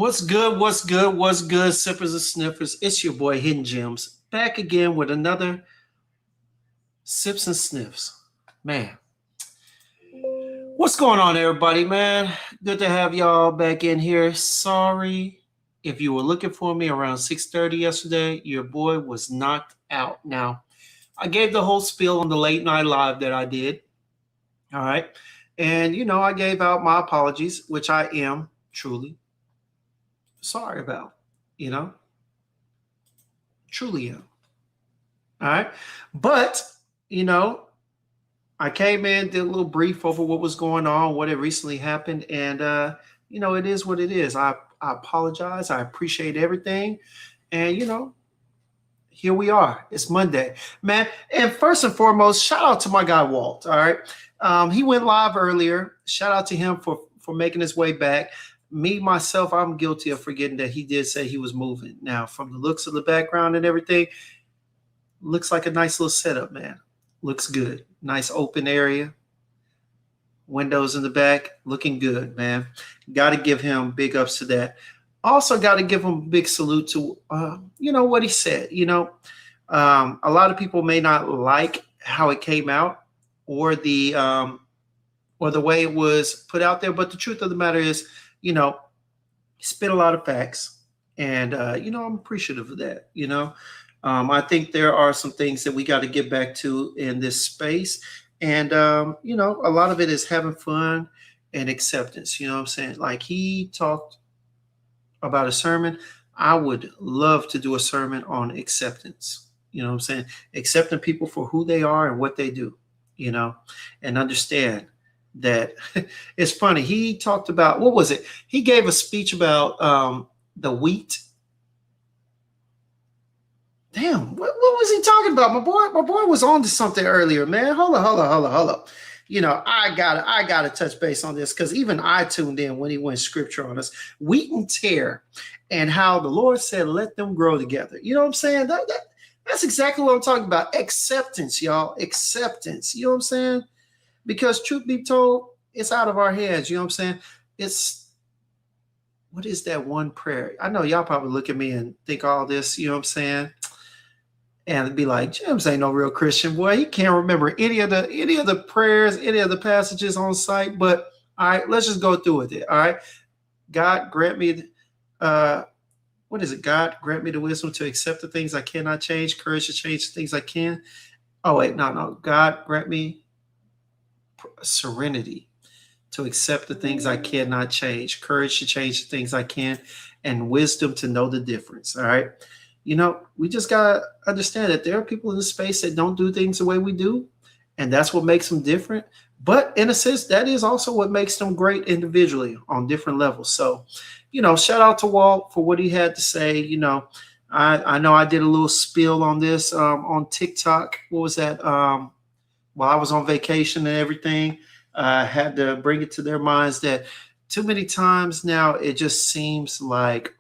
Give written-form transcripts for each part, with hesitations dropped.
What's good? What's good? What's good, sippers and sniffers? It's your boy Hidden Gems back again with another Sips and Sniffs. Man, what's going on, everybody? Man, good to have y'all back in here. Sorry if you were looking for me around 6:30 yesterday. Your boy was knocked out. Now, I gave the whole spiel on the late night live that I did. All right, and I gave out my apologies, which I am truly sorry about. You know, truly am. All right. But, you know, I came in, did a little brief over what was going on, what had recently happened. And, it is what it is. I apologize. I appreciate everything. And, here we are. It's Monday, man. And first and foremost, shout out to my guy, Walt. All right. He went live earlier. Shout out to him for making his way back. Me, myself, I'm guilty of forgetting that he did say he was moving. Now, from the looks of the background and everything, looks like a nice little setup, man. Looks good. Nice open area. Windows in the back. Looking good, man. Got to give him big ups to that. Also got to give him a big salute to, what he said. A lot of people may not like how it came out or the way it was put out there. But the truth of the matter is, he spit a lot of facts. And, I'm appreciative of that, I think there are some things that we got to get back to in this space. And, a lot of it is having fun and acceptance. You know what I'm saying? Like he talked about a sermon. I would love to do a sermon on acceptance. You know what I'm saying? Accepting people for who they are and what they do, and understand that it's funny. He talked about, what was it? He gave a speech about the wheat. Damn, what was he talking about? My boy was on to something earlier, man. Hold up. I gotta touch base on this because even I tuned in when he went scripture on us. Wheat and tear, and how the Lord said, let them grow together. You know what I'm saying? That's exactly what I'm talking about. Acceptance, y'all. Acceptance. You know what I'm saying? Because truth be told, it's out of our heads. You know what I'm saying? What is that one prayer? I know y'all probably look at me and think all this, you know what I'm saying? And be like, James ain't no real Christian, boy. He can't remember any of the prayers, any of the passages on site. But all right, let's just go through with it. All right. God grant me what is it? God grant me the wisdom to accept the things I cannot change, courage to change the things I can. Oh, wait, no. God grant me serenity to accept the things I cannot change, courage to change the things I can, and wisdom to know the difference. All right. We just got to understand that there are people in the space that don't do things the way we do, and that's what makes them different. But in a sense, that is also what makes them great individually on different levels. So, shout out to Walt for what he had to say. I know I did a little spiel on this on TikTok. What was that? While I was on vacation and everything, I had to bring it to their minds that too many times now it just seems like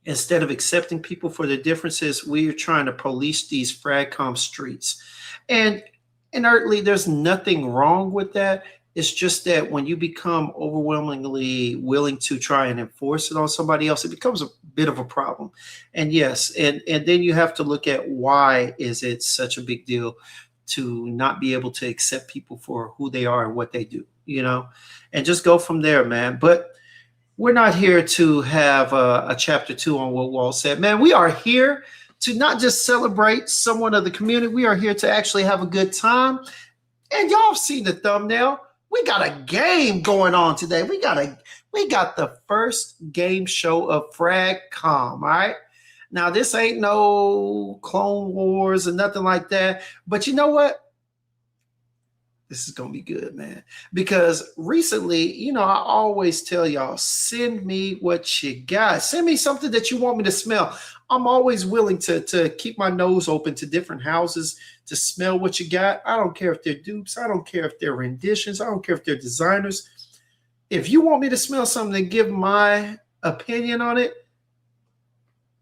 instead of accepting people for their differences, we are trying to police these FRAG streets. And inertly, there's nothing wrong with that. It's just that when you become overwhelmingly willing to try and enforce it on somebody else, it becomes a bit of a problem. And yes, and then you have to look at why is it such a big deal to not be able to accept people for who they are and what they do, and just go from there, man. But we're not here to have a chapter 2 on what Walt said, man. We are here to not just celebrate someone of the community. We are here to actually have a good time. And y'all have seen the thumbnail. We got a game going on today. We got the first game show of FRAG.com. All right. Now, this ain't no Clone Wars or nothing like that. But you know what? This is going to be good, man. Because recently, I always tell y'all, send me what you got. Send me something that you want me to smell. I'm always willing to keep my nose open to different houses to smell what you got. I don't care if they're dupes. I don't care if they're renditions. I don't care if they're designers. If you want me to smell something and give my opinion on it,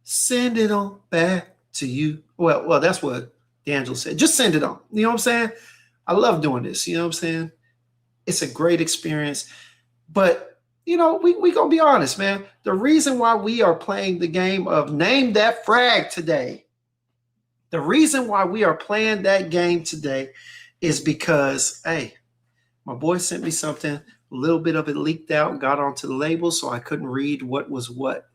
send it on back to you. Well, that's what D'Angelo said. Just send it on. You know what I'm saying? I love doing this. You know what I'm saying? It's a great experience. But we gonna be honest, man. The reason why we are playing the game of Name That Frag today, the reason why we are playing that game today is because, hey, my boy sent me something, a little bit of it leaked out, got onto the label, so I couldn't read what was what.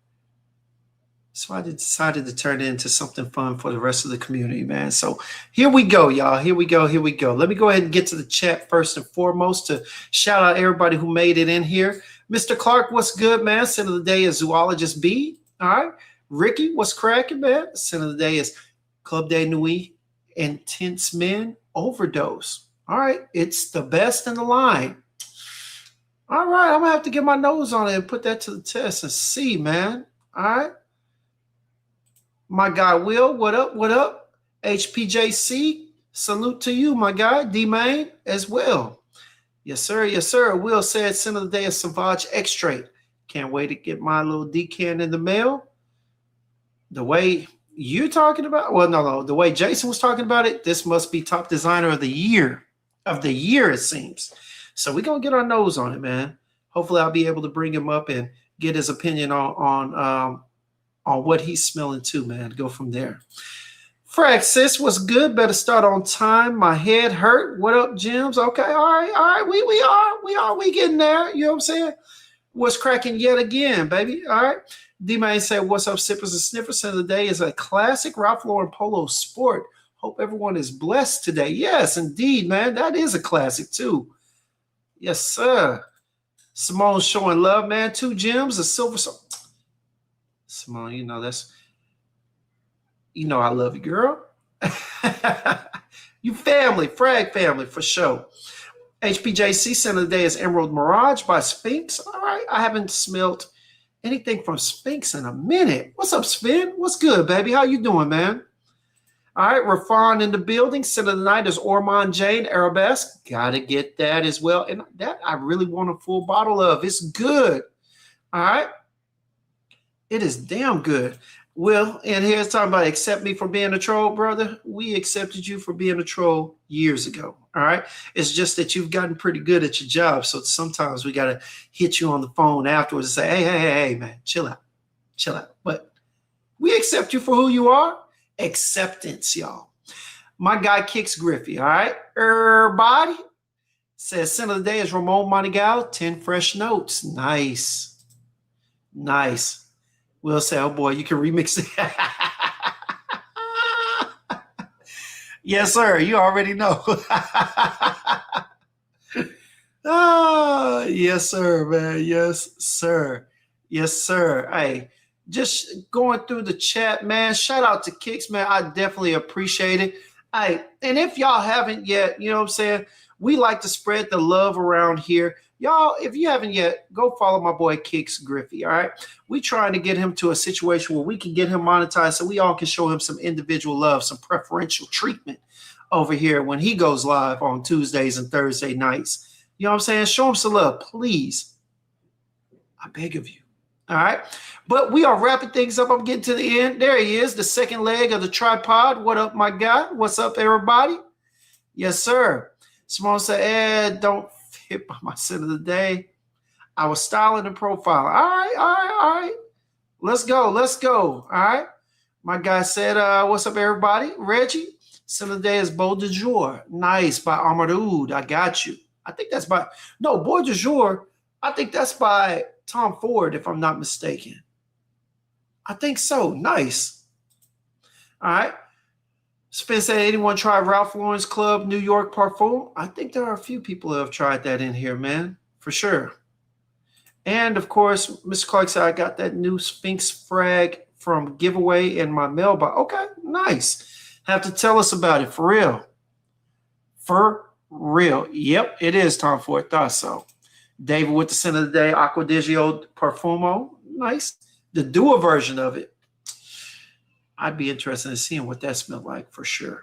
So I decided to turn it into something fun for the rest of the community, man. So here we go, y'all. Here we go. Here we go. Let me go ahead and get to the chat first and foremost to shout out everybody who made it in here. Mr. Clark, what's good, man? Center of the day is Zoologist B. All right. Ricky, what's cracking, man? Center of the day is Club de Nuit, Intense Men, Overdose. All right. It's the best in the line. All right. I'm going to have to get my nose on it and put that to the test and see, man. All right. My guy Will, what up? What up? HPJC, salute to you, my guy. D-Main as well. Yes, sir. Yes, sir. Will said, center of the day is Sauvage Extrait. Can't wait to get my little decan in the mail. The way you're talking about, well, no. The way Jason was talking about it, this must be top designer of the year. It seems. So we're going to get our nose on it, man. Hopefully I'll be able to bring him up and get his opinion on what he's smelling too, man. Go from there. Frag sis, what's good? Better start on time. My head hurt. What up, Jims? Okay, all right. We getting there. You know what I'm saying? What's cracking yet again, baby? All right. D-Man said, what's up, sippers and sniffers? Of the day is a classic Ralph Lauren Polo Sport. Hope everyone is blessed today. Yes, indeed, man. That is a classic too. Yes, sir. Simone showing love, man. 2 gems, a silver. Simone, I love you, girl. You family, Frag family, for sure. HPJC center of the day is Emerald Mirage by Sphinx. All right, I haven't smelled anything from Sphinx in a minute. What's up, Spin? What's good, baby? How you doing, man? All right, Rafan in the building. Center of the night is Ormond Jane Arabesque. Gotta get that as well. And that I really want a full bottle of. It's good. All right. It is damn good. Will, and here's talking about accept me for being a troll, brother. We accepted you for being a troll years ago. All right. It's just that you've gotten pretty good at your job. So sometimes we got to hit you on the phone afterwards and say, hey, man, chill out. But we accept you for who you are. Acceptance, y'all. My guy Kicks Griffey. All right. Everybody says center of the day is Ramon Monegal. 10 fresh notes. Nice. Will say, oh boy, you can remix it. Yes, sir. You already know. Oh, yes, sir, man. Yes, sir. Hey, just going through the chat, man. Shout out to Kicks, man. I definitely appreciate it. Hey, and if y'all haven't yet, you know what I'm saying? We like to spread the love around here. Y'all, if you haven't yet, go follow my boy Kicks Griffey, all right? We trying to get him to a situation where we can get him monetized so we all can show him some individual love, some preferential treatment over here when he goes live on Tuesdays and Thursday nights. You know what I'm saying? Show him some love, please. I beg of you, all right? But we are wrapping things up. I'm getting to the end. There he is, the second leg of the tripod. What up, my guy? What's up, everybody? Yes, sir. Simone said, don't fit by my center of the day. I was styling the profile. All right. Let's go. All right. My guy said, what's up, everybody? Reggie, center of the day is Beau de Jour. Nice, by Amarud. I got you. I think that's by, no, Beau de Jour. I think that's by Tom Ford, if I'm not mistaken. I think so. Nice. All right. Spence said, anyone try Ralph Lauren's Club New York Parfum? I think there are a few people who have tried that in here, man, for sure. And, of course, Mr. Clark said, I got that new Sphinx Frag from giveaway in my mailbox. Okay, nice. Have to tell us about it, for real. For real. Yep, it is Tom Ford. Thought so. David with the center of the day, Acqua di Gio Parfumo. Nice. The dual version of it. I'd be interested in seeing what that smelled like for sure.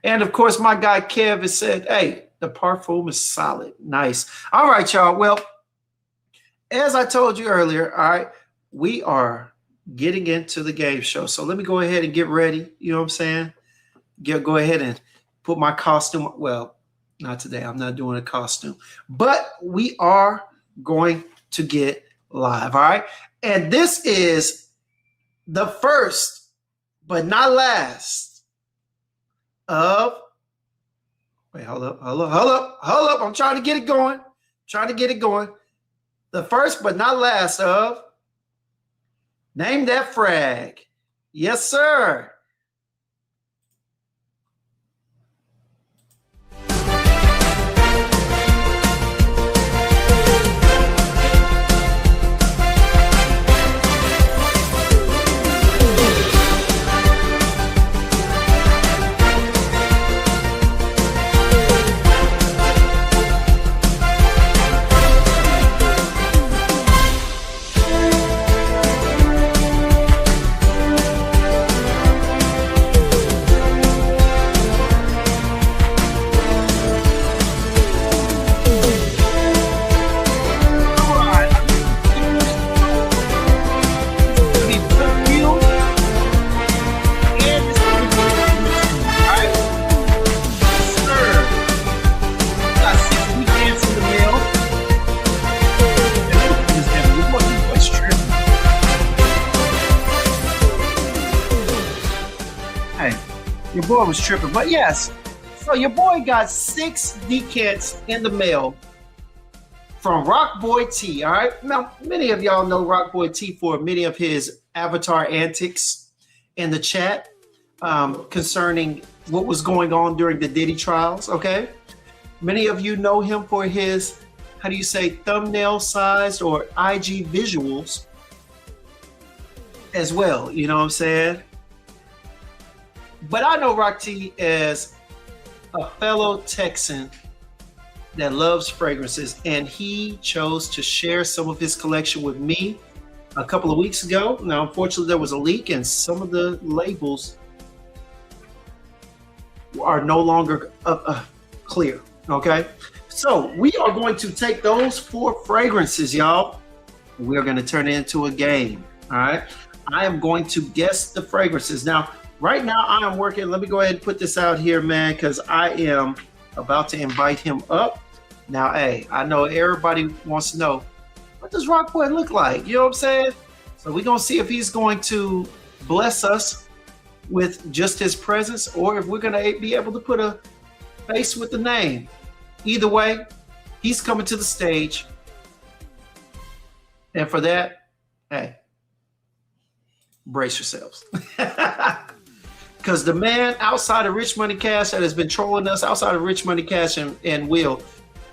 And of course, my guy Kev has said, hey, the parfum is solid. Nice. All right, y'all. Well, as I told you earlier, all right, we are getting into the game show. So let me go ahead and get ready. You know what I'm saying? Go ahead and put my costume. Well, not today. I'm not doing a costume. But we are going to get live. All right. And this is the first, but not last of, wait, hold up. I'm trying to get it going. The first, but not last of Name That Frag. Yes, sir. Your boy was tripping, but yes. So your boy got 6 decants in the mail from Rockboy-T. All right. Now, many of y'all know Rockboy-T for many of his avatar antics in the chat concerning what was going on during the Diddy trials. Okay. Many of you know him for his, how do you say, thumbnail sized or IG visuals as well. You know what I'm saying? But I know Rock-T as a fellow Texan that loves fragrances, and he chose to share some of his collection with me a couple of weeks ago. Now, unfortunately, there was a leak, and some of the labels are no longer clear, okay? So we are going to take those 4 fragrances, y'all. We're going to turn it into a game, all right? I am going to guess the fragrances. Now, right now, I am working. Let me go ahead and put this out here, man, because I am about to invite him up. Now, hey, I know everybody wants to know, what does Rockboy look like? You know what I'm saying? So we're going to see if he's going to bless us with just his presence, or if we're going to be able to put a face with the name. Either way, he's coming to the stage. And for that, hey, brace yourselves. Because the man outside of Rich Money Cash that has been trolling us, outside of Rich Money Cash and Will,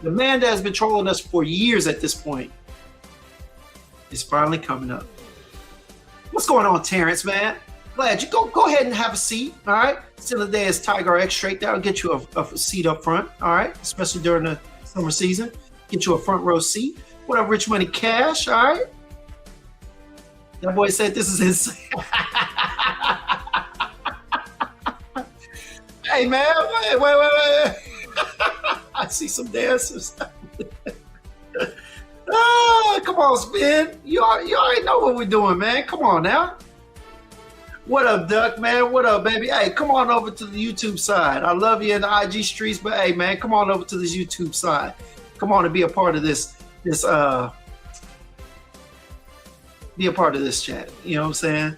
the man that has been trolling us for years at this point is finally coming up. What's going on, Terrence, man? Glad you go ahead and have a seat, all right? Still a day is Tiger X straight. That'll get you a seat up front, all right? Especially during the summer season. Get you a front row seat. What up, Rich Money Cash, all right? That boy said this is insane. Hey, man, wait. I see some dancers. Oh, come on, Spin. You already know what we're doing, man. Come on now. What up, Duck, man? What up, baby? Hey, come on over to the YouTube side. I love you in the IG streets, but hey, man, come on over to this YouTube side. Come on and be a part of this be a part of this chat. You know what I'm saying?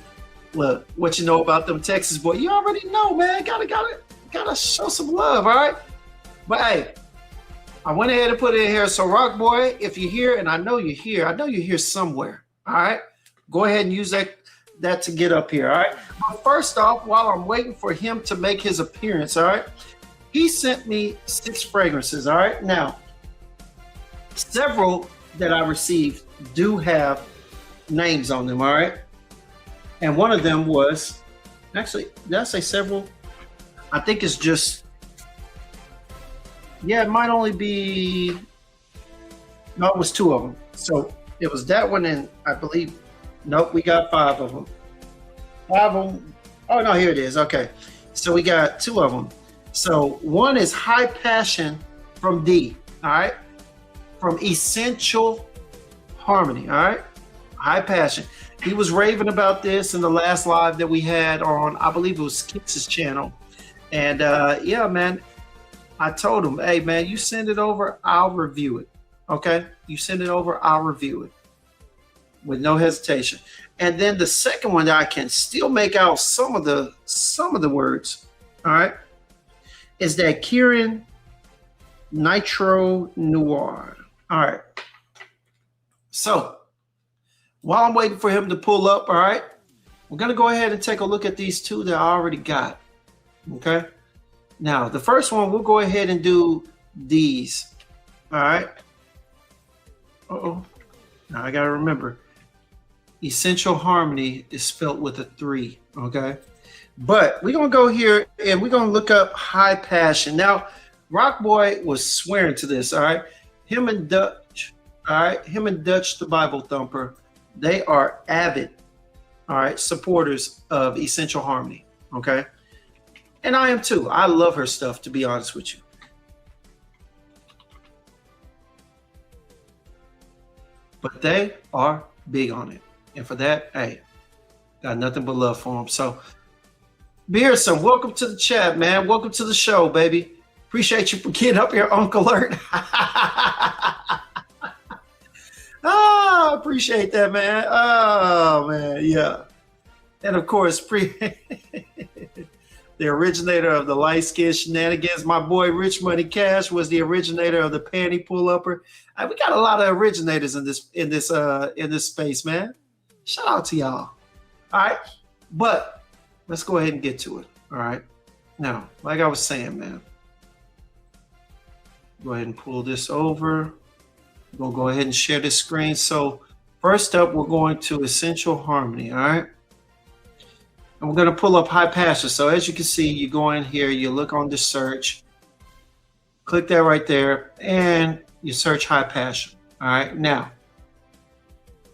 Look, what you know about them Texas boys, you already know, man. Gotta show some love, all right? But hey, I went ahead and put it in here. So Rock Boy, if you're here, and I know you're here somewhere, all right? Go ahead and use that to get up here, all right? But first off, while I'm waiting for him to make his appearance, all right, he sent me 6 fragrances, all right? Now, several that I received do have names on them, all right? And one of them was, actually, did I say several? I think it's just, yeah, it might only be, no, it was 2 of them. So it was that one, and I believe, nope, we got 5 of them. 5 of them, oh no, here it is, okay. So we got 2 of them. So one is High Passion from D, all right? From Essential Harmony, all right? High Passion. He was raving about this in the last live that we had on, I believe it was Kix's channel. And yeah, man, I told him, hey, man, you send it over, I'll review it. Okay, you send it over, I'll review it with no hesitation. And then the second one that I can still make out some of the words, all right, is that Kieran Nitro Noir. All right. So while I'm waiting for him to pull up, all right, we're gonna go ahead and take a look at these two that I already got. Okay. Now the first one, we'll go ahead and do these. All right. Uh-oh. Now I gotta remember, Essential Harmony is spelled with a 3. Okay. But we're gonna go here and we're gonna look up High Passion. Now, Rockboy was swearing to this, all right? Him and Dutch, all right? Him and Dutch, the Bible Thumper, they are avid, all right, supporters of Essential Harmony, okay? And I am too. I love her stuff, to be honest with you. But they are big on it. And for that, hey, got nothing but love for them. So, Beerson, welcome to the chat, man. Welcome to the show, baby. Appreciate you for getting up here, Uncle Alert. Appreciate that, man. Oh, man, yeah. And of course, the originator of the light skin shenanigans, my boy Rich Money Cash was the originator of the panty pull upper. We got a lot of originators in this space, man. Shout out to y'all. All right, but let's go ahead and get to it. All right. Now, like I was saying, man, go ahead and pull this over. We'll go ahead and share this screen. So first up, we're going to Essential Harmony. All right. And we're going to pull up High Passion. So as you can see, you go in here, you look on the search, click that right there, and you search High Passion. All right. Now,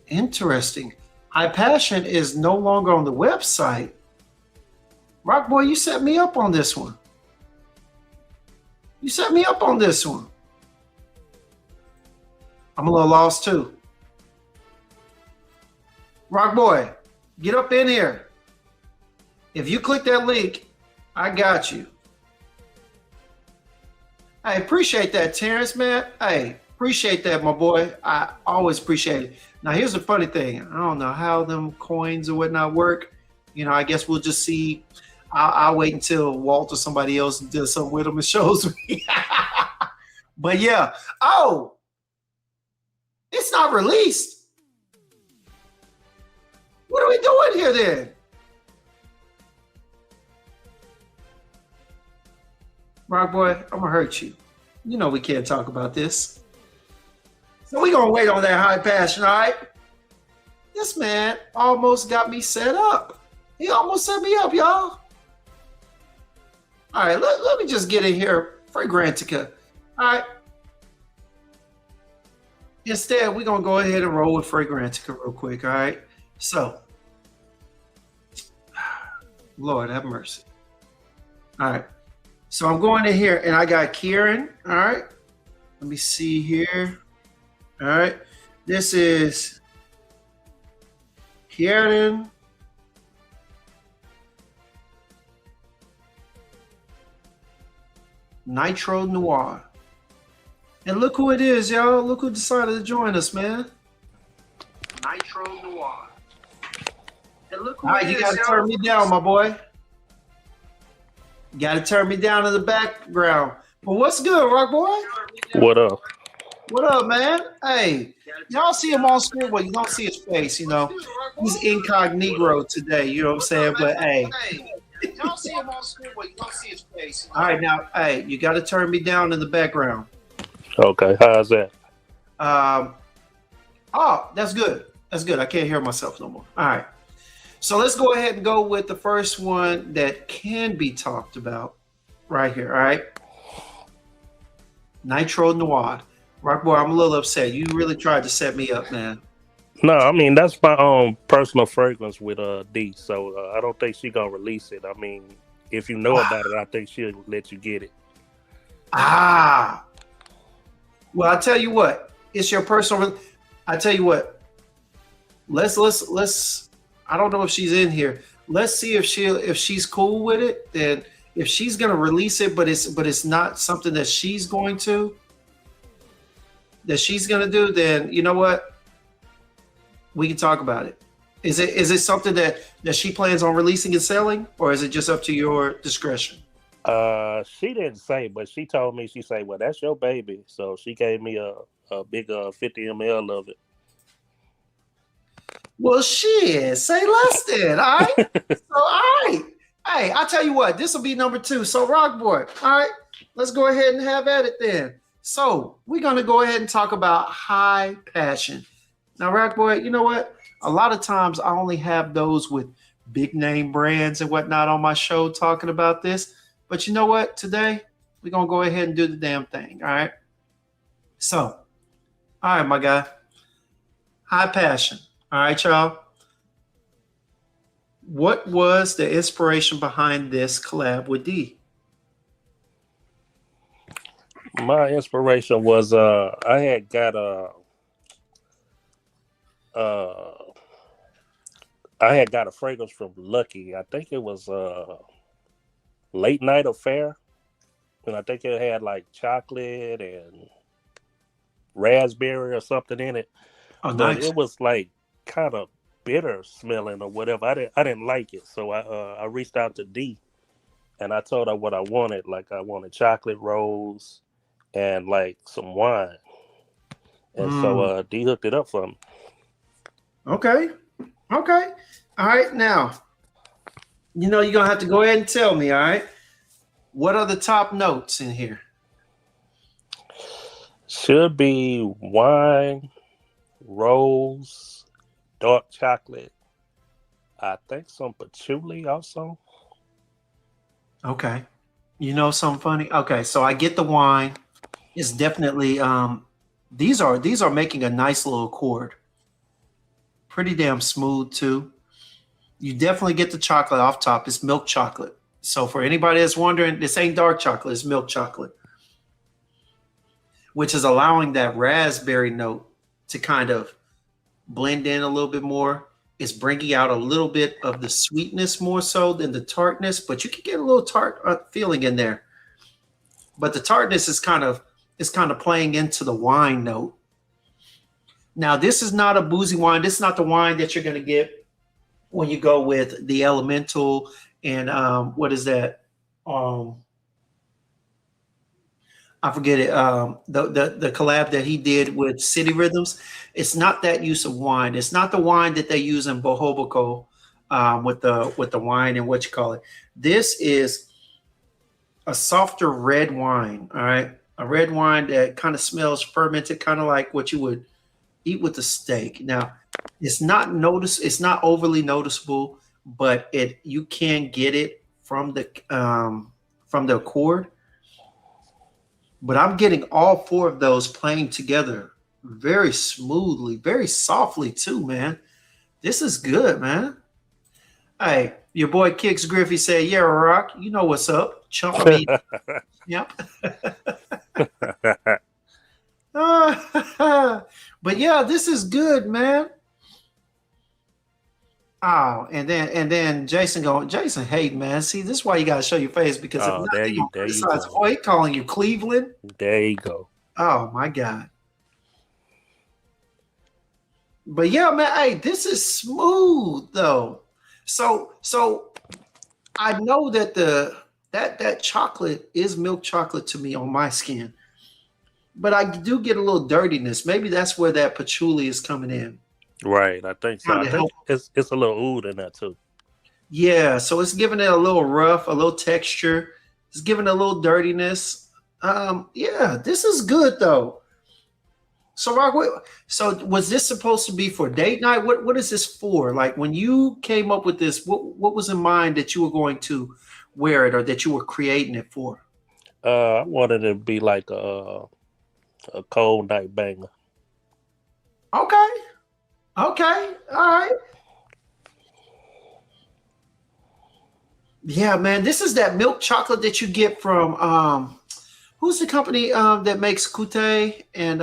interesting. High Passion is no longer on the website. Rockboy, you set me up on this one. You set me up on this one. I'm a little lost too. Rockboy, get up in here. If you click that link, I got you. I appreciate that, Terrence, man. Hey, appreciate that, my boy. I always appreciate it. Now, here's the funny thing. I don't know how them coins or whatnot work. You know, I guess we'll just see. I'll wait until Walt or somebody else does something with them and shows me. But yeah. Oh, it's not released. What are we doing here then? Rock boy, I'm gonna hurt you. You know we can't talk about this. So we're gonna wait on that High Passion, all right? This man almost got me set up. He almost set me up, y'all. All right, let me just get in here. Fragrantica. All right. Instead, we're going to go ahead and roll with Fragrantica real quick, all right? So, Lord have mercy. All right. So I'm going in here, and I got Kieran, all right? Let me see here. All right. This is Kieran. Nitro Noir. And look who it is, y'all. Look who decided to join us, man. Nitro Noir. And look who it is, you gotta turn me down, my boy. You gotta turn me down in the background. But what's good, Rock Boy? What up? What up, man? Hey, y'all see him on screen, but you don't see his face, you know. He's incognito today, you know what I'm saying? But hey. Y'all see him on screen, but you don't see his face. All right, now, hey, you got to turn me down in the background. Okay, how's that? Oh, that's good. That's good. I can't hear myself no more. All right. So let's go ahead and go with the first one that can be talked about right here. All right. Nitro Noir. Rock boy, I'm a little upset. You really tried to set me up, man. No, I mean, that's my personal fragrance with D, so I don't think she's going to release it. I mean, if you know about it, I think she'll let you get it. Well, I tell you what, it's your personal. I tell you what, let's. I don't know if she's in here. Let's see if she's cool with it. Then if she's gonna release it, but it's not something that she's going to, that she's gonna do, then you know what? We can talk about it. Is it something that she plans on releasing and selling, or is it just up to your discretion? She didn't say, but she told me. She said, "Well, that's your baby." So she gave me a big 50 ml of it. Well, shit, say less then. All right. So, all right. Hey, I'll tell you what, this will be number 2. So, Rock Boy, all right, let's go ahead and have at it then. So, we're going to go ahead and talk about high passion. Now, Rock Boy, you know what? A lot of times I only have those with big name brands and whatnot on my show talking about this. But you know what? Today, we're going to go ahead and do the damn thing. All right. So, all right, my guy. High passion. All right, y'all. What was the inspiration behind this collab with D? My inspiration was I had got a fragrance from Lucky. I think it was Late Night Affair, and I think it had like chocolate and raspberry or something in it. Oh, But nice. it was like kind of bitter smelling or whatever. I didn't like it, so I reached out to D and I told her what I wanted. Like I wanted chocolate rose and like some wine, and so D hooked it up for me. Okay. Okay. All right. Now, you know, you're going to have to go ahead and tell me, all right, what are the top notes in here? Should be wine, rose, dark chocolate. I think some patchouli also. Okay. You know something funny? Okay, so I get the wine. It's definitely these are making a nice little accord. Pretty damn smooth too. You definitely get the chocolate off top. It's milk chocolate. So for anybody that's wondering, this ain't dark chocolate, it's milk chocolate, which is allowing that raspberry note to kind of blend in a little bit more. It's bringing out a little bit of the sweetness more so than the tartness, but you can get a little tart feeling in there. But the tartness is kind of playing into the wine note. Now, this is not a boozy wine. This is not the wine that you're going to get when you go with the Elemental and what is that? I forget it. The collab that he did with City Rhythms. It's not that use of wine. It's not the wine that they use in Bohobico with the wine and what you call it. This is a softer red wine. All right, a red wine that kind of smells fermented, kind of like what you would eat with a steak. Now, it's not overly noticeable, but you can get it from the accord. But I'm getting all 4 of those playing together very smoothly, very softly too, man. This is good, man. Hey, your boy Kix Griffey said, "Yeah, Rock, you know what's up, chump me." Yep. But yeah, this is good, man. Oh, and then Jason hate, man. See, this is why you gotta show your face, because if not, there they you gonna criticize. go. He calling you Cleveland. There you go. Oh my God. But yeah, man, hey, this is smooth though. So I know that that chocolate is milk chocolate to me on my skin, but I do get a little dirtiness. Maybe that's where that patchouli is coming in. Right, I think so. I think it's a little oud in that too. Yeah, so it's giving it a little rough, a little texture. It's giving it a little dirtiness. Yeah, this is good though. So, Rock, so was this supposed to be for date night? What is this for? Like when you came up with this, what was in mind that you were going to wear it or that you were creating it for? I wanted it to be like a cold night banger. Okay. Okay. All right. Yeah, man. This is that milk chocolate that you get from who's the company that makes Kute and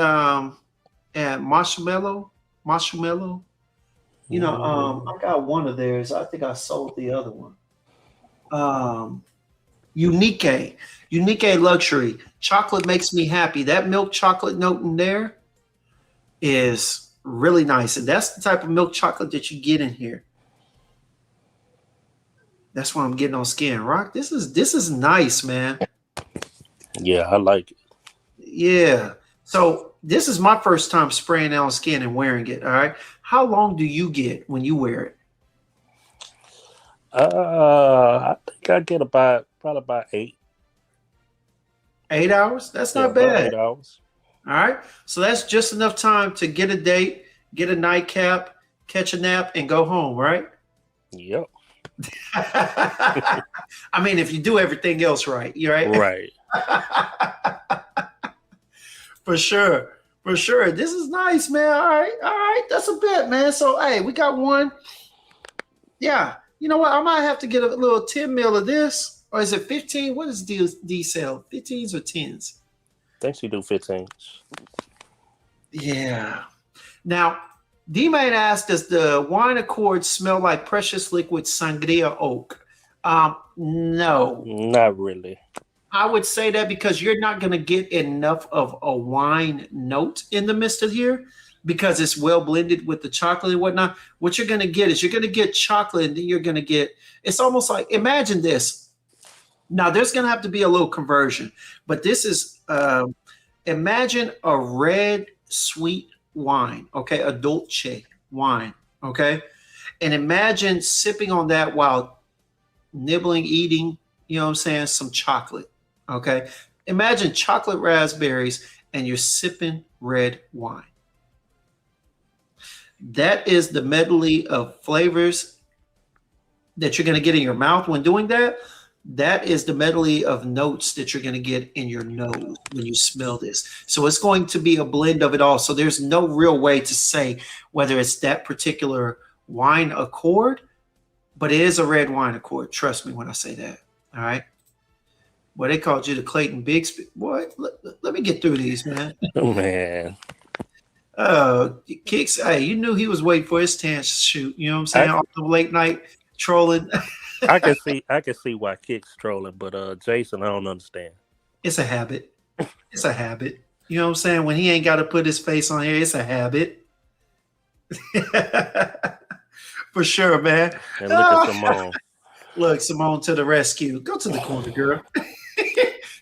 Marshmallow? Marshmallow. You know, I got one of theirs. I think I sold the other one. Unique Luxury. Chocolate makes me happy. That milk chocolate note in there. is really nice. And that's the type of milk chocolate that you get in here. That's what I'm getting on skin. Rock, this is nice, man. Yeah, I like it. Yeah. So this is my first time spraying it on skin and wearing it. All right. How long do you get when you wear it? I think I get about probably about 8. 8 hours? That's Yeah, not about bad. 8 hours. All right. So that's just enough time to get a date, get a nightcap, catch a nap, and go home, right? Yep. I mean, if you do everything else right, you right? Right. For sure. For sure. This is nice, man. All right. All right. That's a bit, man. So, hey, we got one. Yeah. You know what? I might have to get a little 10 mil of this. Or is it 15? What is D sell? 15s or 10s? Think she do 15. Yeah. Now, D-Man asked, does the wine accord smell like precious liquid sangria oak? No. Not really. I would say that because you're not going to get enough of a wine note in the midst of here because it's well blended with the chocolate and whatnot. What you're going to get is you're going to get chocolate and then you're going to get, it's almost like, imagine this. Now, there's going to have to be a little conversion, but this is, imagine a red sweet wine, okay, a dolce wine, okay, and imagine sipping on that while nibbling, eating, you know what I'm saying, some chocolate, okay. Imagine chocolate raspberries and you're sipping red wine. That is the medley of flavors that you're going to get in your mouth when doing that. That is the medley of notes that you're going to get in your nose when you smell this. So it's going to be a blend of it all. So there's no real way to say whether it's that particular wine accord, but it is a red wine accord. Trust me when I say that. All right. Well, they called you the Clayton Bigsby. Boy, let me get through these, man. Oh, man. Kicks, hey, you knew he was waiting for his chance to shoot. You know what I'm saying? All the late night trolling. I can see why Kick's trolling, but Jason, I don't understand. It's a habit. It's a habit. You know what I'm saying? When he ain't got to put his face on here, it's a habit. For sure, man. And look at Simone. Look, Simone to the rescue. Go to the corner, girl.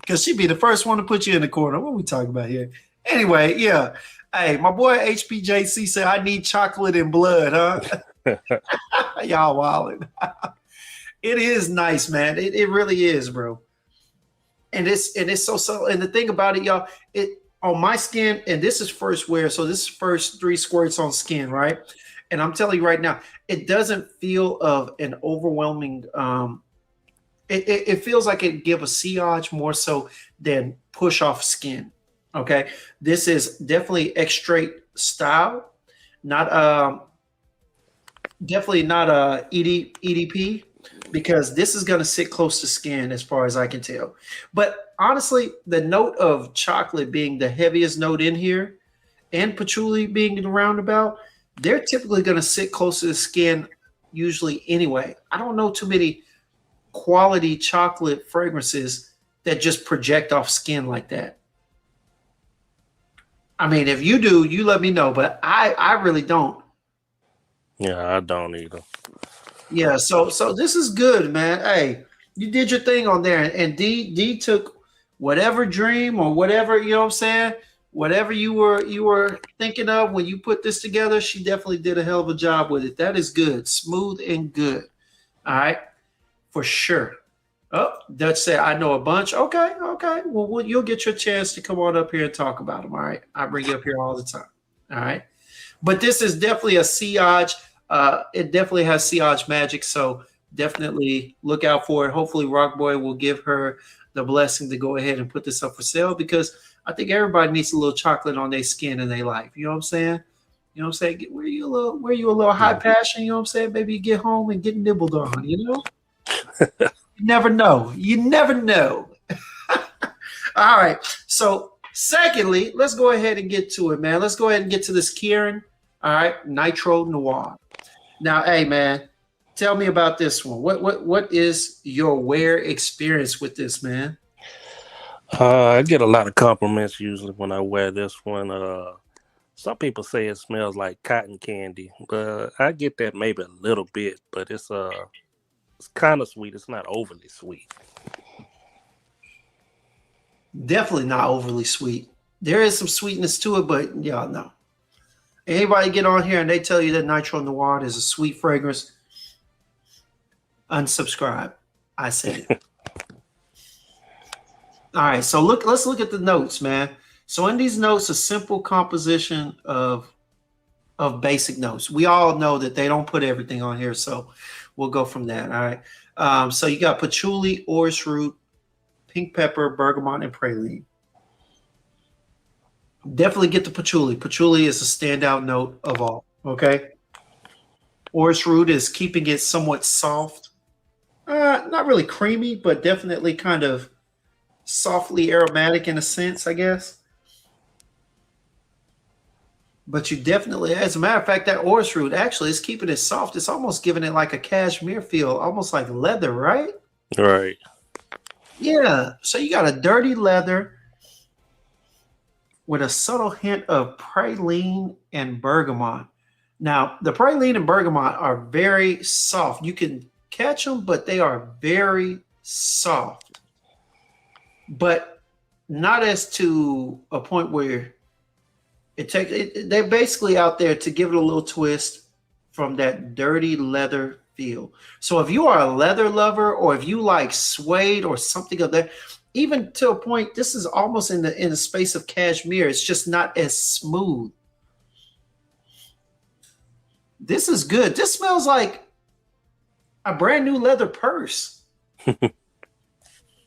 Because she'd be the first one to put you in the corner. What are we talking about here? Anyway, yeah. Hey, my boy HPJC said, I need chocolate and blood, huh? Y'all wildin'. It is nice, man. It really is, bro. And it's so and the thing about it, y'all, it on my skin, and this is first wear, so this is first 3 squirts on skin, right? And I'm telling you right now, it doesn't feel of an overwhelming it feels like it give a sillage more so than push off skin. Okay. This is definitely extrait style, not definitely not EDP, because this is going to sit close to skin as far as I can tell. But honestly, the note of chocolate being the heaviest note in here and patchouli being the roundabout, they're typically going to sit close to the skin usually anyway. I don't know too many quality chocolate fragrances that just project off skin like that. I mean, if you do, you let me know, but I really don't. Yeah, I don't either. Yeah, so this is good, man. Hey, you did your thing on there, and D took whatever dream or whatever, you know what I'm saying, whatever you were thinking of when you put this together. She definitely did a hell of a job with it. That is good, smooth and good. All right, for sure. Oh, Dutch said, I know a bunch. Okay. Well, you'll get your chance to come on up here and talk about them. All right, I bring you up here all the time. All right, but this is definitely a sillage. It definitely has sillage magic, so definitely look out for it. Hopefully, Rockboy will give her the blessing to go ahead and put this up for sale, because I think everybody needs a little chocolate on their skin in their life. You know what I'm saying? You know what I'm saying? Where you a little high passion, you know what I'm saying? Maybe you get home and get nibbled on, you know? You never know. You never know. All right. So secondly, let's go ahead and get to it, man. Let's go ahead and get to this Kieran. All right. Nitro Noir. Now, hey, man, tell me about this one. What is your wear experience with this, man? I get a lot of compliments usually when I wear this one. Some people say it smells like cotton candy, but I get that maybe a little bit. But it's kind of sweet. It's not overly sweet. Definitely not overly sweet. There is some sweetness to it, but y'all know. Anybody get on here and they tell you that Nitro Noir is a sweet fragrance, unsubscribe. I said it. All right, so let's look at the notes, man. So in these notes, a simple composition of basic notes. We all know that they don't put everything on here, so we'll go from that. All right. So you got patchouli, orris root, pink pepper, bergamot, and praline. Definitely get the patchouli. Patchouli is a standout note of all. Okay. Orris root is keeping it somewhat soft. Not really creamy, but definitely kind of softly aromatic in a sense, I guess. But you definitely, as a matter of fact, that orris root actually is keeping it soft. It's almost giving it like a cashmere feel, almost like leather, right? Right. Yeah. So you got a dirty leather with a subtle hint of praline and bergamot. Now, the praline and bergamot are very soft. You can catch them, but they are very soft. But not as to a point where they're basically out there to give it a little twist from that dirty leather feel. So if you are a leather lover, or if you like suede or something of that, even to a point, this is almost in the space of cashmere. It's just not as smooth. This is good. This smells like a brand new leather purse.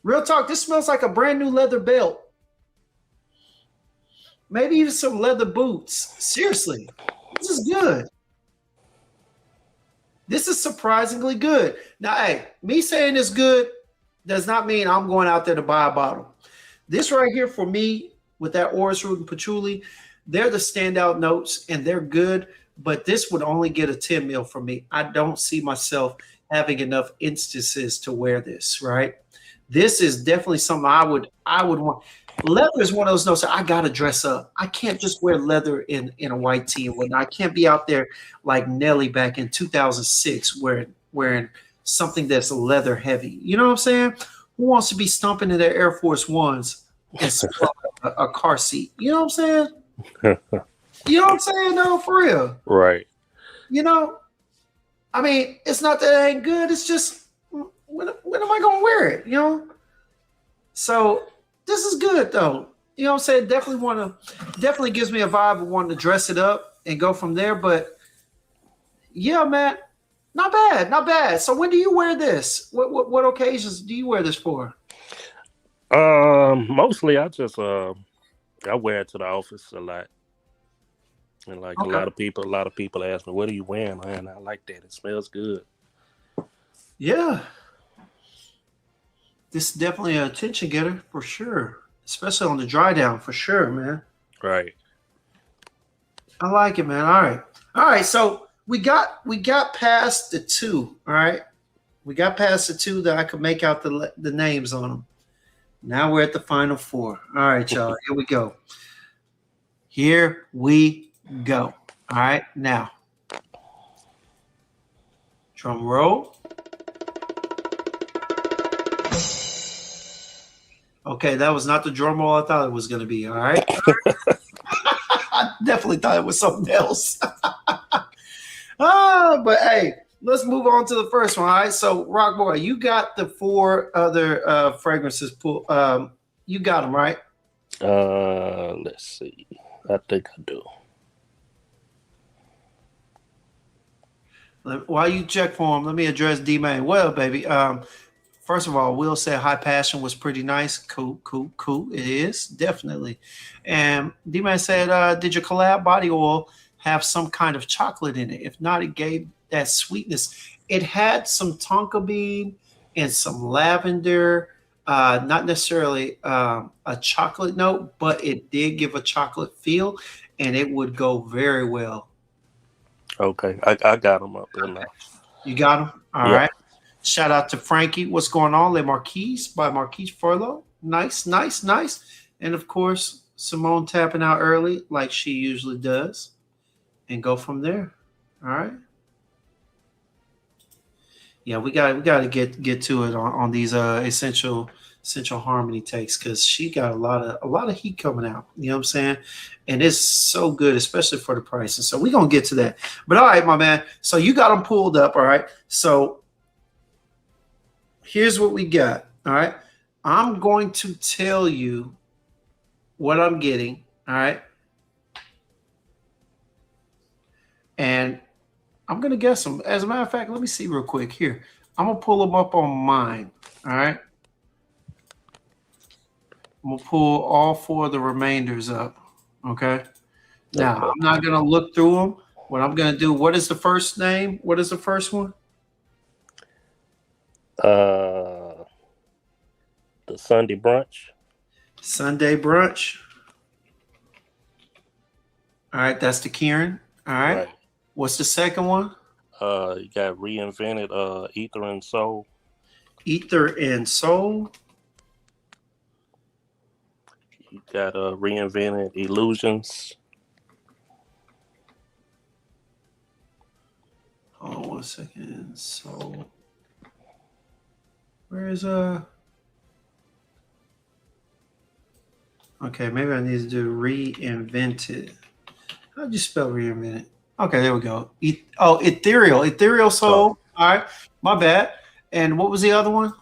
Real talk, this smells like a brand new leather belt. Maybe even some leather boots. Seriously, this is good. This is surprisingly good. Now, hey, me saying it's good does not mean I'm going out there to buy a bottle. This right here for me, with that orris root and patchouli, they're the standout notes and they're good, but this would only get a 10 mil from me. I don't see myself having enough instances to wear this, right? This is definitely something I would want. Leather is one of those notes that I gotta dress up. I can't just wear leather in a white tee and whatnot. I can't be out there like Nelly back in 2006 wearing something that's leather heavy. You know what I'm saying? Who wants to be stomping in their Air Force Ones and a car seat? You know what I'm saying? You know what I'm saying? No, for real. Right. You know, I mean, it's not that it ain't good. It's just when am I gonna wear it? You know. So this is good though. You know what I'm saying? Definitely gives me a vibe of wanting to dress it up and go from there. But yeah, man, not bad, not bad. So when do you wear this? What occasions do you wear this for? Mostly I just I wear it to the office a lot. And like Okay. a lot of people ask me, "What are you wearing?" Man, I like that. It smells good. Yeah. This is definitely an attention getter for sure. Especially on the dry down for sure, man. Right. I like it, man. All right. All right. So we got past the two. All right. We got past the two that I could make out the names on them. Now we're at the final four. All right, y'all. Here we go. Here we go. All right. Now, drum roll. Okay, that was not the drum roll I thought it was going to be. All right. I definitely thought it was something else. But hey, let's move on to the first one. All right. So, Rockboy, you got the four other fragrances. You got them, right? Let's see. I think I do. While you check for them, let me address D-Man. Well, baby, first of all, Will said High Passion was pretty nice. Cool. It is, definitely. And D-Man said, did your collab body oil have some kind of chocolate in it? If not, it gave that sweetness. It had some tonka bean and some lavender, not necessarily a chocolate note, but it did give a chocolate feel, and it would go very well. Okay, I got them up there now. You got them? All right. Shout out to Frankie. What's going on? Les Marquise by Marquise Furlow. Nice. And of course, Simone tapping out early like she usually does and go from there. All right. Yeah, we got to get to it on these essential harmony takes because she got a lot of heat coming out. You know what I'm saying? And it's so good, especially for the price. And so we're gonna get to that. But all right, my man. So you got them pulled up. All right. So here's what we got. All right. I'm going to tell you what I'm getting. All right. And I'm going to guess them. As a matter of fact, let me see real quick here. I'm going to pull them up on mine. All right. I'm going to pull all four of the remainders up. Okay. Now, I'm not going to look through them. What I'm going to do, what is the first name? What is the first one? The Sunday brunch. Sunday brunch. All right. That's the Kieran. All right. What's the second one? You got reinvented Ether and Soul. Ether and Soul. You got reinvented Illusions. Hold on 1 second. Soul. Where is Okay, maybe I need to do reinvented. How'd you spell reinvented? Okay, there we go. Ethereal Soul. All right, my bad. And what was the other one?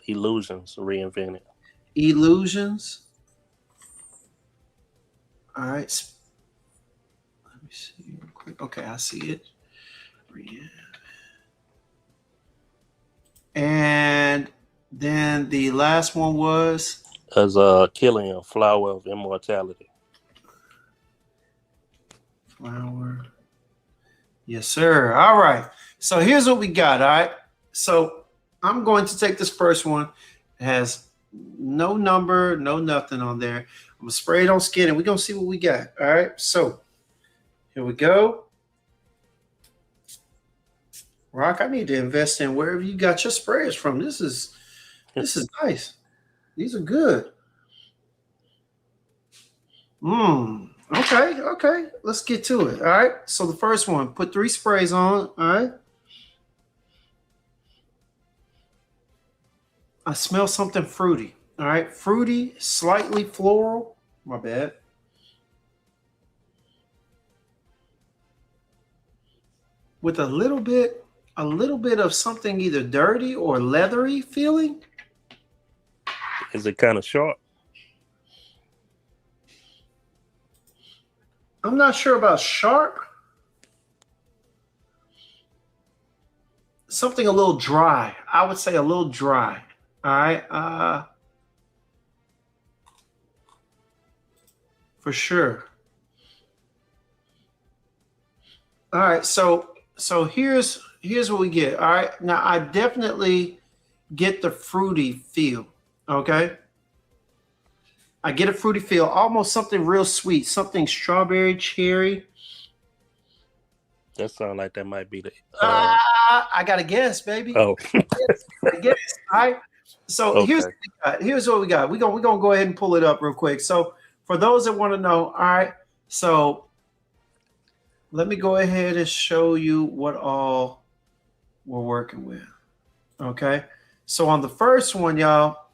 Illusions, reinvented. Illusions. All right. Let me see real quick. Okay, I see it. And then the last one was as killing a flower of immortality. Flower. Yes, sir. All right. So here's what we got. All right. So I'm going to take this first one. It has no number, no nothing on there. I'm going to spray it on skin and we're going to see what we got. All right. So here we go. Rock, I need to invest in wherever you got your sprayers from. This is nice. These are good. Okay. Let's get to it. All right. So the first one, put 3 sprays on. All right. I smell something fruity. All right. Fruity, slightly floral. My bad. With a little bit of something either dirty or leathery feeling. Is it kind of sharp? I'm not sure about sharp. Something a little dry. I would say a little dry. All right. For sure. All right. So here's what we get. All right. Now I definitely get the fruity feel. Okay. I get a fruity feel, almost something real sweet, something strawberry, cherry. That sounds like that might be the. I got to guess, baby. Oh, I guess. All right. So okay. Here's what we got. We're gonna go ahead and pull it up real quick. So for those that want to know, all right. So let me go ahead and show you what all we're working with. Okay. So on the first one, y'all,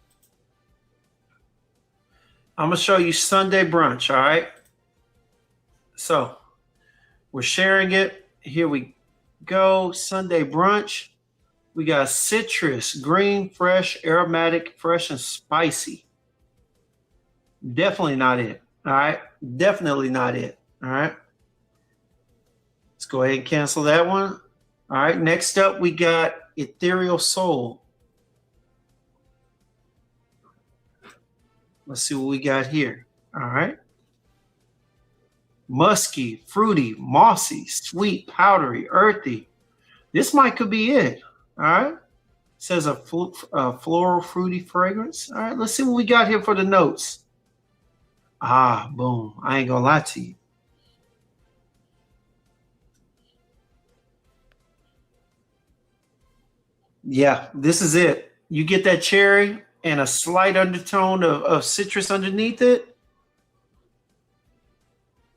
I'm going to show you Sunday brunch. All right. So we're sharing it. Here we go. Sunday brunch. We got citrus, green, fresh, aromatic, fresh, and spicy. Definitely not it. All right. Definitely not it. All right. Let's go ahead and cancel that one. All right. Next up, we got Ethereal Soul. Let's see what we got here. All right. Musky, fruity, mossy, sweet, powdery, earthy. This could be it. All right. It says a floral, fruity fragrance. All right. Let's see what we got here for the notes. Boom. I ain't going to lie to you. Yeah, this is it. You get that cherry and a slight undertone of citrus underneath it.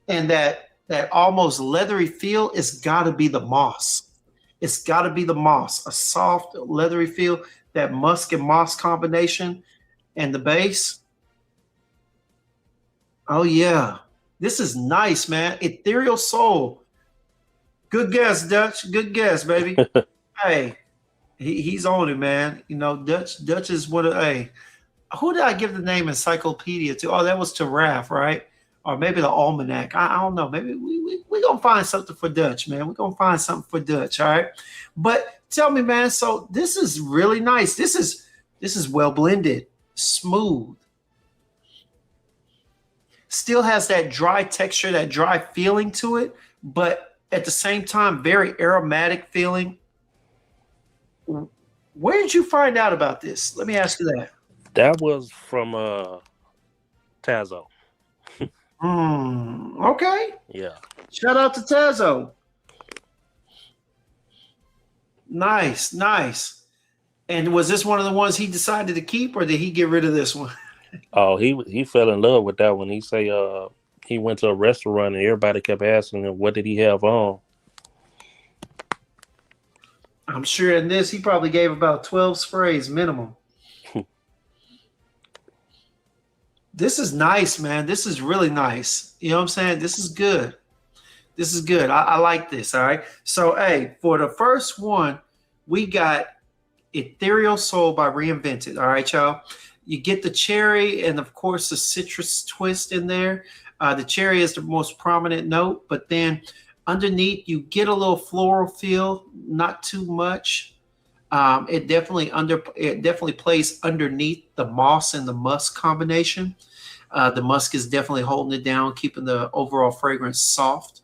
and that almost leathery feel, it's got to be the moss. It's got to be the moss, a soft leathery feel, that musk and moss combination, and the base. Oh yeah, this is nice, man. Ethereal Soul. Good guess, Dutch. Good guess, baby. Hey, he's on it, man. You know, Dutch is what. Hey, who did I give the name encyclopedia to? Oh, that was to Raph, right? Or maybe the almanac. I don't know. Maybe we gonna find something for Dutch, man. We're gonna find something for Dutch, all right? But tell me, man. So this is really nice. This is well blended, smooth. Still has that dry texture, that dry feeling to it, but at the same time, very aromatic feeling. Where did you find out about this? Let me ask you that. That was from Tazo. Okay. Yeah. Shout out to Tazo. Nice, nice. And was this one of the ones he decided to keep, or did he get rid of this one? Oh, he fell in love with that one. He say he went to a restaurant and everybody kept asking him what did he have on. I'm sure in this he probably gave about 12 sprays minimum. This is nice, man. This is really nice. You know what I'm saying? This is good. This is good. I like this. All right. So, hey, for the first one, we got Ethereal Soul by Reinvented. All right, y'all. You get the cherry and, of course, the citrus twist in there. The cherry is the most prominent note, but then underneath you get a little floral feel, not too much. It definitely plays underneath the moss and the musk combination. The musk is definitely holding it down, keeping the overall fragrance soft,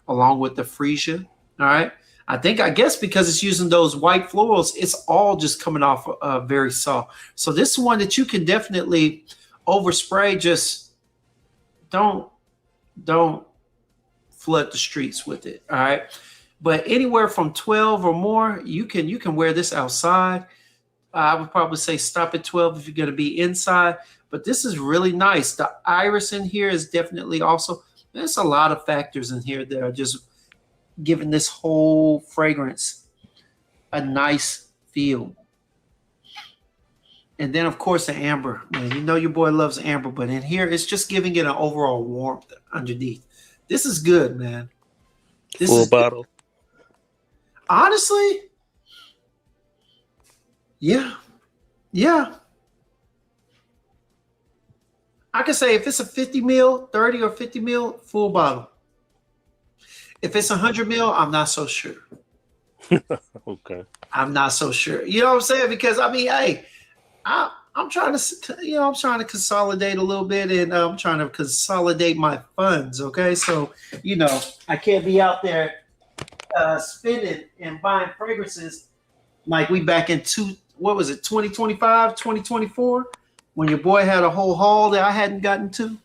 along with the freesia. All right. I guess because it's using those white florals, it's all just coming off very soft. So this one that you can definitely overspray. Just don't flood the streets with it. All right. But anywhere from 12 or more, you can wear this outside. I would probably say stop at 12 if you're going to be inside. But this is really nice. The iris in here is definitely also, there's a lot of factors in here that are just giving this whole fragrance a nice feel. And then, of course, the amber. Man, you know your boy loves amber, but in here, it's just giving it an overall warmth underneath. This is good, man. This Full is bottle. Good. Honestly, yeah. I can say if it's a 50 mil, 30 or 50 mil, full bottle. If it's 100 mil, I'm not so sure. Okay. I'm not so sure. You know what I'm saying? Because I mean, hey, I'm trying to, I'm trying to consolidate a little bit, and I'm trying to consolidate my funds. Okay, so I can't be out there spending and buying fragrances like we back in 2025, 2024, when your boy had a whole haul that I hadn't gotten to.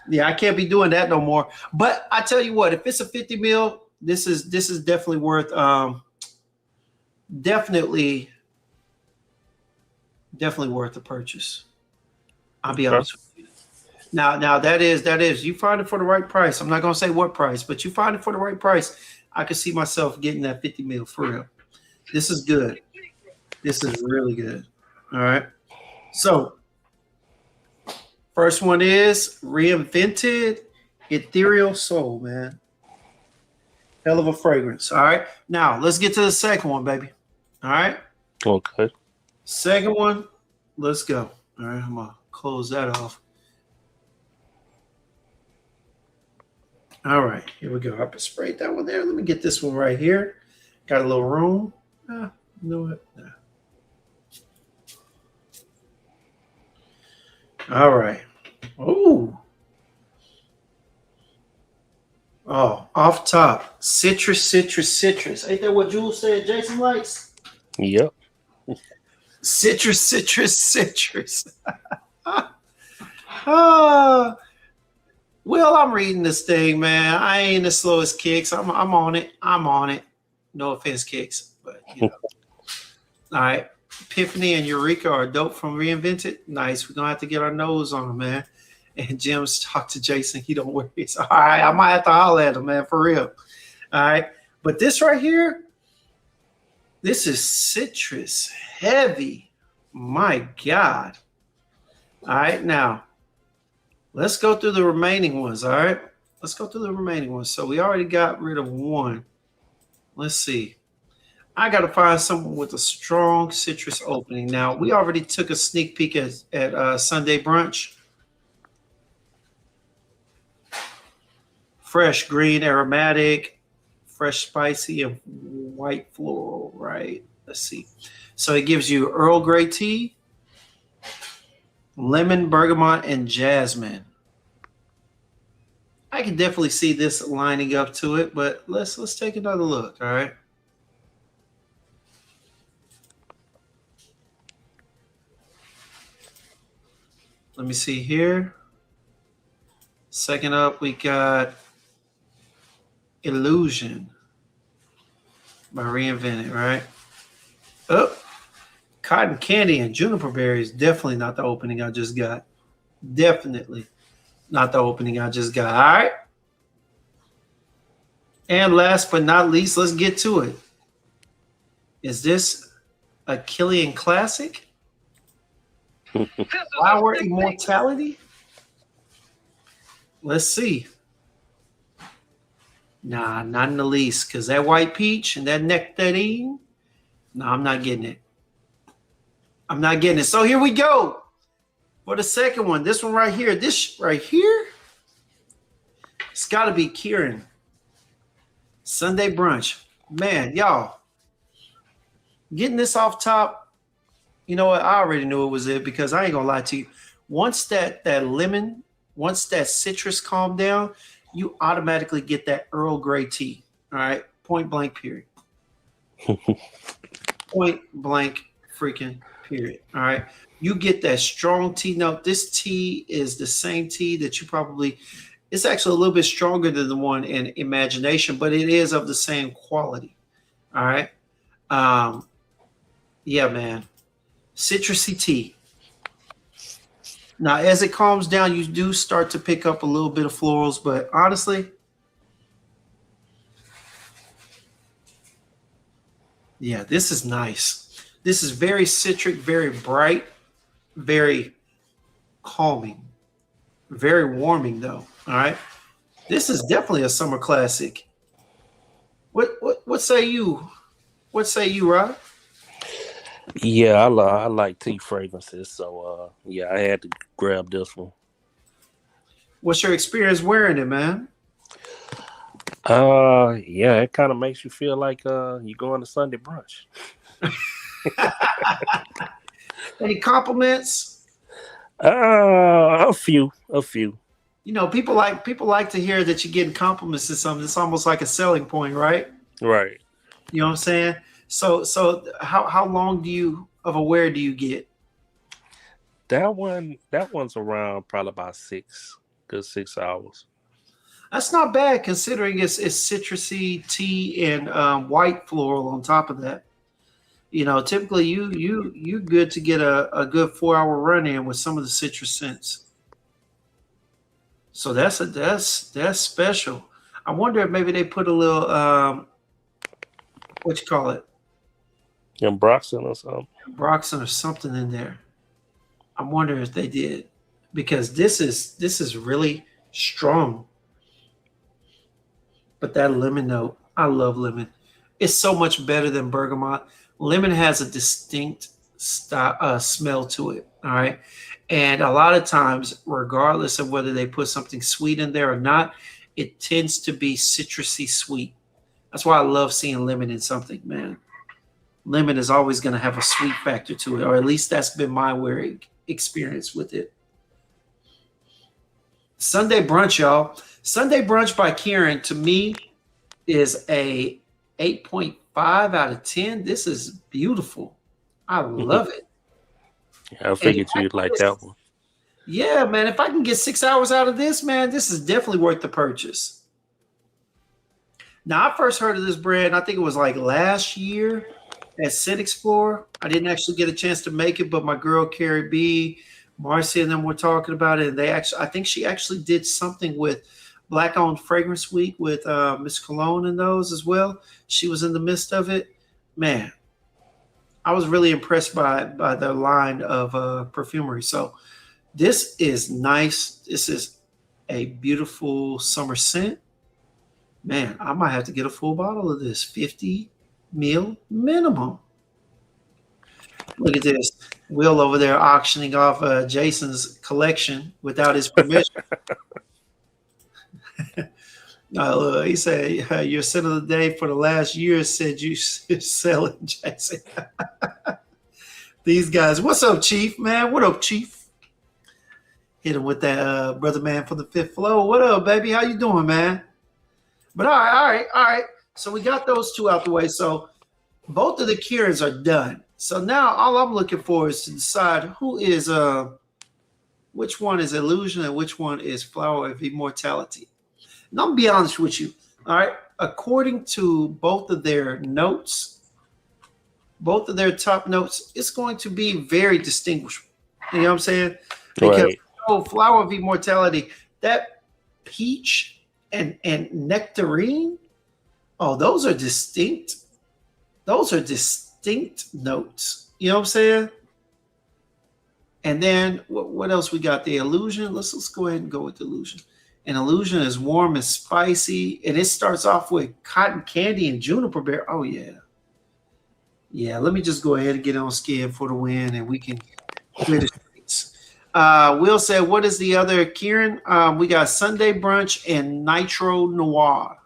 Yeah, I can't be doing that no more. But I tell you what, if it's a 50 mil, this is definitely worth definitely worth the purchase. I'll be honest with you. Now that is you find it for the right price. I'm not gonna say what price, but you find it for the right price. I could see myself getting that 50 mil for real. This is good. This is really good. All right. So first one is Reinvented Ethereal Soul, man. Hell of a fragrance. All right. Now let's get to the second one, baby. All right. Okay. Second one. Let's go. All right. I'm gonna close that off. All right. Here we go. I sprayed that one there. Let me get this one right here. Got a little room. You know what? Nah. All right. Ooh. Oh, off top. Citrus. Ain't that what Jules said Jason likes? Yep. Citrus. Well, I'm reading this thing, man. I ain't as slow as Kicks. I'm on it. No offense, Kicks, but All right. Epiphany and Eureka are dope from Reinvented. Nice. We're gonna have to get our nose on them, man. And Jim's talked to Jason. He don't worry. It's all right. I might have to holler at him, man, for real. All right. But this right here, this is citrus heavy. My God. All right. Now, let's go through the remaining ones. All right. Let's go through the remaining ones. So we already got rid of one. Let's see. I got to find someone with a strong citrus opening. Now, we already took a sneak peek at Sunday brunch. Fresh green aromatic, fresh spicy, and white floral, right? Let's see. So it gives you Earl Grey tea, lemon, bergamot, and jasmine. I can definitely see this lining up to it, but let's take another look, all right? Let me see here. Second up, we got Illusion by Reinvented, right? Oh, Cotton Candy and Juniper Berries. Definitely not the opening I just got. Definitely not the opening I just got. All right. And last but not least, let's get to it. Is this a Killian classic? Flower Immortality? Let's see. Nah, not in the least, because that white peach and that nectarine, no, I'm not getting it. I'm not getting it. So here we go for the second one. This one right here. This right here, it's got to be Kieran. Sunday brunch. Man, y'all, getting this off top, you know what? I already knew it was it because I ain't going to lie to you. Once that lemon, once that citrus calmed down, you automatically get that Earl Grey tea. All right. Point blank, period. Point blank, freaking period. All right. You get that strong tea note. This tea is the same tea that you probably, it's actually a little bit stronger than the one in Imagination, but it is of the same quality. All right. Yeah, man. Citrusy tea. Now, as it calms down, you do start to pick up a little bit of florals, but honestly, yeah, this is nice. This is very citric, very bright, very calming, very warming, though. All right, this is definitely a summer classic. What say you? What say you, Rob? Yeah, I like tea fragrances, so yeah, I had to grab this one. What's your experience wearing it, man? Yeah, it kind of makes you feel like you're going to Sunday brunch. Any compliments? A few. You know, people like to hear that you're getting compliments to something. It's almost like a selling point, right? Right. You know what I'm saying? So how long of a wear do you get? That one's around probably about 6 hours. That's not bad considering it's citrusy tea and white floral on top of that. You know, typically you good to get a good 4 hour run in with some of the citrus scents. So that's special. I wonder if maybe they put a little what you call it? In Broxton or something. Broxton or something in there. I'm wondering if they did because this is really strong. But that lemon note, I love lemon. It's so much better than bergamot. Lemon has a distinct smell to it. All right. And a lot of times, regardless of whether they put something sweet in there or not, it tends to be citrusy sweet. That's why I love seeing lemon in something, man. Lemon is always going to have a sweet factor to it, or at least that's been my wearing experience with it. Sunday brunch, y'all. Sunday brunch by Kieran to me is a 8.5 out of 10. This is beautiful. I love it. Yeah, I figured you'd like that one. Yeah, man. If I can get 6 hours out of this, man, this is definitely worth the purchase. Now, I first heard of this brand, I think it was like last year at Scent Explorer. I didn't actually get a chance to make it, but my girl Carrie B Marcy and them were talking about it. And they actually, I think she actually did something with Black Owned Fragrance Week with Miss Cologne and those as well. She was in the midst of it. Man, I was really impressed by the line of perfumery. So this is nice. This is a beautiful summer scent. Man, I might have to get a full bottle of this. 50 mil minimum. Look at this. Will over there auctioning off Jason's collection without his permission. He said, your scent of the day for the last year said you sell it, Jason. These guys. What's up, Chief, man? What up, Chief? Hit him with that brother man from the fifth floor. What up, baby? How you doing, man? But all right. So we got those two out the way. So both of the Kierans are done. So now all I'm looking for is to decide who is which one is illusion and which one is flower of immortality. And I'm gonna be honest with you. All right. According to both of their notes, both of their top notes, it's going to be very distinguishable. You know what I'm saying? Because flower of immortality, that peach and nectarine, oh, those are distinct. Those are distinct notes. You know what I'm saying? And then what else we got? The illusion. Let's go ahead and go with the illusion. And illusion is warm and spicy, and it starts off with cotton candy and juniper bear. Oh yeah, yeah. Let me just go ahead and get on skin for the win, and we can clear the streets. Will said, "What is the other, Kieran?" We got Sunday brunch and Nitro Noir.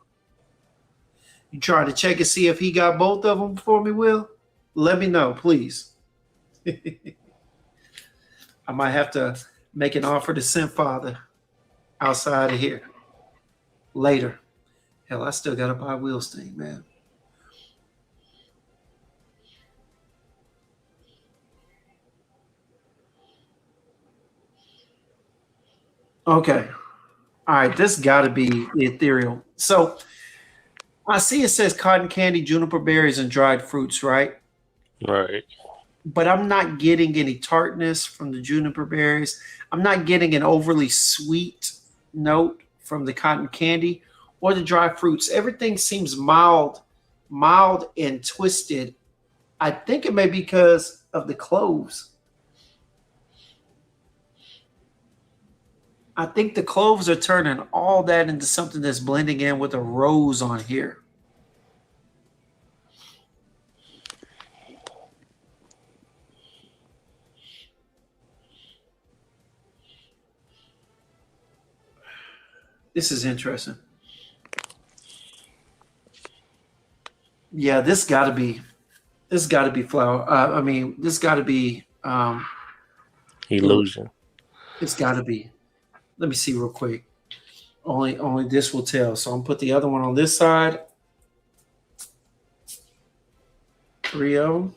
You try to check and see if he got both of them for me, Will? Let me know, please. I might have to make an offer to Scent Father outside of here later. Hell, I still got to buy Will's thing, man. Okay. All right, this got to be ethereal. So I see it says cotton candy, juniper berries, and dried fruits, right? Right. But I'm not getting any tartness from the juniper berries. I'm not getting an overly sweet note from the cotton candy or the dry fruits. Everything seems mild and twisted. I think it may be because of the cloves. I think the cloves are turning all that into something that's blending in with a rose on here. This is interesting. Yeah, this got to be flower. I mean, this got to be illusion. It's got to be. Let me see real quick. Only this will tell. So I'm gonna put the other one on this side. 3 of them.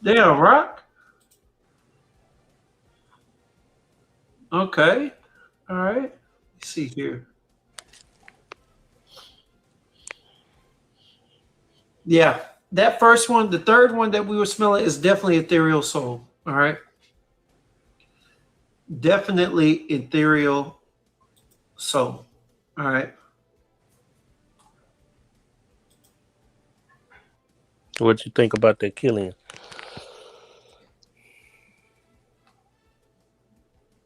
Damn, Rock. Okay. All right. Let's see here. Yeah, that first one, the third one that we were smelling is definitely ethereal soul. All right. Definitely ethereal soul. All right. What you think about that Killian?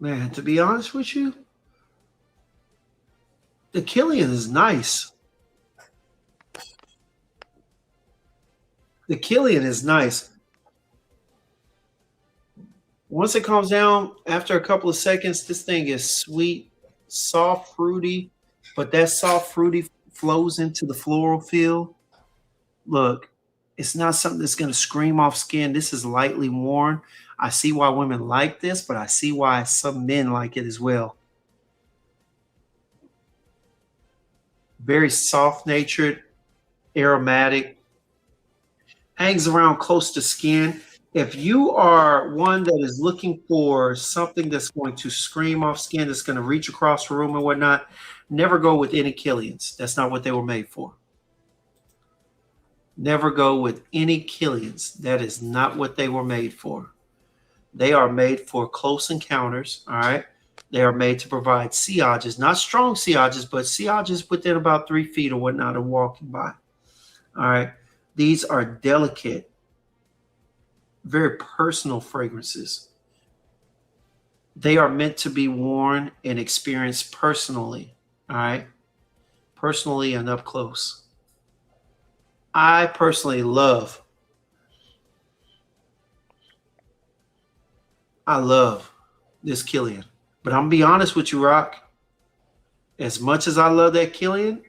Man, to be honest with you, the Killian is nice. The Killian is nice. Once it calms down, after a couple of seconds, this thing is sweet, soft, fruity, but that soft, fruity flows into the floral feel. Look, it's not something that's going to scream off skin. This is lightly worn. I see why women like this, but I see why some men like it as well. Very soft-natured, aromatic, hangs around close to skin. If you are one that is looking for something that's going to scream off skin, that's going to reach across the room and whatnot, never go with any Killians. That's not what they were made for. Never go with any Killians. That is not what they were made for. They are made for close encounters. All right. They are made to provide sieges, not strong sieges, but sieges within about 3 feet or whatnot of walking by. All right. These are delicate, very personal fragrances. They are meant to be worn and experienced personally. All right. Personally and up close. I personally I love this Killian. But I'm gonna be honest with you, Rock. As much as I love that Killian,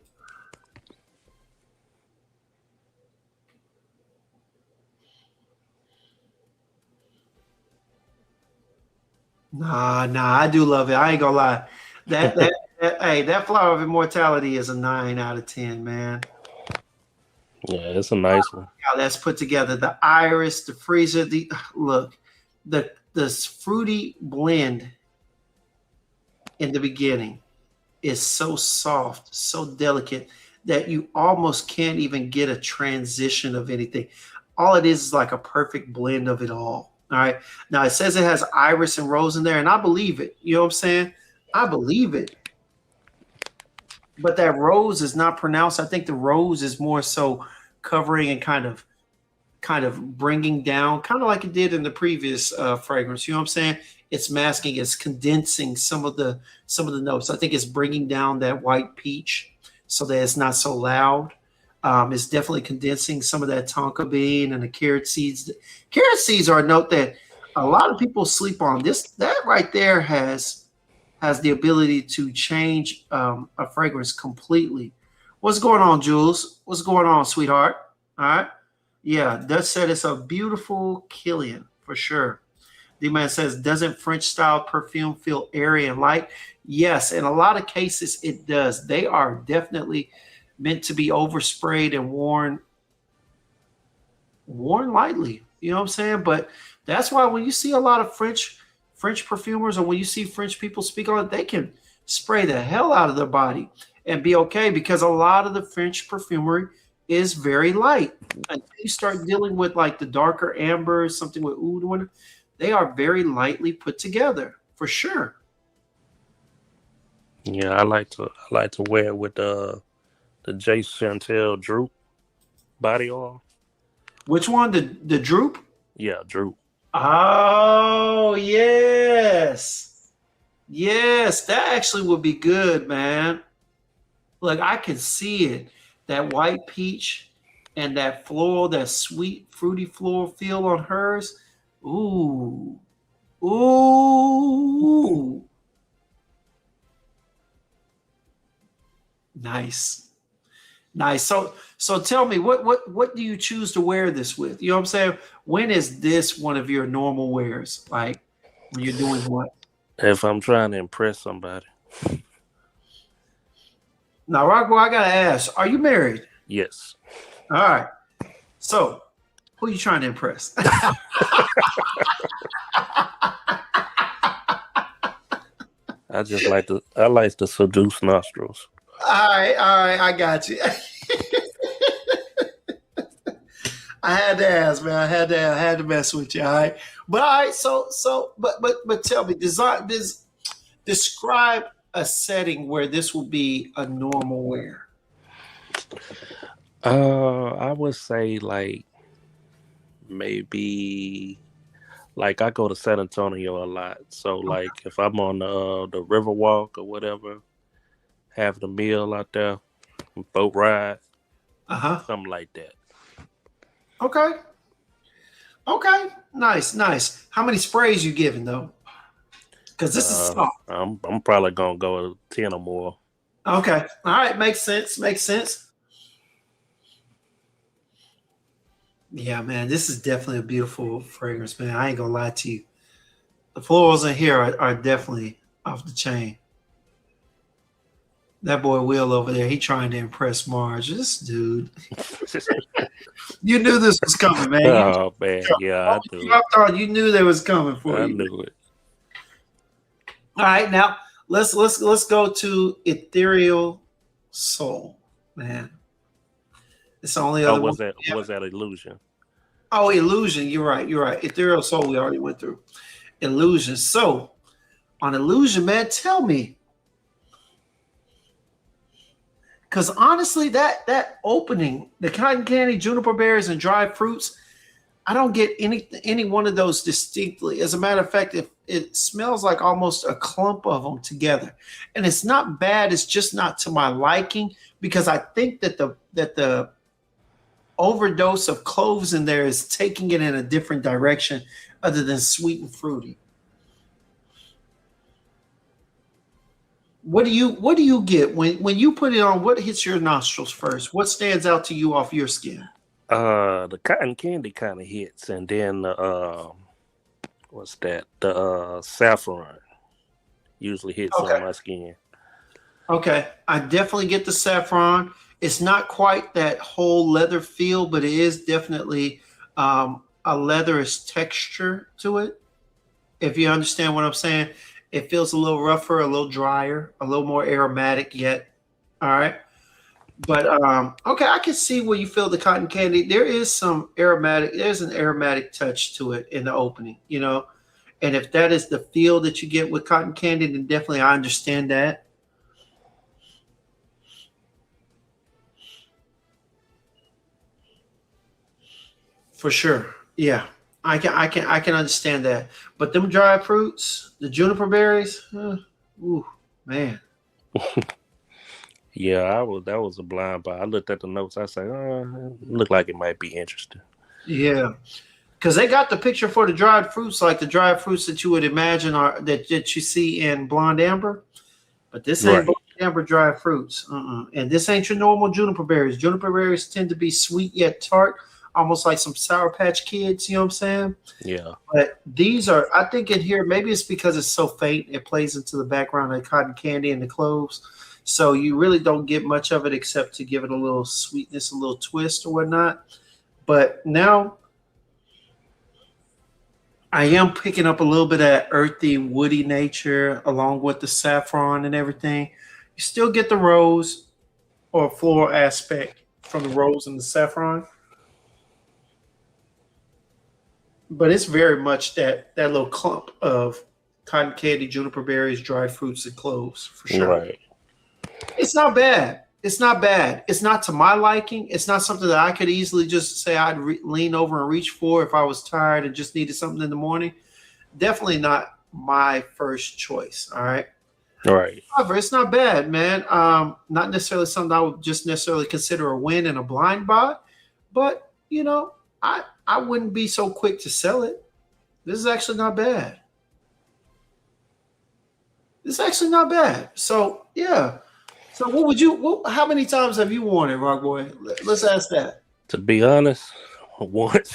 nah, I do love it. I ain't gonna lie. Hey, that flower of immortality is a 9 out of 10, man. Yeah, it's a nice one. How that's put together. The iris, the freezer, the look, the fruity blend in the beginning is so soft, so delicate that you almost can't even get a transition of anything. All it is like a perfect blend of it all. All right. Now it says it has iris and rose in there, and I believe it. You know what I'm saying? I believe it. But that rose is not pronounced. I think the rose is more so covering and kind of bringing down, kind of like it did in the previous fragrance. You know what I'm saying? It's masking, it's condensing some of the notes. I think it's bringing down that white peach so that it's not so loud. It's definitely condensing some of that tonka bean and the carrot seeds. Carrot seeds are a note that a lot of people sleep on. That right there has the ability to change a fragrance completely. What's going on, Jules? What's going on, sweetheart? All right. Yeah, that said it's a beautiful Killian for sure. The man says, doesn't French style perfume feel airy and light? Yes, in a lot of cases it does. They are definitely meant to be oversprayed and worn lightly. You know what I'm saying? But that's why when you see a lot of French perfumers, or when you see French people speak on it, they can spray the hell out of their body and be okay, because a lot of the French perfumery is very light. Until you start dealing with like the darker ambers, something with oud, they are very lightly put together for sure. Yeah, I like to wear it with the J Chantel Droop body oil. Which one? The droop? Yeah, Droop. Oh yes. Yes, that actually would be good, man. Like I can see it. That white peach and that floral, that sweet, fruity floral feel on hers. Ooh. Ooh. Nice. Nice. So tell me, what do you choose to wear this with? You know what I'm saying? When is this one of your normal wears? Like when you're doing what? If I'm trying to impress somebody, Now, Rockwell, I gotta ask, are you married? yes. All right. So who are you trying to impress? I like to seduce nostrils. All right, I got you. I had to ask, man. I had to mess with you. All right, but all right. But tell me, describe a setting where this will be a normal wear. I would say like maybe like I go to San Antonio a lot. So like if I'm on the river walk or whatever, have the meal out there, boat ride, Uh huh. something like that. Okay. Okay. Nice. Nice. How many sprays you giving though? Because this is soft. I'm probably gonna go 10 or more. Okay. All right. Makes sense. Makes sense. Yeah, man. This is definitely a beautiful fragrance, man. I ain't gonna lie to you. The florals in here are definitely off the chain. That boy Will over there, he trying to impress Marge. This dude, you knew this was coming, man. Oh man, yeah, I You knew it. dropped on, you knew they was coming for I you. knew it. All right, now let's go to Ethereal Soul, man. It's the only Oh, other one. was that illusion? Oh, Illusion. You're right. You're right. Ethereal Soul. We already went through Illusion. So on Illusion, man, tell me, because honestly, that opening, the cotton candy, juniper berries, and dried fruits, I don't get any one of those distinctly. As a matter of fact, it smells like almost a clump of them together, and it's not bad. It's just not to my liking because I think that the overdose of cloves in there is taking it in a different direction other than sweet and fruity. What do you get when you put it on? What hits your nostrils first? What stands out to you off your skin? The cotton candy kind of hits, and then what's that? The saffron usually hits on Okay. my skin. Okay. I definitely get the saffron. It's not quite that whole leather feel, but it is definitely a leatherish texture to it. If you understand what I'm saying, it feels a little rougher, a little drier, a little more aromatic yet. All right. But okay, I can see where you feel the cotton candy. There is some aromatic, there's an aromatic touch to it in the opening, you know. And if that is the feel that you get with cotton candy, then definitely I understand that. For sure. Yeah. I can understand that. But them dried fruits, the juniper berries, ooh, man. Yeah, that was a blind buy. I looked at the notes. I said, it looked like it might be interesting. Yeah. Because they got the picture for the dried fruits, like the dried fruits that you would imagine are that you see in blonde amber. But this ain't blonde Right. amber dried fruits. And this ain't your normal juniper berries. Juniper berries tend to be sweet yet tart, almost like some Sour Patch Kids. You know what I'm saying? Yeah. But these are, I think, in here, maybe it's because it's so faint, it plays into the background of the cotton candy and the cloves. So you really don't get much of it except to give it a little sweetness, a little twist or whatnot. But now I am picking up a little bit of that earthy, woody nature along with the saffron and everything. You still get the rose or floral aspect from the rose and the saffron, but it's very much that little clump of cotton candy, juniper berries, dried fruits, and cloves for sure. Right. It's not bad. It's not bad. It's not to my liking. It's not something that I could easily just say I'd lean over and reach for if I was tired and just needed something in the morning. Definitely not my first choice. All right. Right. However, it's not bad, man. Not necessarily something I would just necessarily consider a win and a blind buy, but I wouldn't be so quick to sell it. This is actually not bad. This is actually not bad. So yeah. So what would you? How many times have you worn it, Rock Boy? Let's ask that. To be honest, once.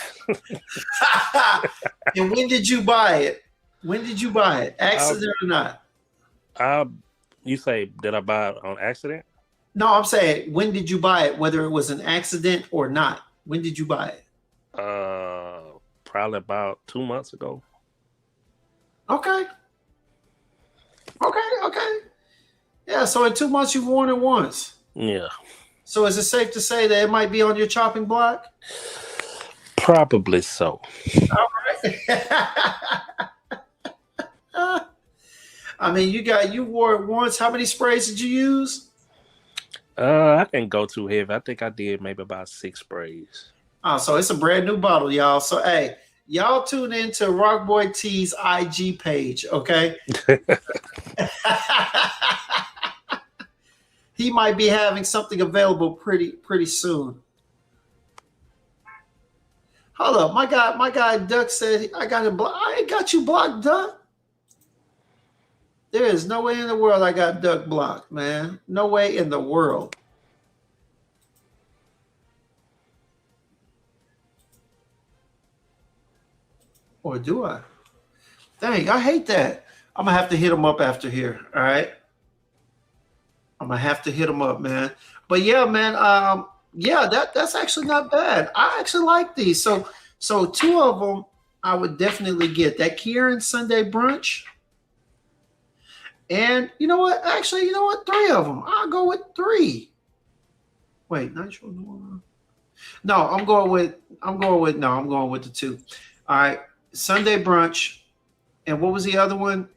And when did you buy it? When did you buy it? I, Accident or not? I, you say did I buy it on accident? No, I'm saying when did you buy it? Whether it was an accident or not. When did you buy it? Probably about 2 months ago. Okay. Okay. Yeah, so in 2 months you've worn it once. Yeah. So is it safe to say that it might be on your chopping block? Probably so. All right. I mean, you wore it once. How many sprays did you use? I didn't go too heavy. I think I did maybe about 6 sprays. Oh, so it's a brand new bottle, y'all. So hey, y'all tune into Rockboy-T's IG page, okay? He might be having something available pretty soon. Hold up, my guy Duck said I got him blocked. I ain't got you blocked, Duck. There is no way in the world I got Duck blocked, man. No way in the world. Or do I? Dang, I hate that. I'm gonna have to hit him up after here. All right. I'm I'm gonna have to hit them up, man. But yeah, man. Yeah, that's actually not bad. I actually like these. So two of them I would definitely get that Kieran Sunday brunch. And you know what? Actually, you know what? Three of them. I'll go with three. Wait, not sure. No, I'm going with the two. All right. Sunday brunch. And what was the other one?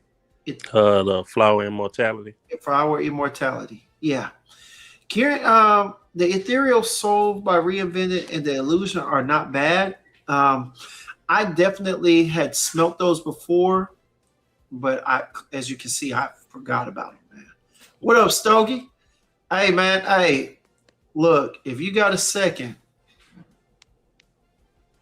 The Flower Immortality. For our immortality. Yeah. Kieran, the Ethereal Soul by Reinvented and the Illusion are not bad. I definitely had smelt those before, but as you can see, I forgot about them, man. What up, Stogie? Hey, man. Hey, look, if you got a second,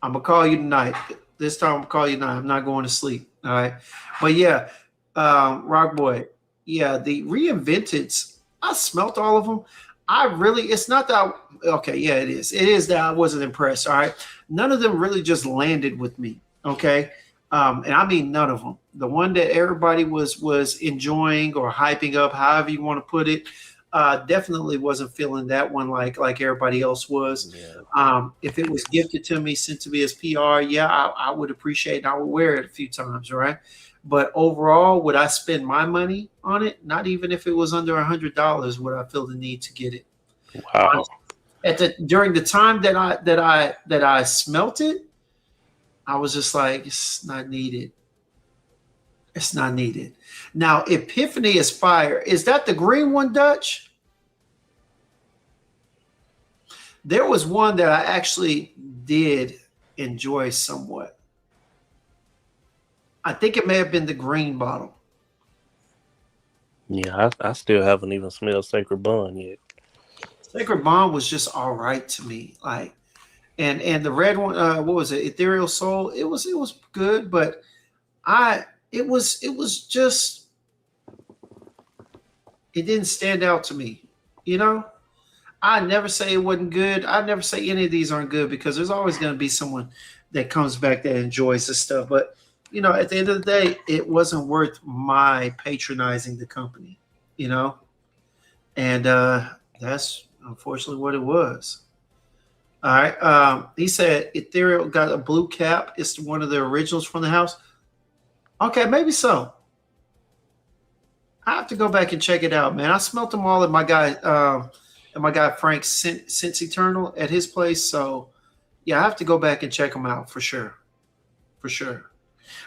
I'm gonna call you tonight. This time I'm gonna call you tonight. I'm not going to sleep. All right. But yeah, Rock Boy. Yeah, the Reinventeds, I smelt all of them. It's not that, okay, yeah, it is. It is that I wasn't impressed. All right. None of them really just landed with me. Okay. And I mean none of them. The one that everybody was enjoying or hyping up, however you want to put it, definitely wasn't feeling that one like everybody else was. Yeah. If it was gifted to me, sent to me as PR, yeah, I would appreciate it. I would wear it a few times, right? But overall, would I spend my money on it? Not even if it was under $100, would I feel the need to get it? Wow. During the time that I smelt it, I was just like, it's not needed. It's not needed. Now, Epiphany is fire. Is that the green one, Dutch? There was one that I actually did enjoy somewhat. I think it may have been the green bottle. Yeah, I still haven't even smelled Sacred Bond yet. Sacred Bond was just all right to me. Like, and the red one, what was it? Ethereal Soul. It was good, but it was just, it didn't stand out to me. You know, I never say it wasn't good. I never say any of these aren't good because there's always going to be someone that comes back that enjoys this stuff. But you know, at the end of the day, it wasn't worth my patronizing the company. You know, and that's unfortunately what it was. All right. He said Ethereal got a blue cap. It's one of the originals from the house. Okay, maybe so. I have to go back and check it out, man. I smelt them all at my guy Frank Since Eternal at his place. So yeah, I have to go back and check them out for sure. For sure.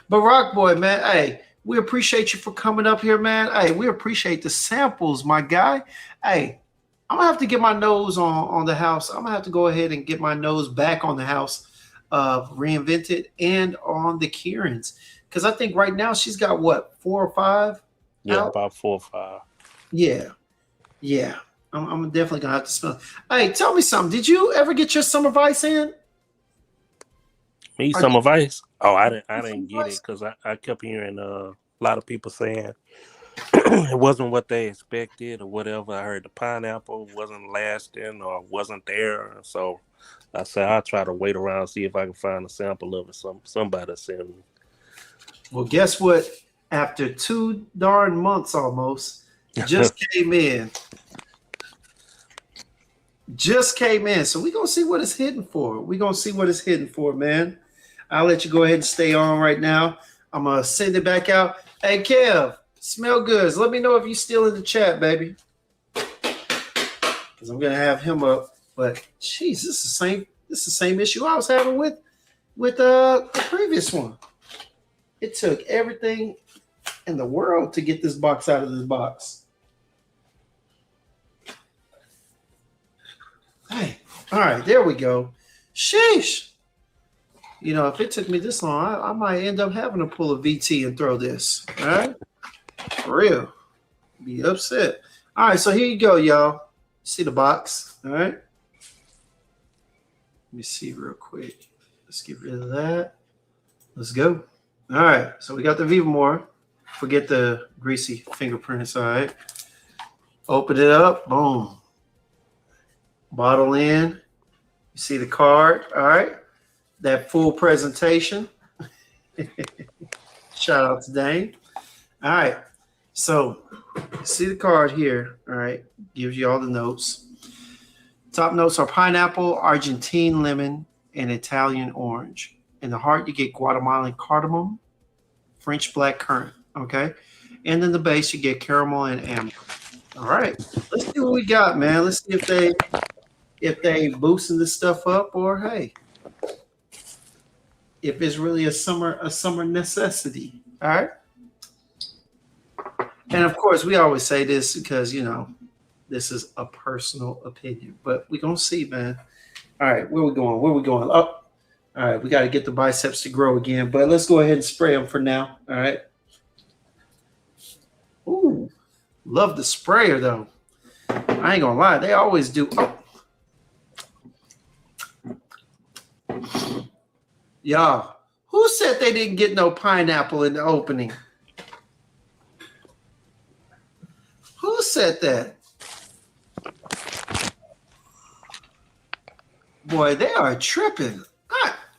But Rock Boy, man, hey, we appreciate you for coming up here, man. Hey, we appreciate the samples, my guy. Hey, I'm gonna have to get my nose on the house. I'm gonna have to go ahead and get my nose back on the house of Reinvented and on the Kieran's. Because I think right now she's got what, 4 or 5? Yeah, out? about 4 or 5. Yeah. Yeah. I'm definitely gonna have to smell. Hey, tell me something. Did you ever get your Summer Vice in? Me, Summer Vice? Oh, I didn't get it because I kept hearing a lot of people saying it wasn't what they expected or whatever. I heard the pineapple wasn't lasting or wasn't there. So I said I'll try to wait around and see if I can find a sample of it. Somebody sent me. Well, guess what? After 2 darn months almost, just came in. Just came in. So we're going to see what it's hitting for. We're going to see what it's hitting for, man. I'll let you go ahead and stay on right now. I'm going to send it back out. Hey, Kev, smell goods. Let me know if you're still in the chat, baby. Because I'm going to have him up. But, geez, this is the same issue I was having with the previous one. It took everything in the world to get this box out of this box. Hey, all right, there we go. Sheesh. You know, if it took me this long, I might end up having to pull a VT and throw this. All right? For real. Be upset. All right, so here you go, y'all. See the box. All right? Let me see real quick. Let's get rid of that. Let's go. All right, so we got the Vivamore. Forget the greasy fingerprints. All right. Open it up. Boom. Bottle in. You see the card. All right. That full presentation. Shout out to Dane. All right. So See the card here. All right. Gives you all the notes. Top notes are pineapple, Argentine lemon, and Italian orange. In the heart, you get Guatemalan cardamom, French black currant. Okay. And then the base, you get caramel and amber. All right. Let's see what we got, man. Let's see if they boosting this stuff up, or hey, if it's really a summer necessity. All right. And of course, we always say this because this is a personal opinion, but we're gonna see, man. All right, where we going? Where we going? Oh, all right, we got to get the biceps to grow again, but let's go ahead and spray them for now. All right. Ooh, love the sprayer though. I ain't gonna lie, they always do. Oh. Y'all, who said they didn't get no pineapple in the opening? Who said that? Boy, they are tripping.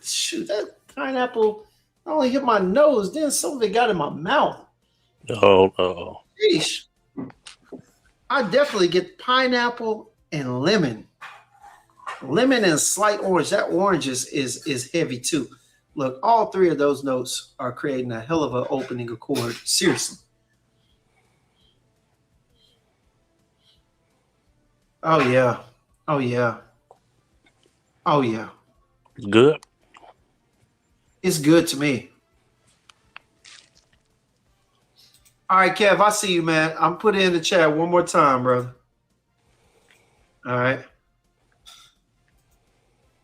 Shoot, that pineapple only hit my nose. Then something got in my mouth. Oh. Sheesh. I definitely get pineapple and lemon. Lemon and slight orange. That orange is heavy too. Look, all three of those notes are creating a hell of an opening accord. Seriously. Oh yeah. Oh yeah. Oh yeah. Good. It's good to me. All right, Kev, I see you, man. I'm putting in the chat one more time, brother. All right.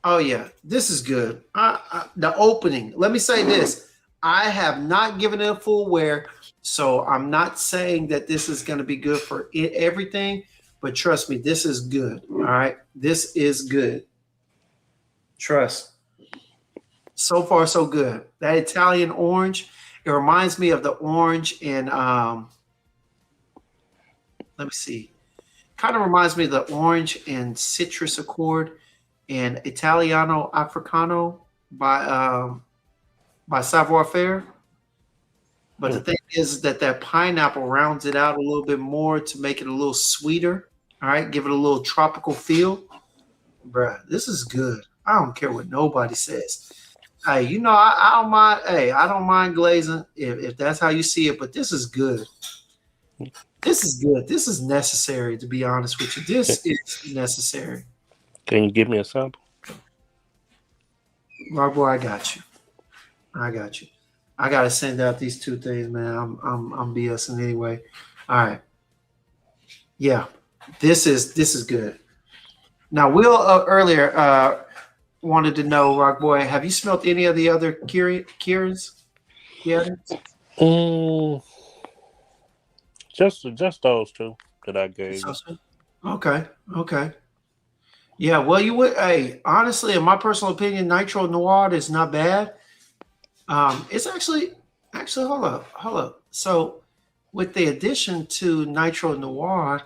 Oh yeah, this is good. The opening. Let me say this: I have not given it a full wear, so I'm not saying that this is going to be good for everything. But trust me, this is good. All right, this is good. Trust. So far, so good. That Italian orange, it reminds me of the orange in, let me see. Kind of reminds me of the orange and citrus accord and Italiano Africano by Savoir Faire. But the thing is that pineapple rounds it out a little bit more to make it a little sweeter. All right, give it a little tropical feel. Bruh, this is good. I don't care what nobody says. Hey, I don't mind. Hey, I don't mind glazing if that's how you see it. But this is good. This is good. This is necessary. To be honest with you, this is necessary. Can you give me a sample? Rockboy, I got you. I got you. I gotta send out these two things, man. I'm BSing anyway. All right. Yeah, this is good. Now, Will earlier wanted to know, Rockboy, have you smelt any of the other Kieran's? Yeah. Just those two that I gave you. Okay. Yeah, well, you would. Hey, honestly, in my personal opinion, Nitro Noir is not bad. It's actually hold up. So, with the addition to Nitro Noir,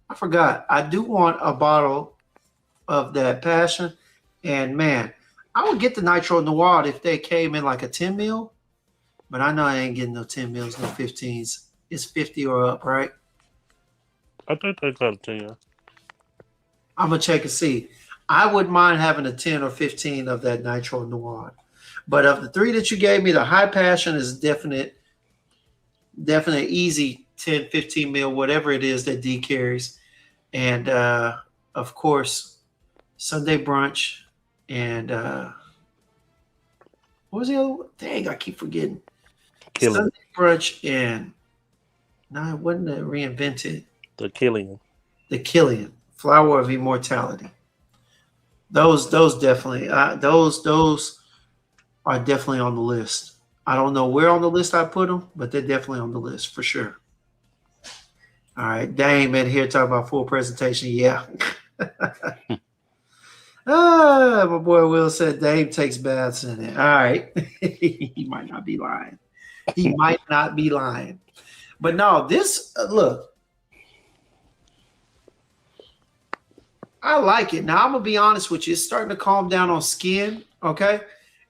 I forgot. I do want a bottle of that Passion, and man, I would get the Nitro Noir if they came in like a 10 mil, but I know I ain't getting no 10 mils, no 15s. It's 50 or up, right? I think they got a 10. I'm gonna check and see. I wouldn't mind having a 10 or 15 of that Nitro Noir. But of the three that you gave me, the High Passion is definite easy 10, 15 mil, whatever it is that D carries. And of course, Sunday Brunch and what was the other one? Dang, I keep forgetting. Killian. Sunday Brunch and no, it wasn't the Reinvented. The Killian. The Killian, Flower of Immortality. Those definitely those are definitely on the list. I don't know where on the list I put them, but they're definitely on the list for sure. All right, Dame in here talking about full presentation. Yeah. My boy Will said Dame takes baths in it. All right. He might not be lying. But no, this look. I like it. Now I'm gonna be honest with you. It's starting to calm down on skin. Okay.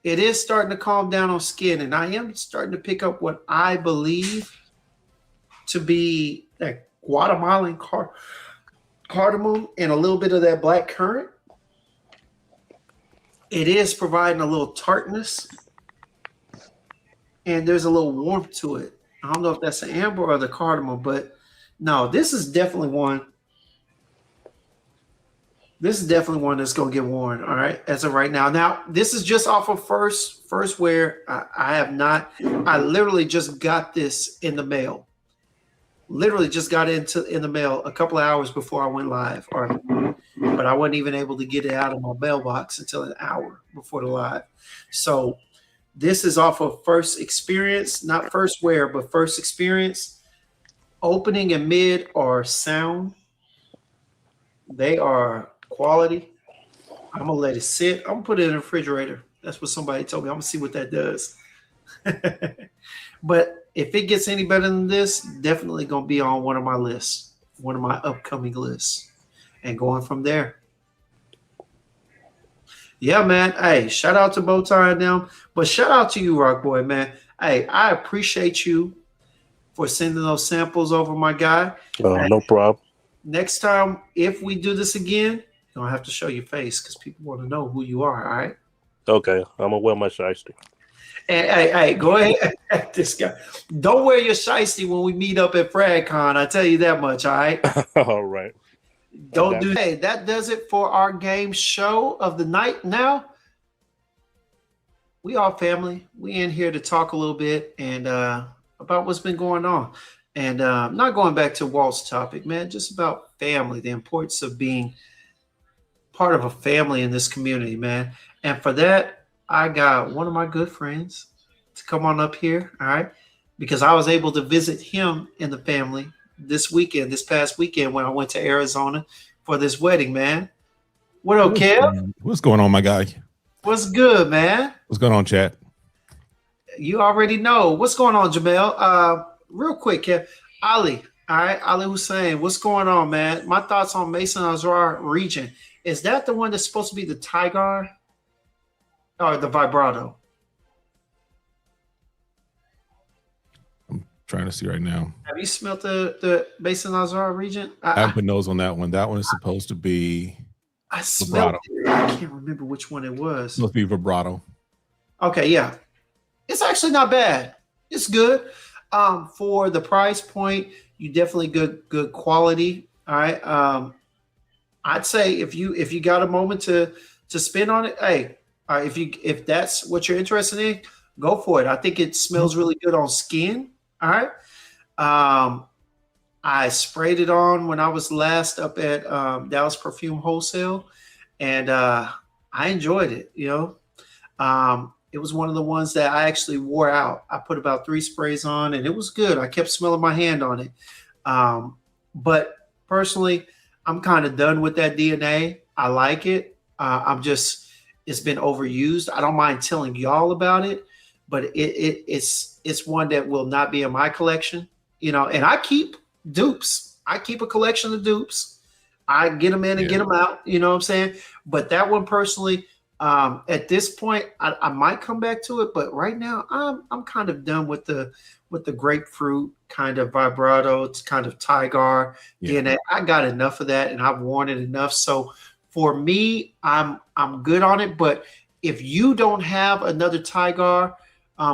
It is starting to calm down on skin, and I am starting to pick up what I believe to be that Guatemalan cardamom and a little bit of that black currant. It is providing a little tartness, and there's a little warmth to it. I don't know if that's the amber or the cardamom, but no, this is definitely one. This is definitely one that's going to get worn. All right, as of right now. Now, this is just off of first wear. I have not. I literally just got this in the mail. Literally just got in the mail a couple of hours before I went live, but I wasn't even able to get it out of my mailbox until an hour before the live. So this is off of first experience, not first wear, but first experience. Opening and mid are sound. They are quality. I'm gonna let it sit. I'm gonna put it in the refrigerator. That's what somebody told me. I'm gonna see what that does. But if it gets any better than this, definitely gonna be on one of my lists, one of my upcoming lists, and going from there. Yeah, man. Hey, shout out to Bowtie and them, but shout out to you, Rock Boy, man. Hey, I appreciate you for sending those samples over, my guy. No problem. Next time, if we do this again, you don't have to show your face because people want to know who you are. All right. Okay, I'm gonna wear my shiesty. Hey, go ahead. This guy. Don't wear your shiesty when we meet up at FragCon. I tell you that much, all right? All right. Don't do that. Hey, that does it for our game show of the night. Now, we all family. We in here to talk a little bit and about what's been going on. And not going back to Walt's topic, man, just about family, the importance of being part of a family in this community, man. And for that, I got one of my good friends to come on up here, all right? Because I was able to visit him and the family this past weekend when I went to Arizona for this wedding, man. What up, Kev? What's going on, my guy? What's good, man? What's going on, chat? You already know. What's going on, Jamel? Real quick, Kev. Ali, all right? Ali Hussein, what's going on, man? My thoughts on Mason Azrar region. Is that the one that's supposed to be the Tigar? Or the vibrato? I'm trying to see right now. Have you smelt the Basin Azar region? I haven't put nose on that one. That one is supposed to be smelled it. I can't remember which one it was. Supposed to be vibrato. Okay, yeah. It's actually not bad. It's good. For the price point, you definitely good quality. All right. I'd say if you got a moment to spend on it, hey. If that's what you're interested in, go for it. I think it smells really good on skin. All right. I sprayed it on when I was last up at Dallas Perfume Wholesale, and I enjoyed it. You know, it was one of the ones that I actually wore out. I put about 3 sprays on, and it was good. I kept smelling my hand on it. But personally, I'm kind of done with that DNA. I like it. It's been overused. I don't mind telling y'all about it, but it's one that will not be in my collection, you know. And I keep dupes. I keep a collection of dupes. I get them in and get them out. You know what I'm saying? But that one personally, at this point, I might come back to it. But right now, I'm kind of done with the grapefruit kind of vibrato. It's kind of Tigar DNA. I got enough of that, and I've worn it enough. So for me, I'm good on it. But if you don't have another Tigar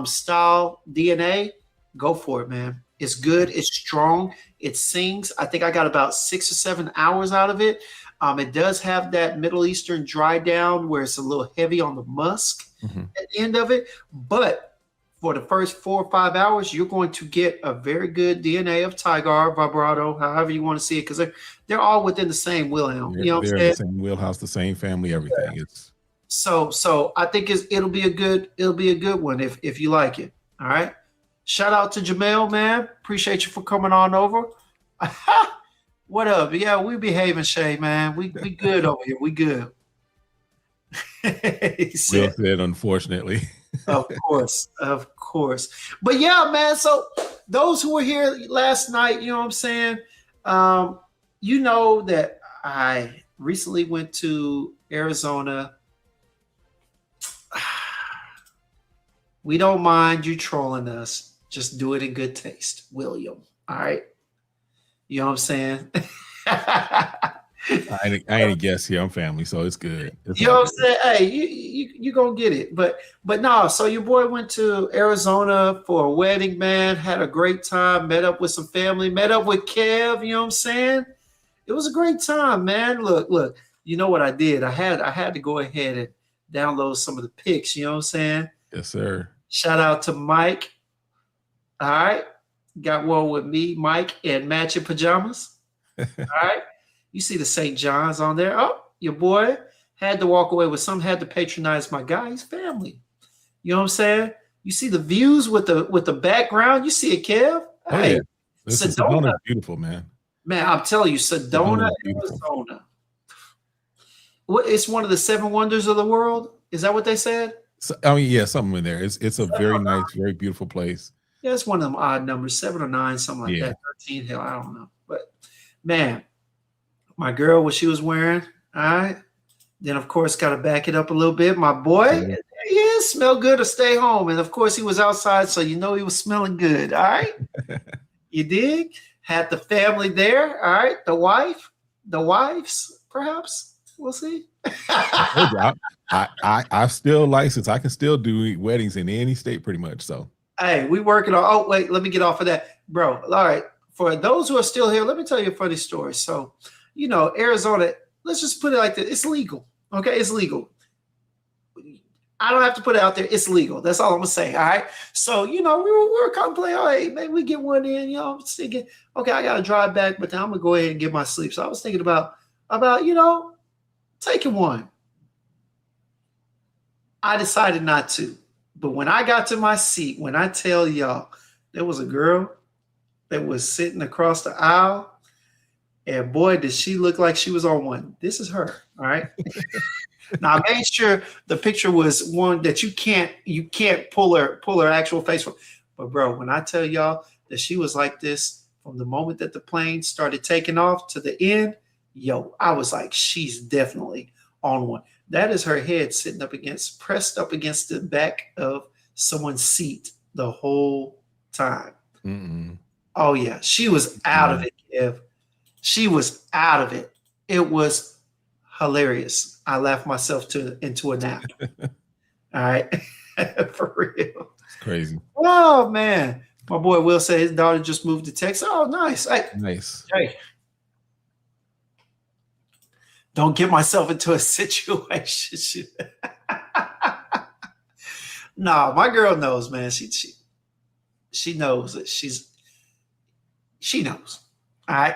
style DNA, go for it, man. It's good. It's strong. It sings. I think I got about 6 or 7 hours out of it. It does have that Middle Eastern dry down where it's a little heavy on the musk at the end of it. But for the first 4 or 5 hours, you're going to get a very good DNA of Tigar, vibrato, however you want to see it, because they're all within the same wheelhouse. You know what I'm saying? The same wheelhouse, the same family, everything. Yeah. It's so I think it'll be a good one if you like it. All right. Shout out to Jamel, man. Appreciate you for coming on over. What up? Yeah, we behaving, Shay, man. We good over here. We good. He said, well said, unfortunately. Of course. But yeah, man. So those who were here last night, you know what I'm saying? You know that I recently went to Arizona. We don't mind you trolling us. Just do it in good taste, William. All right. You know what I'm saying? I ain't a guest here. I'm family, so it's good. It's You know all what I'm saying? Hey, you gonna get it. But no, so your boy went to Arizona for a wedding, man. Had a great time, met up with some family, met up with Kev, you know what I'm saying? It was a great time, man. Look, you know what I did? I had to go ahead and download some of the pics, you know what I'm saying? Yes, sir. Shout out to Mike. All right. Got one with me, Mike, and matching pajamas. All right. You see the St. John's on there. Oh, your boy had to walk away with some, had to patronize my guy's family. You know what I'm saying? You see the views with the background. You see it, Kev? Oh, Hey, yeah. Listen, Sedona. Sedona's beautiful, man. Man, I'm telling you, Sedona, Sedona's beautiful. Arizona. It's one of the 7 wonders of the world. Is that what they said? So, I mean, yeah, something in there. It's a very nice, very beautiful place. Yeah, it's one of them odd numbers, 7 or 9, something like that. 13, hell, I don't know. But man, my girl, what she was wearing, all right. Then of course, got to back it up a little bit. My boy, there he is, smell good or stay home. And of course, he was outside, so you know he was smelling good. All right. You dig? Had the family there. All right. The wives, perhaps. We'll see. I'm still licensed. I can still do weddings in any state pretty much. So hey, we working on. Oh, wait, let me get off of that. Bro. All right. For those who are still here, let me tell you a funny story. So, you know, Arizona, let's just put it like this. It's legal. Okay, it's legal. I don't have to put it out there. It's legal. That's all I'm gonna say. All right. So, you know, we were contemplating, all right, maybe we get one in, you know, I'm thinking, okay, I gotta drive back, but then I'm gonna go ahead and get my sleep. So I was thinking about, you know, taking one. I decided not to. But when I got to my seat, when I tell y'all, there was a girl that was sitting across the aisle, and boy, did she look like she was on one. This is her, all right? Now I made sure the picture was one that you can't pull her actual face from. But bro, when I tell y'all that she was like this from the moment that the plane started taking off to the end, yo, I was like, she's definitely on one. That is her head sitting pressed up against the back of someone's seat the whole time. Oh yeah, she was out of it, Kev. She was out of it. It was hilarious. I laughed myself into a nap. All right. For real. It's crazy. Oh man. My boy Will said his daughter just moved to Texas. Oh, nice. Nice. Hey. Don't get myself into a situation. No, my girl knows, man. She knows that she knows. All right.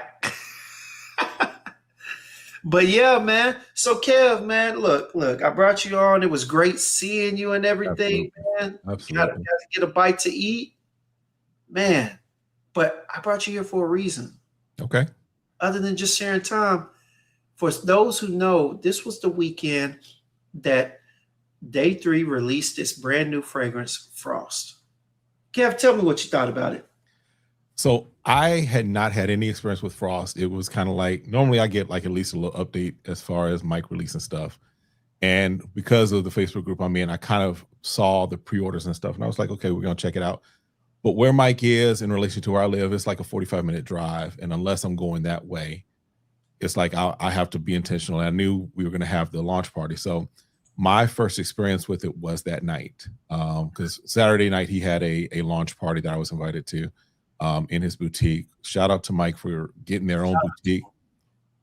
But yeah, man. So Kev, man, look, I brought you on. It was great seeing you and everything, man. Absolutely. Gotta get a bite to eat. Man. But I brought you here for a reason. Okay. Other than just sharing time. For those who know, this was the weekend that Day 3 released this brand new fragrance, Frost. Kev, tell me what you thought about it. So I had not had any experience with Frost. It was kind of like, normally I get like at least a little update as far as mic release and stuff. And because of the Facebook group I'm in, I kind of saw the pre-orders and stuff. And I was like, okay, we're going to check it out. But where Mike is in relation to where I live, it's like a 45-minute drive. And unless I'm going that way, it's like I have to be intentional. I knew we were going to have the launch party. So my first experience with it was that night. Because Saturday night, he had a launch party that I was invited to in his boutique. Shout out to Mike for getting their own boutique.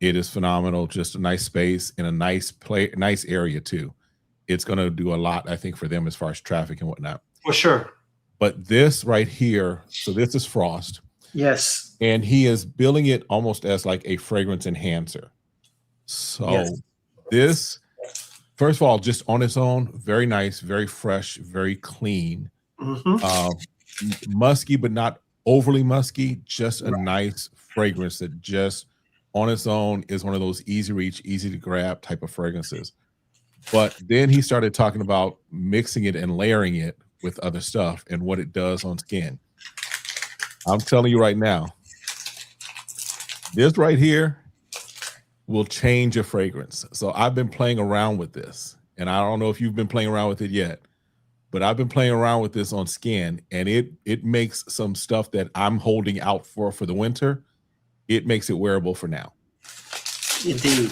It is phenomenal. Just a nice space in a nice area too. It's going to do a lot, I think, for them as far as traffic and whatnot. For sure. But this right here, so this is Frost. Yes. And he is billing it almost as like a fragrance enhancer. So this, first of all, just on its own, very nice, very fresh, very clean. Musky, but not overly musky. Just a nice fragrance that just on its own is one of those easy reach, easy to grab type of fragrances. But then he started talking about mixing it and layering it with other stuff and what it does on skin. I'm telling you right now, this right here will change your fragrance. So I've been playing around with this, and I don't know if you've been playing around with it yet, but I've been playing around with this on skin, and it makes some stuff that I'm holding out for the winter. it makes it wearable for now. Indeed.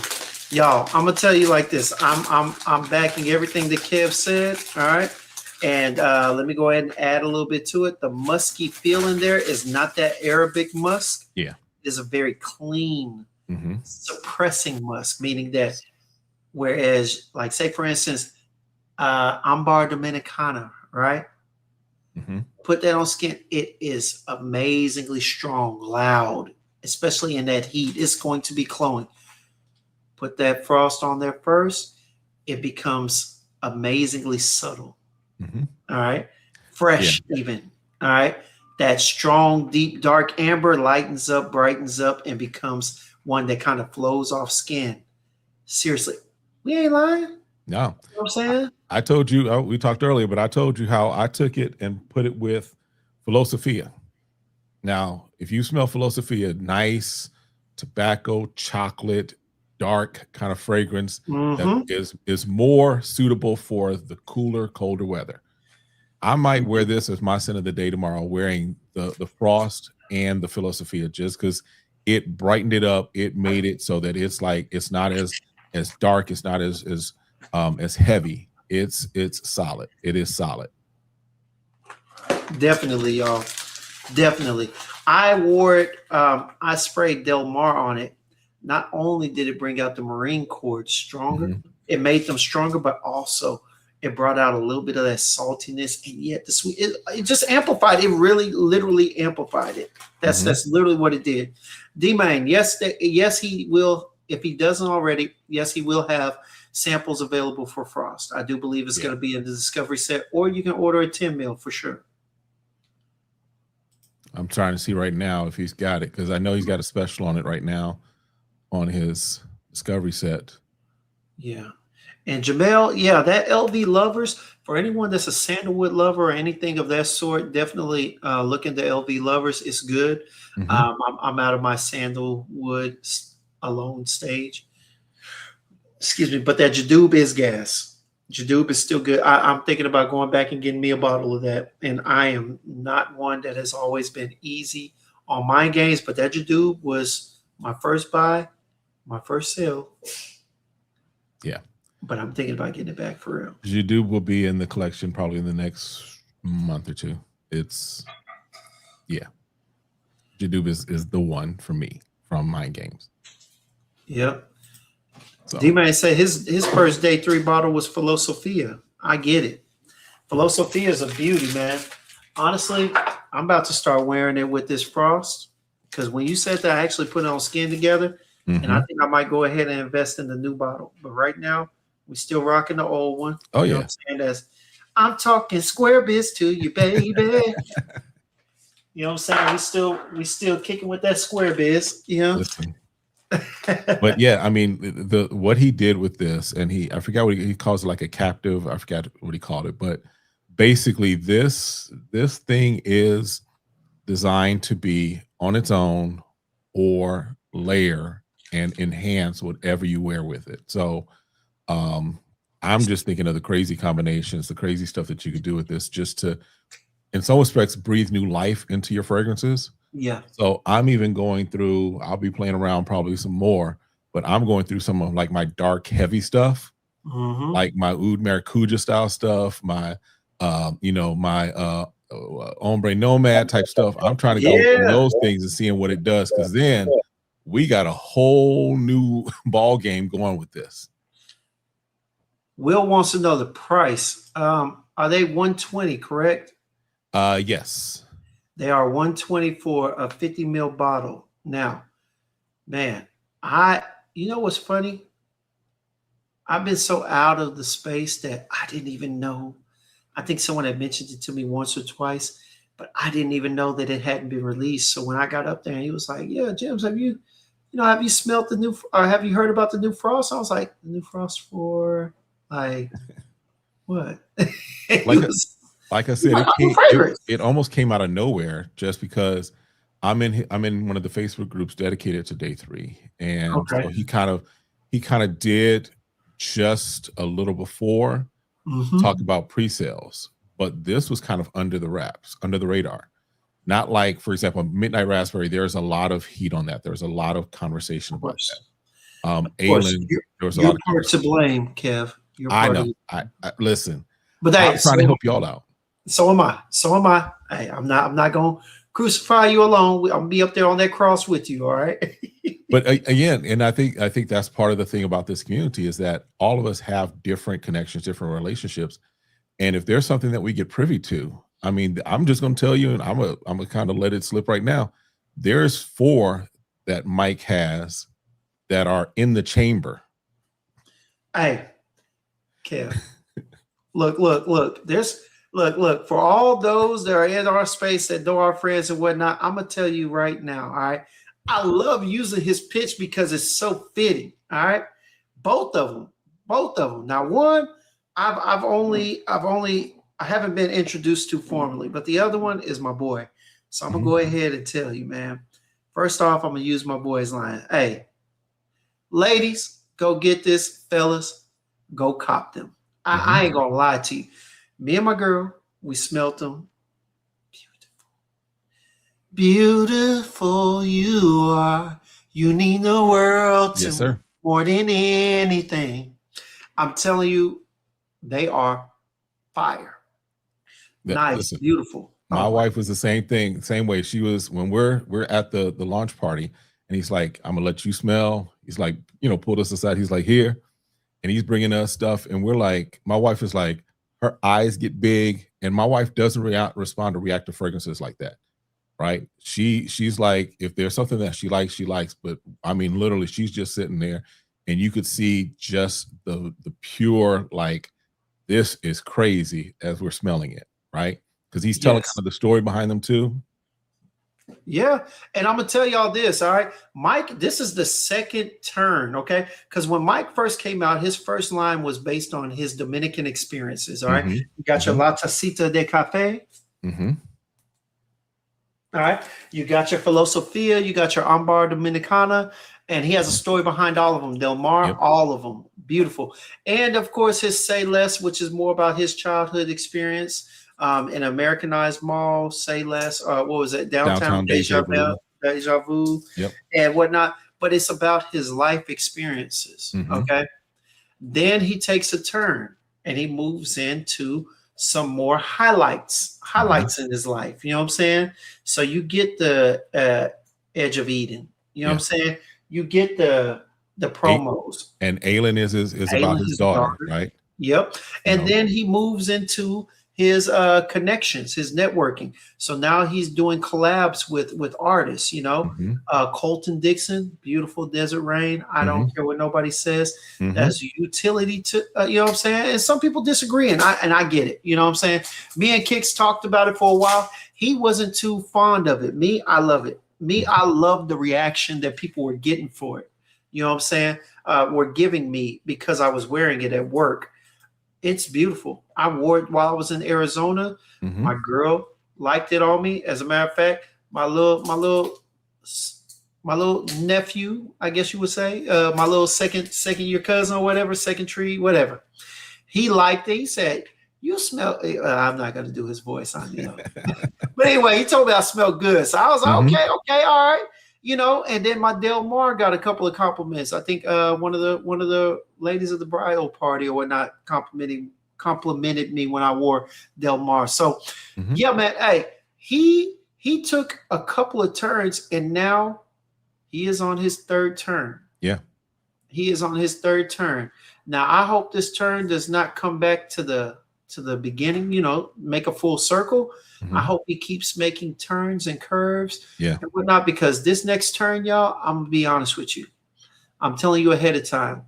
Y'all, I'm gonna tell you like this. I'm backing everything that Kev said. All right. And let me go ahead and add a little bit to it. The musky feel in there is not that Arabic musk. Yeah. It is a very clean, suppressing musk, meaning that whereas, like, say for instance, Ambar Dominicana, right? Put that on skin. It is amazingly strong, loud, especially in that heat. It's going to be glowing. Put that frost on there first. It becomes amazingly subtle. All right. Fresh, even. All right. That strong, deep, dark amber lightens up, brightens up, and becomes one that kind of flows off skin. Seriously. We ain't lying. No. You know what I'm saying? I told you, we talked earlier, but I told you how I took it and put it with Philosophia. Now, if you smell Philosophia, nice tobacco, chocolate, dark kind of fragrance that is more suitable for the cooler, colder weather. I might wear this as my scent of the day tomorrow, wearing the frost and the Philosophia, just because it brightened it up. It made it so that it's like it's not as dark, it's not as heavy. It's solid. It is solid. Definitely, y'all. Definitely. I wore it. I sprayed Del Mar on it. Not only did it bring out the marine chords stronger, it made them stronger, but also it brought out a little bit of that saltiness, and yet the sweet. It just amplified. It really, literally amplified it. That's literally what it did. D-Man, yes, he will. If he doesn't already, yes, he will have samples available for Frost. I do believe it's going to be in the Discovery set, or you can order a 10 mil for sure. I'm trying to see right now if he's got it, because I know he's got a special on it right now on his Discovery set. Yeah. And Jamel, yeah, that LV Lovers, for anyone that's a sandalwood lover or anything of that sort, definitely look into LV Lovers. It's good. I'm out of my sandalwood alone stage. Excuse me, but that Jadoob is gas. Jadoob is still good. I'm thinking about going back and getting me a bottle of that. And I am not one that has always been easy on mind games, but that Jadoob was my first buy, my first sale. Yeah. But I'm thinking about getting it back for real. Jadoob will be in the collection probably in the next month or two. Jadoob is the one for me from Mind Games. Yep. So. D-Man said his first day 3 bottle was Philosophia. I get it. Philosophia is a beauty, man. Honestly, I'm about to start wearing it with this frost, because when you said that, I actually put it on skin together, and I think I might go ahead and invest in the new bottle. But right now, we're still rocking the old one. Oh, you know what I'm saying? I'm talking square biz to you, baby. You know what I'm saying? We still kicking with that square biz. You know. Listen. But yeah, I mean, what he did with this, and I forgot what he calls it, like a captive. I forgot what he called it, but basically, this thing is designed to be on its own or layer and enhance whatever you wear with it. So I'm just thinking of the crazy combinations, the crazy stuff that you could do with this, just to, in some respects, breathe new life into your fragrances. Yeah. So I'm even going through, I'll be playing around probably some more, but I'm going through some of like my dark, heavy stuff, like my Oud Maracuja style stuff, my, my Ombre Nomad type stuff. I'm trying to go through those things and seeing what it does, because then we got a whole new ball game going with this. Will wants to know the price. Are they 120, correct? Yes. They are 120 for a 50 ml bottle. Now, man, you know what's funny? I've been so out of the space that I didn't even know. I think someone had mentioned it to me once or twice, but I didn't even know that it hadn't been released. So when I got up there and he was like, "Yeah, James, have you smelled the new, or have you heard about the new Frost?" I was like, "The new Frost for like what?" Like I said, it almost came out of nowhere, just because I'm in one of the Facebook groups dedicated to day 3, and so he kind of did just a little before talk about pre-sales, but this was kind of under the wraps, under the radar. Not like, for example, Midnight Raspberry, there's a lot of heat on that. There's a lot of conversation Of about course. that. Of course. Aylin, there was a You're lot of part to conversation. blame, Kev. You're I part know. of it. I listen. But hey, I'm trying to help y'all out. So am I. So am I. Hey, I'm not gonna crucify you alone. I'm gonna be up there on that cross with you. All right. But again, and I think that's part of the thing about this community is that all of us have different connections, different relationships, and if there's something that we get privy to, I mean, I'm just going to tell you, and I'm gonna kind of let it slip right now. There's 4 that Mike has that are in the chamber. Hey, Kev. Look. Look. For all those that are in our space that know our friends and whatnot, I'm gonna tell you right now. All right. I love using his pitch because it's so fitting. All right. Both of them. Now, one, I haven't been introduced to formally, but the other one is my boy. So I'm gonna go ahead and tell you, man. First off, I'm gonna use my boy's line. Hey, ladies, go get this, fellas, go cop them. I ain't gonna lie to you. Me and my girl, we smelt them. Beautiful you are. You need the world to Yes, sir. more than anything. I'm telling you, they are fire. Nice, listen, beautiful. My wife was the same thing, same way. She was when we're at the launch party, and he's like, "I'm gonna let you smell." He's like, pulled us aside. He's like, "Here," and he's bringing us stuff, and we're like, my wife is like, her eyes get big, and my wife doesn't respond to react to fragrances like that. Right? She's like, if there's something that she likes. But I mean, literally, she's just sitting there, and you could see just the pure like, this is crazy as we're smelling it, right? Because he's telling kind of the story behind them too. Yeah, and I'm gonna tell y'all this, all right, Mike. This is the second turn, okay? Because when Mike first came out, his first line was based on his Dominican experiences. All right, you got your La Tacita de Café. All right, you got your Filosofia, you got your Ambar Dominicana, and he has a story behind all of them. Del Mar, all of them, beautiful. And of course, his Say Less, which is more about his childhood experience in Americanized Mall, Say Less. What was it? Downtown Deja Vu, and whatnot. But it's about his life experiences. Okay, then he takes a turn and he moves into some more highlights in his life. You know what I'm saying? So you get the Edge of Eden. You know what I'm saying? You get the promos. And Aylin is about his daughter, right? Yep. And then he moves into his connections, his networking. So now he's doing collabs with artists, Colton Dixon, Beautiful Desert Rain. I don't care what nobody says. That's utility to, you know what I'm saying? And some people disagree, and I get it. You know what I'm saying? Me and Kix talked about it for a while. He wasn't too fond of it. Me, I love it. Me, I love the reaction that people were getting for it. You know what I'm saying? Were giving me because I was wearing it at work. It's beautiful. I wore it while I was in Arizona. My girl liked it on me. As a matter of fact, my little nephew, I guess you would say, my little second year cousin or whatever, second tree, whatever. He liked it. He said, "You smell." I'm not going to do his voice on you. But anyway, he told me I smell good. So I was like, okay, all right. And then my Del Mar got a couple of compliments. I think one of the ladies of the bridal party or whatnot complimented me when I wore Del Mar. So yeah, man. Hey, he took a couple of turns and now he is on his third turn. Yeah. He is on his third turn. Now I hope this turn does not come back to the beginning, make a full circle. I hope he keeps making turns and curves and whatnot, because this next turn, y'all, I'm going to be honest with you. I'm telling you ahead of time.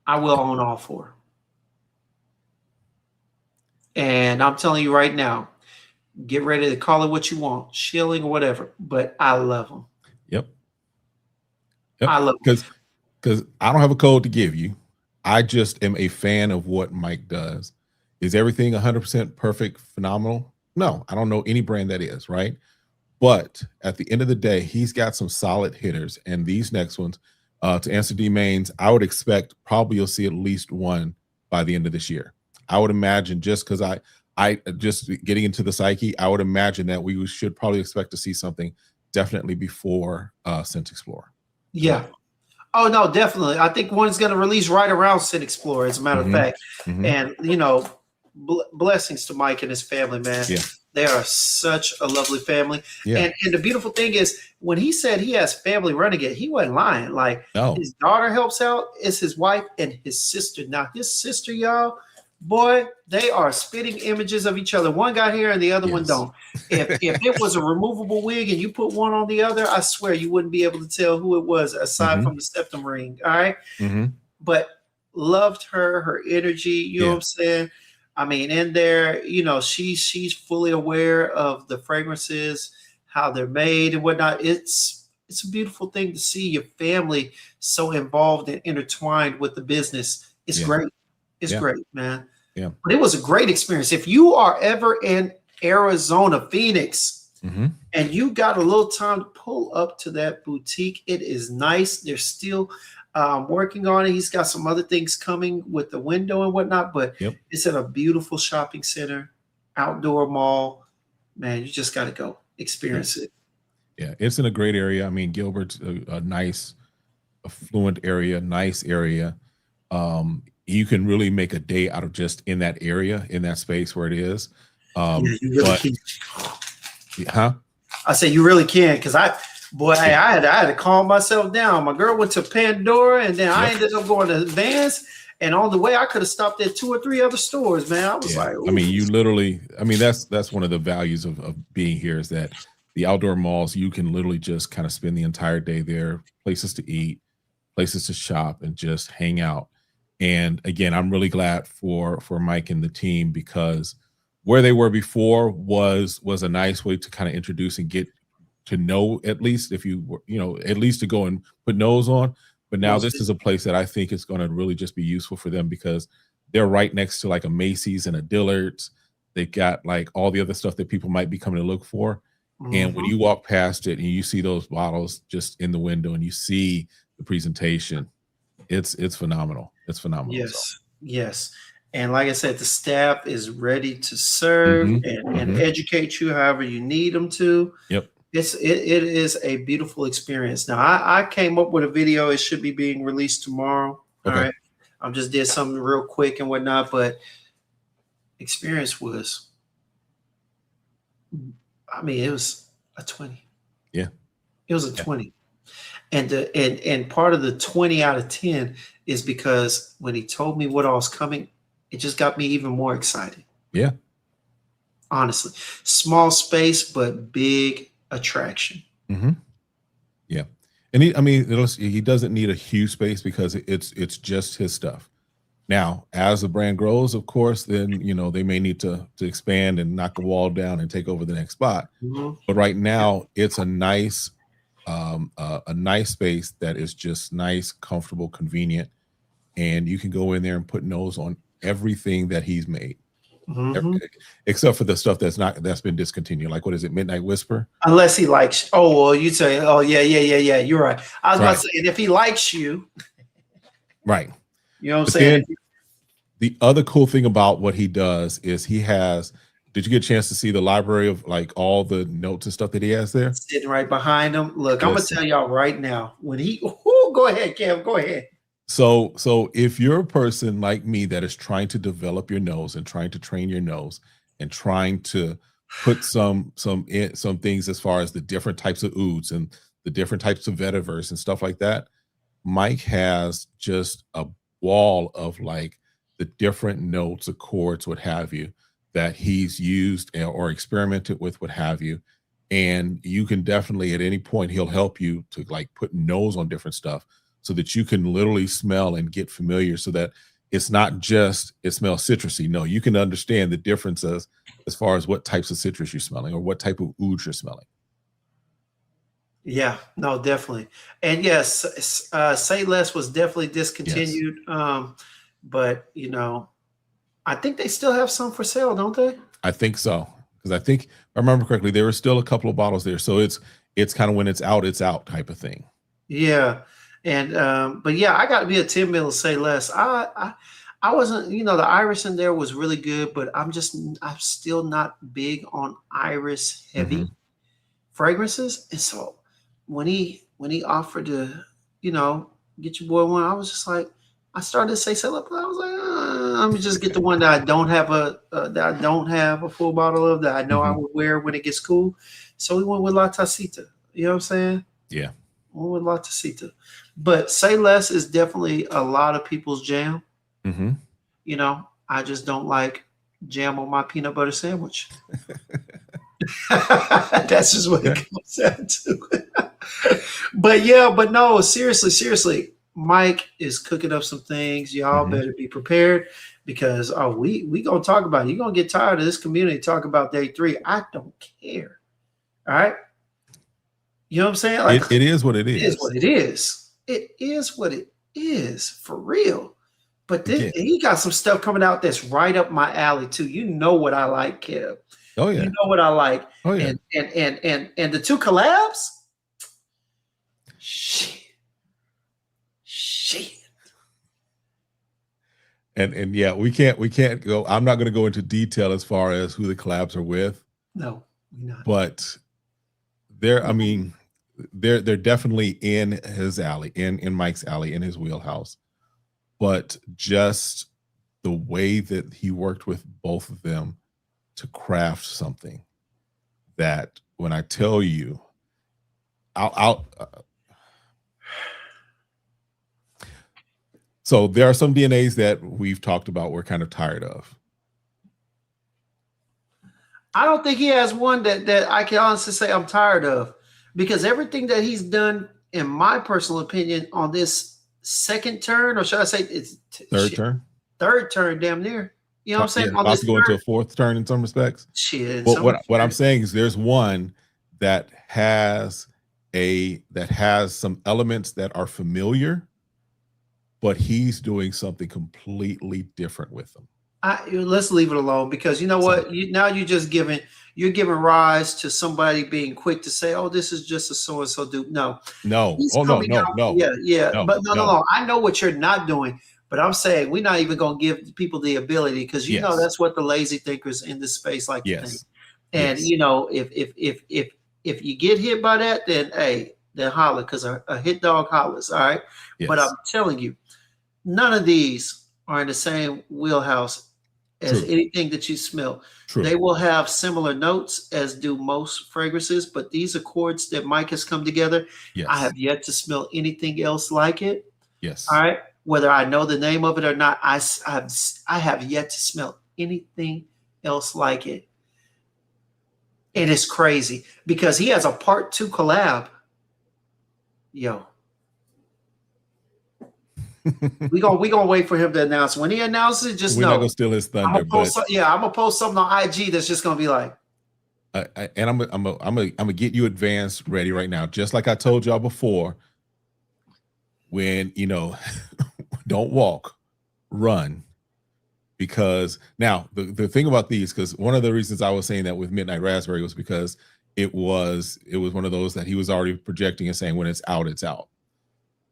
I will own all 4. And I'm telling you right now, get ready to call it what you want, shilling or whatever, but I love them. Yep. I love them. Because I don't have a code to give you. I just am a fan of what Mike does. Is everything 100% perfect, phenomenal? No, I don't know any brand that is, right? But at the end of the day, he's got some solid hitters. And these next ones, to answer D Mains, I would expect probably you'll see at least one by the end of this year. I would imagine, just because I just getting into the psyche, I would imagine that we should probably expect to see something definitely before Scent Explorer. Yeah. Oh no, definitely. I think one's going to release right around Scent Explorer, as a matter of fact. And you know, blessings to Mike and his family, man. Yeah. They are such a lovely family. Yeah. And the beautiful thing is, when he said he has family running it, he wasn't lying. Like, his daughter helps out, it's his wife and his sister. Now, his sister, y'all, boy, they are spitting images of each other. One got hair and the other one don't. If it was a removable wig and you put one on the other, I swear you wouldn't be able to tell who it was aside from the septum ring. All right. But loved her energy, you know what I'm saying? I mean, in there, you know, she's fully aware of the fragrances, how they're made and whatnot. It's a beautiful thing to see your family so involved and intertwined with the business. It's great. It's great, man. Yeah. But it was a great experience. If you are ever in Arizona, Phoenix, and you got a little time to pull up to that boutique, it is nice. They're still working on it. He's got some other things coming with the window and whatnot, but it's in a beautiful shopping center, outdoor mall. Man, you just got to go experience it. Yeah, it's in a great area. I mean, Gilbert's a nice, affluent area, nice area. You can really make a day out of just in that area, in that space where it is. You really can. Huh? I say you really can, because I had to calm myself down. My girl went to Pandora, and then I ended up going to Vans. And on the way, I could have stopped at 2 or 3 other stores, man. I was like, ooh. I mean, you literally, I mean, that's one of the values of being here, is that the outdoor malls, you can literally just kind of spend the entire day there, places to eat, places to shop, and just hang out. And again, I'm really glad for Mike and the team, because where they were before was a nice way to kind of introduce and get to know, at least if you were, you know, at least to go and put nose on. But now this is a place that I think is going to really just be useful for them, because they're right next to like a Macy's and a Dillard's. They got like all the other stuff that people might be coming to look for. And when you walk past it and you see those bottles just in the window and you see the presentation, it's phenomenal. It's phenomenal. Yes. Yes. And like I said, the staff is ready to serve and educate you however you need them to. Yep. It is a beautiful experience. Now, I came up with a video. It should be being released tomorrow. Okay. All right. I just did something real quick and whatnot, but experience was, I mean, it was a 20. Yeah. It was a 20. And part of the 20 out of 10 is because when he told me what all was coming, it just got me even more excited. Yeah. Honestly. Small space, but big attraction. Yeah. And he doesn't need a huge space, because it's just his stuff. Now, as the brand grows, of course, then, you know, they may need to expand and knock the wall down and take over the next spot. But right now, it's a nice space that is just nice, comfortable, convenient, and you can go in there and put nose on everything that he's made. Except for the stuff that's been discontinued. Like, what is it, Midnight Whisper? Unless he likes, you'd say, yeah, you're right. I was about to say, and if he likes you, right. You know what I'm saying? The other cool thing about what he does is he has, did you get a chance to see the library of like all the notes and stuff that he has there? Sitting right behind him. Look, I'm going to tell y'all right now, when go ahead, Kev, go ahead. So if you're a person like me that is trying to develop your nose and trying to train your nose and trying to put some things as far as the different types of ouds and the different types of vetiver and stuff like that, Mike has just a wall of like the different notes, accords, what have you, that he's used or experimented with, what have you. And you can definitely, at any point, he'll help you to like put nose on different stuff, so that you can literally smell and get familiar, so that it's not just it smells citrusy. No, you can understand the differences as far as what types of citrus you're smelling or what type of oud you're smelling. Yeah, no, definitely. And yes, Say Less was definitely discontinued. Yes. But, you know, I think they still have some for sale, don't they? I think so. Because I think, if I remember correctly, there were still a couple of bottles there. So it's kind of when it's out type of thing. Yeah. And but yeah, I got to be a 10 mil Say Less. I I wasn't, the iris in there was really good, but I'm still not big on iris heavy fragrances. And so when he offered to, get your boy one, I was just like, I started to say sell up. I was like, let me just get the one that I don't have a full bottle of, that I know I would wear when it gets cool. So we went with La Tacita. You know what I'm saying? Yeah. We went with La Tacita. But Say Less is definitely a lot of people's jam. I just don't like jam on my peanut butter sandwich. That's just what it comes down to. But no, seriously, Mike is cooking up some things. Y'all better be prepared, because we gonna talk about it. You're gonna get tired of this community talk about day 3. I don't care. All right. You know what I'm saying? Like, it is what it is. It is what it is. It is what it is, for real. But he got some stuff coming out that's right up my alley too. You know what I like, Kev. Oh yeah. You know what I like. Oh yeah. And the 2 collabs. Shit. And yeah, we can't go. I'm not going to go into detail as far as who the collabs are with. No, we're not. But they're definitely in his alley, in Mike's alley, in his wheelhouse. But just the way that he worked with both of them to craft something that, when I tell you, so there are some DNAs that we've talked about we're kind of tired of. I don't think he has one that I can honestly say I'm tired of, because everything that he's done, in my personal opinion, on this second turn, or should I say it's third turn, damn near. You know what I'm saying? About to go into a 4th turn in some respects. Shit. But what I'm saying is, there's one that has some elements that are familiar, but he's doing something completely different with them. Let's leave it alone, because you know what? You're giving rise to somebody being quick to say, "Oh, this is just a so and so dude." No. No. Yeah. No, but no. I know what you're not doing, but I'm saying we're not even going to give people the ability, because know that's what the lazy thinkers in this space like to think. And if you get hit by that, then holler, because a hit dog hollers. All right. Yes. But I'm telling you, none of these are in the same wheelhouse as anything that you smell. True. They will have similar notes, as do most fragrances, but these accords that Mike has come together, I have yet to smell anything else like it. Yes. All right. Whether I know the name of it or not, I have yet to smell anything else like it. It is crazy, because he has a part 2 collab. Yo. we gonna wait for him to announce. When he announces it, just we're know. We're not gonna steal his thunder. I'm gonna post something on IG that's just gonna be like. And I'm gonna get you advanced ready right now, just like I told y'all before. When don't walk, run. Because now the thing about these, because one of the reasons I was saying that with Midnight Raspberry was because it was one of those that he was already projecting and saying, when it's out, it's out.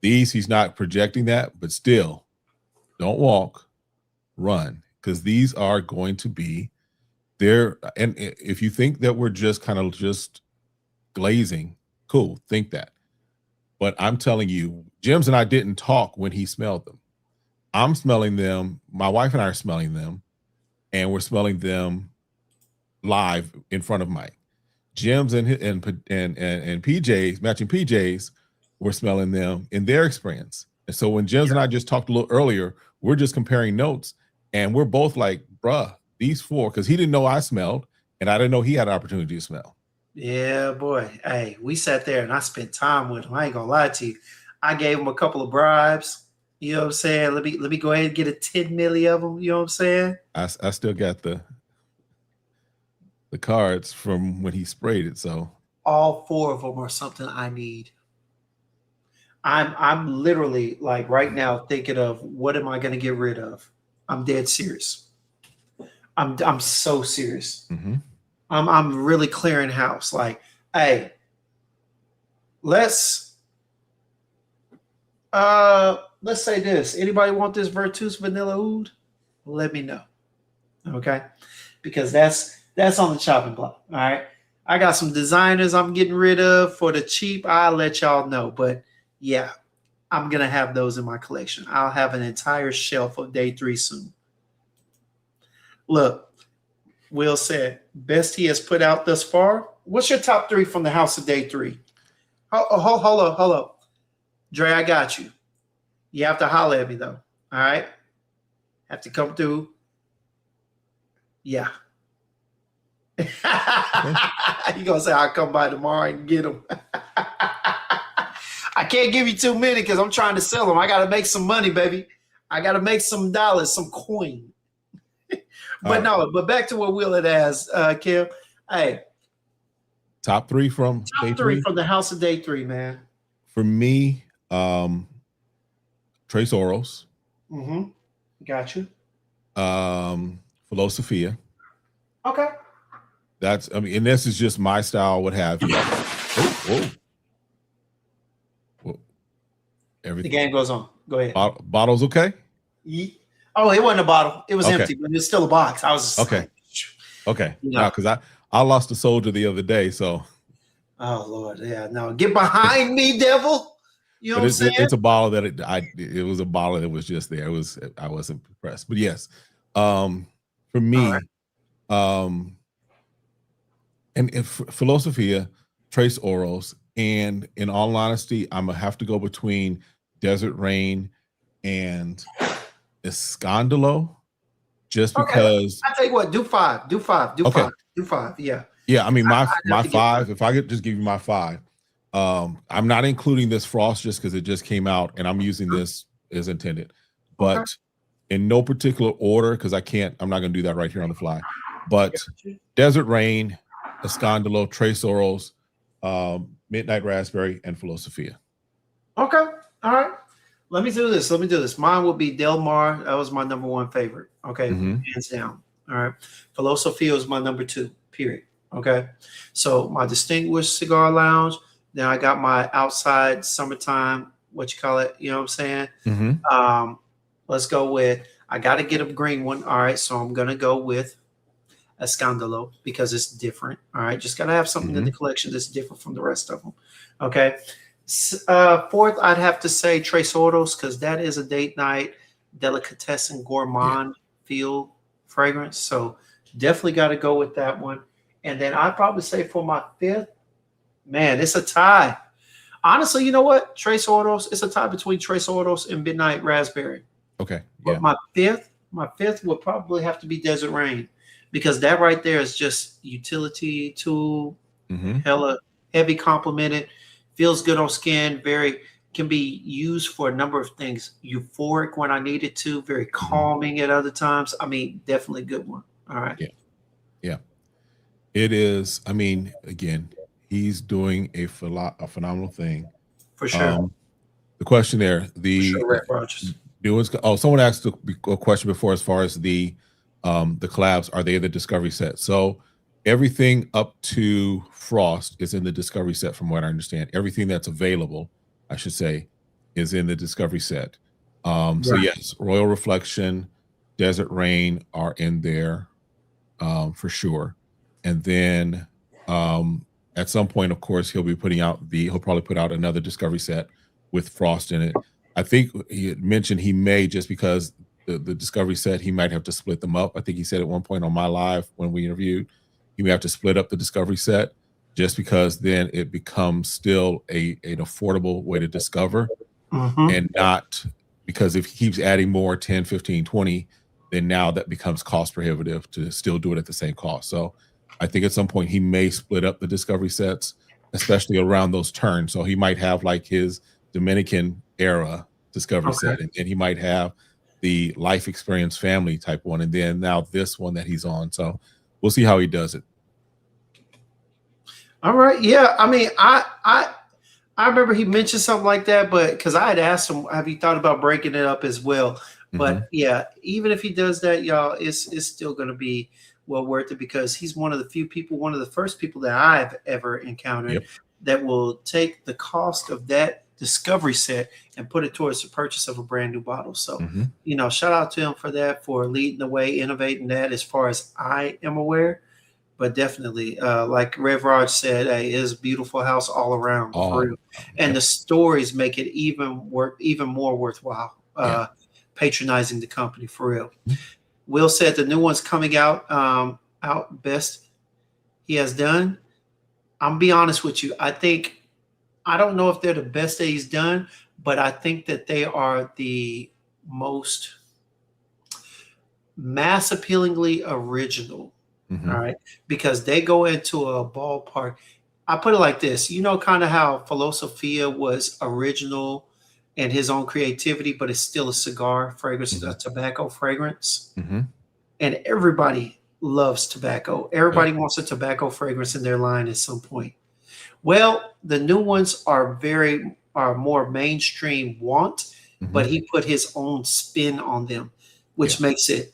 These, he's not projecting that, but still, don't walk, run, because these are going to be there. And if you think that we're just kind of just glazing, cool, think that. But I'm telling you, Jims and I didn't talk when he smelled them. I'm smelling them. My wife and I are smelling them, and we're smelling them live in front of Mike. Jims and PJs, matching PJs, we're smelling them in their experience. And so when Jims and I just talked a little earlier, we're just comparing notes, and we're both like, bruh, these 4, because he didn't know I smelled, and I didn't know he had an opportunity to smell. Yeah, boy. Hey, we sat there and I spent time with him. I ain't gonna lie to you. I gave him a couple of bribes. You know what I'm saying? Let me go ahead and get a 10 milli of them. You know what I'm saying? I still got the cards from when he sprayed it. So all 4 of them are something I need. I'm literally, like, right now thinking of, what am I going to get rid of? I'm dead serious. I'm so serious. I'm really clearing house. Like, hey, let's say this. Anybody want this Virtus Vanilla Oud? let me know. Okay, because that's on the chopping block. All right. I got some designers I'm getting rid of for the cheap. I'll let y'all know. But yeah, I'm gonna have those in my collection. I'll have an entire shelf of day 3 soon. Look, Will said, best he has put out thus far. What's your top 3 from the house of day 3? Hold up. Dre, I got you. You have to holler at me though. All right. Have to come through. Yeah. You gonna say I'll come by tomorrow and get them. I can't give you too many because I'm trying to sell them. I gotta make some money, baby. I gotta make some dollars, some coin. But no, but back to what Will had asked, Kim. Hey, top 3 from top 3 from the house of day 3, man. For me, Trace Oros. Got you. Philosophia. Okay. That's, I mean, and this is just my style, what have you. Everything. The game goes on. Go ahead. Bottles okay? Oh, it wasn't a bottle. It was empty, but it's still a box. I was just okay. Okay. Yeah, because I lost a soldier the other day, so. Oh Lord, yeah, no, get behind me, devil. You know what I'm saying? It's a bottle that it was a bottle that was just there. I wasn't impressed, but yes, for me, and Philosophia, Trace Oros, and in all honesty, I'm gonna have to go between Desert Rain and Escandalo, just because. I tell you what, do five. Yeah. Yeah, I mean my 5. If I could just give you my 5, I'm not including this Frost just because it just came out, and I'm using this as intended, but in no particular order because I'm not going to do that right here on the fly. But Desert Rain, Escandalo, Trace Oros, Midnight Raspberry, and Philosophia. Okay, all right. Let me do this. Mine would be Del Mar. That was my number 1 favorite. Okay, hands down. All right. Philosophia was my number 2. Period. Okay, so my Distinguished Cigar Lounge. Then I got my outside summertime. What you call it? You know what I'm saying? Let's go with. I got to get a green one. All right, so I'm gonna go with Escandalo because it's different. All right, just gotta have something in the collection that's different from the rest of them. Okay. 4th, I'd have to say Tres Oros because that is a date night delicatessen gourmand feel fragrance. So definitely got to go with that one. And then I'd probably say for my 5th, man, it's a tie. Honestly, you know what? Trace Oros, it's a tie between Trace Oros and Midnight Raspberry. Okay. Yeah. But my fifth would probably have to be Desert Rain because that right there is just utility tool, hella heavy complimented, feels good on skin, can be used for a number of things. Euphoric when I need it to, very calming at other times. I mean, definitely a good one. All right. Yeah. Yeah. It is. I mean, again, he's doing a phenomenal thing. For sure. The question there, someone asked a question before as far as the collabs, are they the Discovery set? So everything up to Frost is in the Discovery set from what I understand. Everything that's available, I should say, is in the Discovery set. So yes, Royal Reflection, Desert Rain are in there for sure. And then at some point, of course, he'll probably put out another Discovery set with Frost in it. I think he had mentioned he may, just because the Discovery set, he might have to split them up. I think he said at one point on my live when we interviewed, he may have to split up the Discovery set just because then it becomes still an affordable way to discover and not because if he keeps adding more 10, 15, 20, then now that becomes cost prohibitive to still do it at the same cost. So I think at some point he may split up the Discovery sets, especially around those turns. So he might have like his Dominican era Discovery set, and then he might have the Life Experience Family type one, and then now this one that he's on. So we'll see how he does it. All right. Yeah. I mean, I remember he mentioned something like that, but because I had asked him, have you thought about breaking it up as well? But yeah, even if he does that, y'all, it's still going to be well worth it because he's one of the first people that I've ever encountered that will take the cost of that discovery set and put it towards the purchase of a brand new bottle. So, Mhm. you know, shout out to him for that, for leading the way, innovating that as far as I am aware. But definitely, like Rev Raj said, hey, it is a beautiful house all around, for real. And the stories make it even more worthwhile patronizing the company, for real. Will said the new one's coming out best he has done. I'm be honest with you. I don't know if they're the best that he's done, but I think that they are the most mass appealingly original. All right, because they go into a ballpark. I put it like this, you know, kind of how Philosophia was original and his own creativity, but it's still a cigar fragrance, a tobacco fragrance. And everybody loves tobacco. Everybody wants a tobacco fragrance in their line at some point. Well, the new ones are more mainstream but he put his own spin on them, which makes it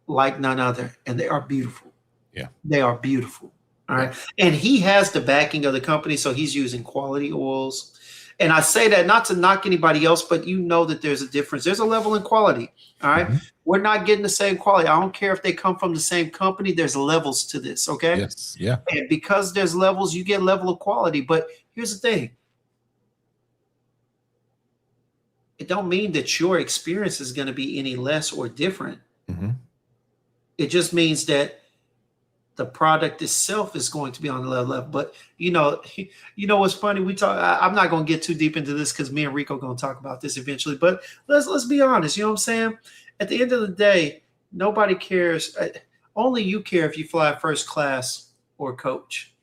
like none other. And they are beautiful. Yeah. They are beautiful. All right. And he has the backing of the company, so he's using quality oils. And I say that not to knock anybody else, but you know that there's a difference. There's a level in quality. All right. We're not getting the same quality. I don't care if they come from the same company. There's levels to this. Okay. Yes. Yeah. And because there's levels, you get level of quality. But here's the thing. It don't mean that your experience is going to be any less or different. It just means that the product itself is going to be on the level. But you know what's funny? I'm not going to get too deep into this because me and Rico are going to talk about this eventually. But let's be honest. You know what I'm saying? At the end of the day, nobody cares. Only you care if you fly first class or coach.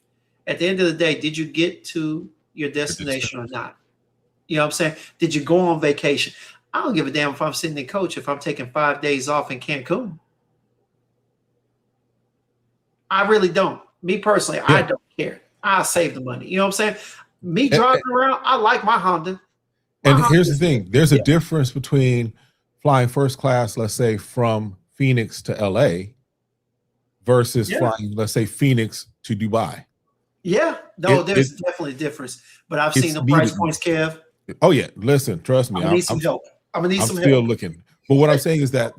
At the end of the day, did you get to your destination or not? You know what I'm saying? Did you go on vacation? I don't give a damn if I'm sitting in coach, if I'm taking 5 days off in Cancun. I really don't. Me personally, I don't care. I'll save the money. You know what I'm saying? Me driving around, I like my Honda. Here's the thing. There's a difference between flying first class, let's say, from Phoenix to LA versus flying, let's say, Phoenix to Dubai. Yeah. No, there's definitely a difference. But I've seen the price points, Kev. Oh, yeah. Listen, trust me. I'm going to need some help. I'm still looking. But what I'm saying is that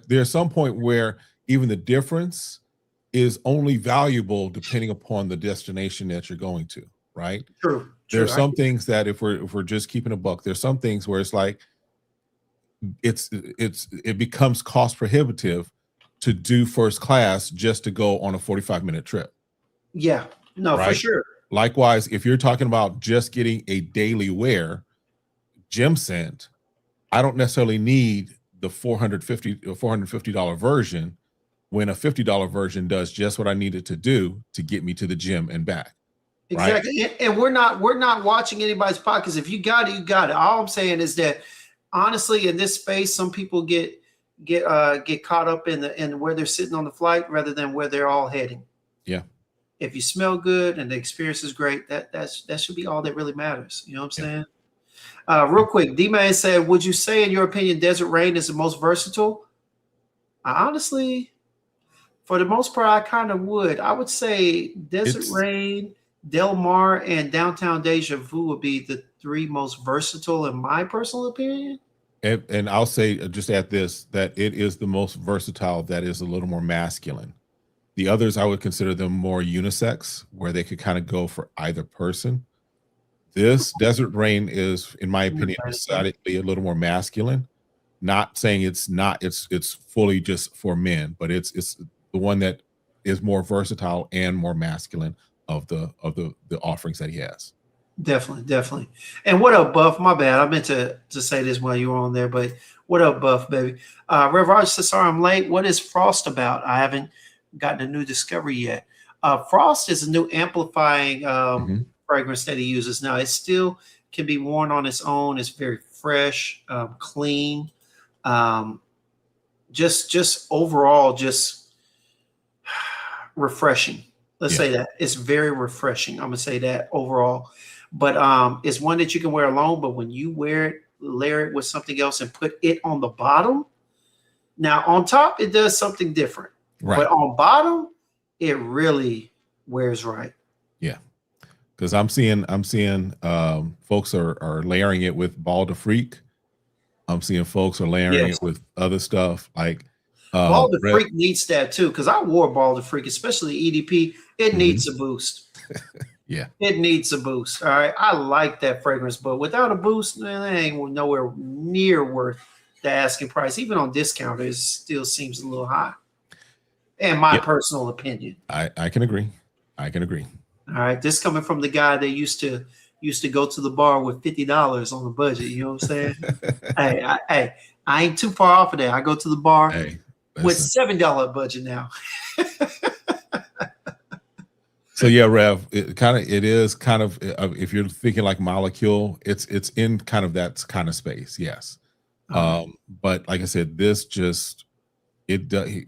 there's some point where even the difference is only valuable depending upon the destination that you're going to, right? True. There's some things that if we're just keeping a buck, there's some things where it's like it becomes cost prohibitive to do first class just to go on a 45-minute trip. Yeah. No, for sure. Likewise, if you're talking about just getting a daily wear, Jim sent, I don't necessarily need the $450 version when a $50 version does just what I needed to do to get me to the gym and back. Exactly. Right? And we're not watching anybody's pockets. If you got it, you got it. All I'm saying is that honestly, in this space, some people get caught up in where they're sitting on the flight rather than where they're all heading. Yeah. If you smell good and the experience is great, that should be all that really matters. You know what I'm saying? Real quick, D-Man said, would you say, in your opinion, Desert Rain is the most versatile? Honestly, for the most part, I kind of would. I would say Desert Rain, Del Mar, and Downtown Deja Vu would be the three most versatile in my personal opinion. And I'll say, just add this, that it is the most versatile that is a little more masculine. The others, I would consider them more unisex, where they could kind of go for either person. This Desert Rain is, in my opinion, decidedly a little more masculine. Not saying it's not, it's fully just for men, but it's the one that is more versatile and more masculine of the offerings that he has. Definitely. And what up, Buff? My bad. I meant to say this while you were on there, but what up, Buff, baby? Rev Raj says, sorry, I'm late. What is Frost about? I haven't gotten a new discovery yet. Frost is a new amplifying fragrance that he uses now. It still can be worn on its own. It's very fresh, clean. Just overall, just refreshing. Let's say that. It's very refreshing. I'm gonna say that overall. But it's one that you can wear alone, but when you wear it, layer it with something else and put it on the bottom. Now on top, it does something different. Right. But on bottom, it really wears right. Yeah. because I'm seeing folks are layering it with Ball de Freak. I'm seeing folks are layering Yes. it with other stuff like Ball de Freak needs that too, because I wore Ball de Freak, especially EDP. It needs a boost. Yeah, it needs a boost. All right, I like that fragrance, but without a boost, man, it ain't nowhere near worth the asking price. Even on discount, it still seems a little high. In my personal opinion, I can agree. I can agree. All right, this coming from the guy that used to go to the bar with $50 on the budget. You know what I'm saying? hey, I ain't too far off of that. I go to the bar with $7 budget now. So yeah, Rev, it is kind of if you're thinking like Molecule, it's in kind of that kind of space, yes. But like I said, this just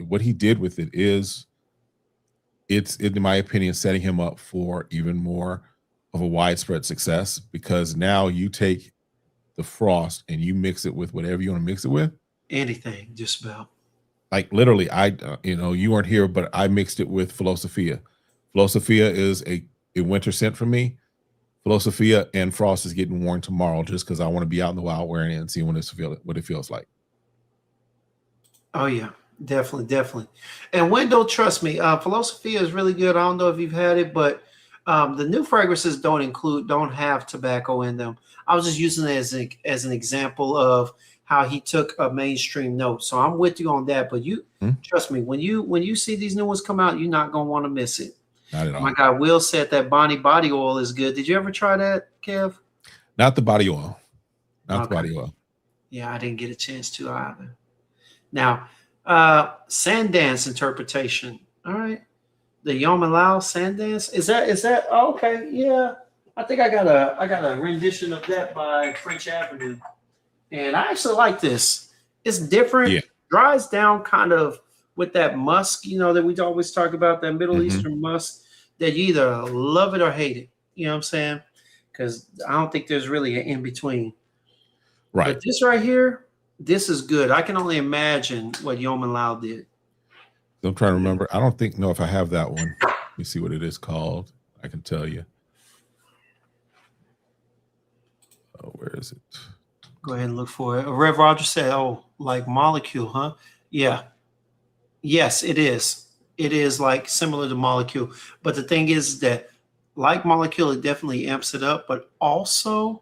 what he did with it is it's in my opinion setting him up for even more of a widespread success, because now you take the frost and you mix it with whatever you want to mix it with. Anything, just about. Like literally, you weren't here, but I mixed it with Philosophia. Philosophia is a winter scent for me. Philosophia and Frost is getting worn tomorrow just because I want to be out in the wild wearing it and see what it feels like. Oh yeah, definitely. And Window, trust me, Philosophia is really good. I don't know if you've had it, but the new fragrances don't have tobacco in them. I was just using it as an example of how he took a mainstream note. So I'm with you on that. But trust me, when you see these new ones come out, you're not gonna want to miss it. Not at all. My guy Will said that Bonnie body oil is good. Did you ever try that, Kev? Not the body oil. The body oil. Yeah, I didn't get a chance to either. Now, Sandance interpretation. All right. The Yom Lao Sandance. Is that okay? Yeah. I think I got a rendition of that by French Avenue. And I actually like this. It's different. Yeah. Dries down kind of with that musk, that we always talk about, that Middle Eastern musk, that you either love it or hate it. You know what I'm saying? Because I don't think there's really an in-between. Right. But this right here, this is good. I can only imagine what Yeoman Lao did. I'm trying to remember. I don't know if I have that one. Let me see what it is called. I can tell you. Oh, where is it? Go ahead and look for it. Rev Roger said, like Molecule, huh? Yeah. Yes, it is. It is like similar to Molecule. But the thing is that like Molecule, it definitely amps it up, but also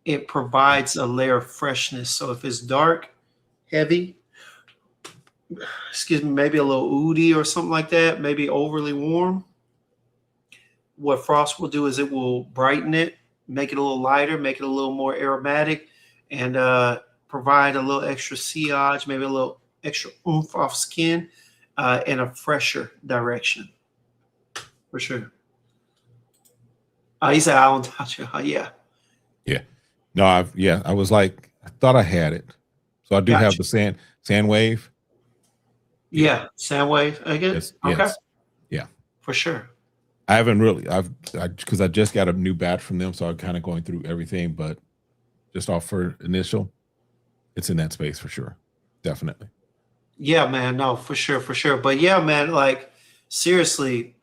it provides a layer of freshness. So if it's dark, heavy, maybe a little oody or something like that, maybe overly warm, what Frost will do is it will brighten it, make it a little lighter, make it a little more aromatic, and provide a little extra sillage, maybe a little extra oomph off skin, in a fresher direction, for sure. He said, "I don't touch it." Yeah. No, I was like, I thought I had it, so I do have the sand wave. Yeah, sand wave again. Yes, okay. Yes. Yeah, for sure. I haven't really. Because I just got a new batch from them, so I'm kind of going through everything. But just off for initial, it's in that space for sure, definitely. Yeah, man. No, for sure. But yeah, man, like seriously,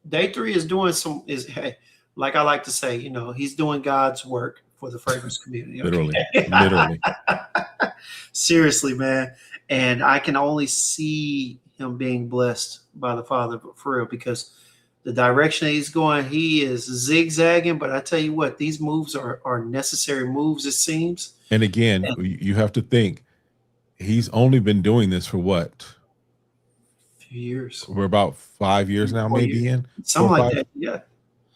Day 3 is doing hey, like I like to say, he's doing God's work for the fragrance community. Okay? Literally. Seriously, man. And I can only see him being blessed by the Father, for real, because the direction that he's going, he is zigzagging. But I tell you what, these moves are necessary moves, it seems. And again, you have to think, he's only been doing this for what? A few years. We're about 5 years now, maybe in something like that. Yeah.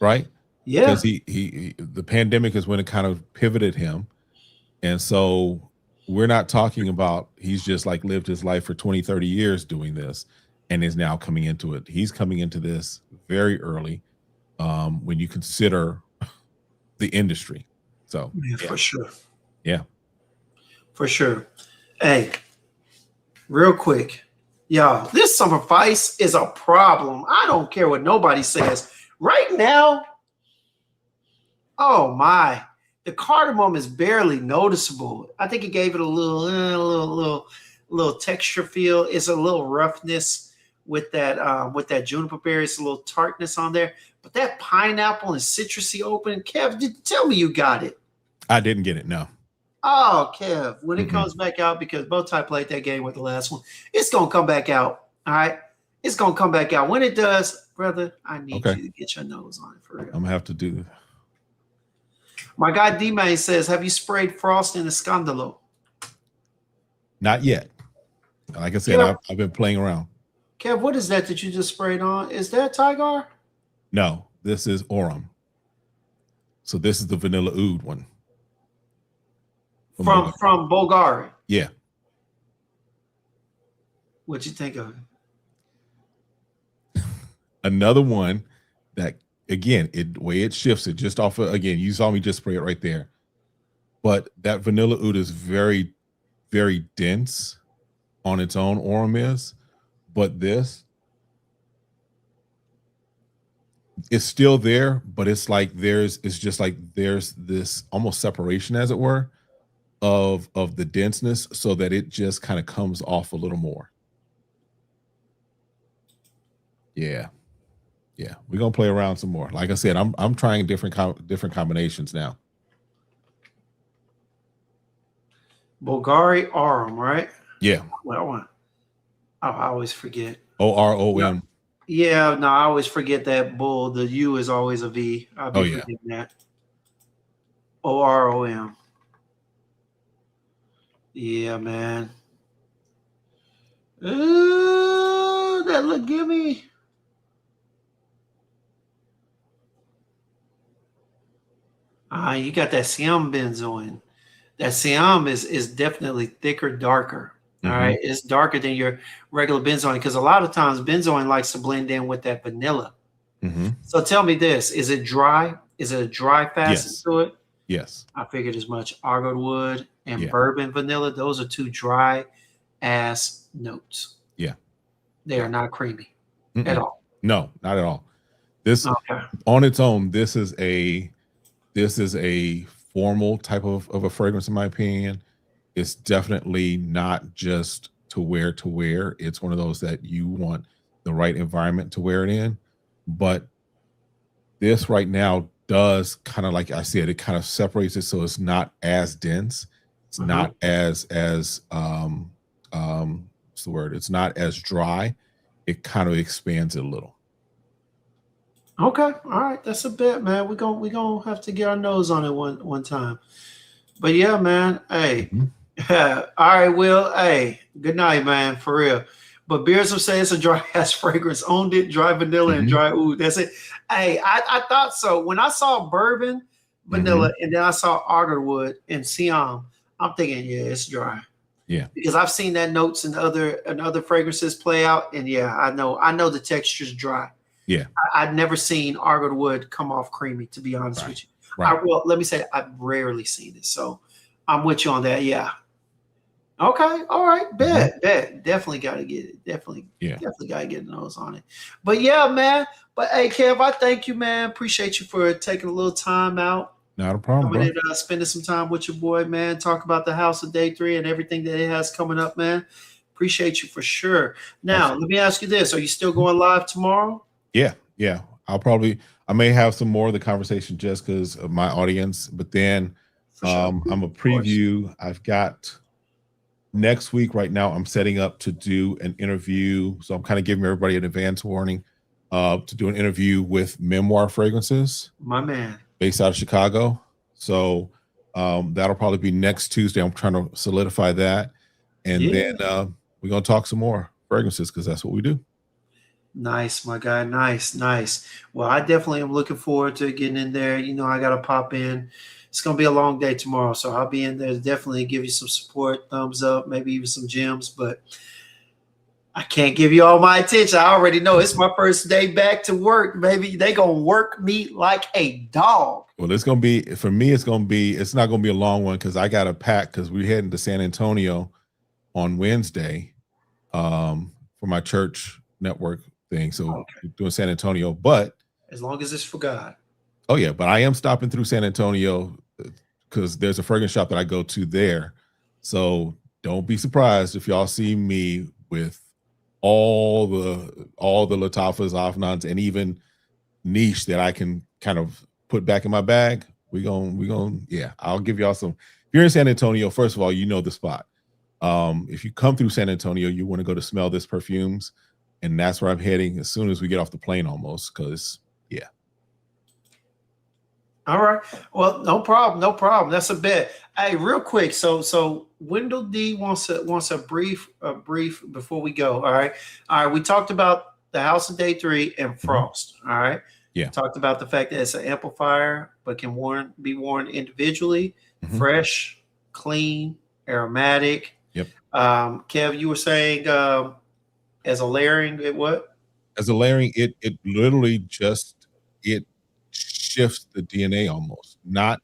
Right. Yeah. Because the pandemic is when it kind of pivoted him, and so we're not talking about he's just like lived his life for 20, 30 years doing this and is now coming into it. He's coming into this very early, when you consider the industry. So for sure. Yeah. For sure. Hey, real quick, y'all, this summer vice is a problem. I don't care what nobody says. Right now, oh my, the cardamom is barely noticeable. I think it gave it a little texture feel. It's a little roughness with that juniper berry. It's a little tartness on there, But that pineapple and citrusy opening, Kev, tell me you got it. I didn't get it. No. Oh, Kev, when it comes back out, because Bowtie played that game with the last one, it's gonna come back out. All right, it's gonna come back out. When it does, brother, I need you to get your nose on it for real. I'm gonna have to do. My guy D-Man says, have you sprayed frost in the Scandalo? Not yet. Like I said, I've been playing around. Kev, what is that you just sprayed on? Is that Tigar? No, this is Aurum. So this is the Vanilla Oud one. From Bulgari. Yeah. What'd you think of it? Another one that, again, the way it shifts it just off of, again, you saw me just spray it right there. But that Vanilla Oud is very, very dense on its own, Aurum is. But this, it's still there, but it's like there's this almost separation, as it were, of the denseness, so that it just kind of comes off a little more. Yeah, we're gonna play around some more. Like I said, I'm trying different combinations now. Bulgari Aurum, right? Yeah. Well, I always forget. OROM. Yeah, no, I always forget that bull. The U is always a V. I'll be forgetting that. OROM. Yeah, man. That look, give me. You got that Siam benzoin. That Siam is definitely thicker, darker. All right, it's darker than your regular benzoin, because a lot of times benzoin likes to blend in with that vanilla. So tell me this: is it dry? Is it a dry facet to it? Yes. I figured as much. Argood wood and bourbon vanilla; those are two dry ass notes. Yeah, they are not creamy at all. No, not at all. This on its own, this is a formal type of a fragrance, in my opinion. It's definitely not just to wear. It's one of those that you want the right environment to wear it in. But this right now does kind of, like I said, it kind of separates it, so it's not as dense. It's not as what's the word? It's not as dry. It kind of expands it a little. Okay, all right, that's a bit, man. We gonna have to get our nose on it one time. But yeah, man. Hey, all right, Will. Hey, good night, man. For real. But Beers will say it's a dry ass fragrance. Owned it, dry vanilla and dry oud. That's it. Hey, I thought so. When I saw bourbon, vanilla, and then I saw Argood wood and Siam, I'm thinking, yeah, it's dry. Yeah. Because I've seen that notes in other fragrances play out, and yeah, I know the texture's dry. Yeah. I'd never seen Argood wood come off creamy, to be honest with you. Well, let me say I've rarely seen it, so I'm with you on that. Yeah. Okay. All right. Bet. Definitely got to get it. Definitely got to get the nose on it. But yeah, man. But hey, Kev, I thank you, man. Appreciate you for taking a little time out. Not a problem, bro. And spending some time with your boy, man. Talk about the House of Day 3 and everything that it has coming up, man. Appreciate you for sure. Now, let me ask you this. Are you still going live tomorrow? Yeah. I may have some more of the conversation just because of my audience, but then I'm a preview. I've got next week right now. I'm setting up to do an interview. So I'm kind of giving everybody an advance warning to do an interview with Memoir Fragrances. My man. Based out of Chicago. So that'll probably be next Tuesday. I'm trying to solidify that. And then we're going to talk some more fragrances because that's what we do. Nice, my guy. Nice. Well, I definitely am looking forward to getting in there. You know, I got to pop in. It's going to be a long day tomorrow, so I'll be in there to definitely give you some support, thumbs up, maybe even some gems, but I can't give you all my attention. I already know it's my first day back to work, baby. They going to work me like a dog. Well, it's going to be, for me, it's not going to be a long one because I got to pack because we're heading to San Antonio on Wednesday for my church network thing. So we're doing San Antonio, but as long as it's for God. Oh yeah, but I am stopping through San Antonio because there's a fragrance shop that I go to there. So don't be surprised if y'all see me with all the Lattafas, Afnans, and even niche that I can kind of put back in my bag, yeah, I'll give y'all some. If you're in San Antonio, first of all, you know the spot. If you come through San Antonio, you want to go to Smell This Perfumes, and that's where I'm heading as soon as we get off the plane, almost. Because yeah. All right. Well, no problem. No problem. That's a bet. Hey, real quick. So Wendell D wants a brief before we go. All right. All right. We talked about the House of Day 3 and Frost. All right. Yeah. Talked about the fact that it's an amplifier, but can be worn individually, fresh, clean, aromatic. Yep. Kev, you were saying as a layering, it what? As a layering, it literally just shifts the DNA almost. Not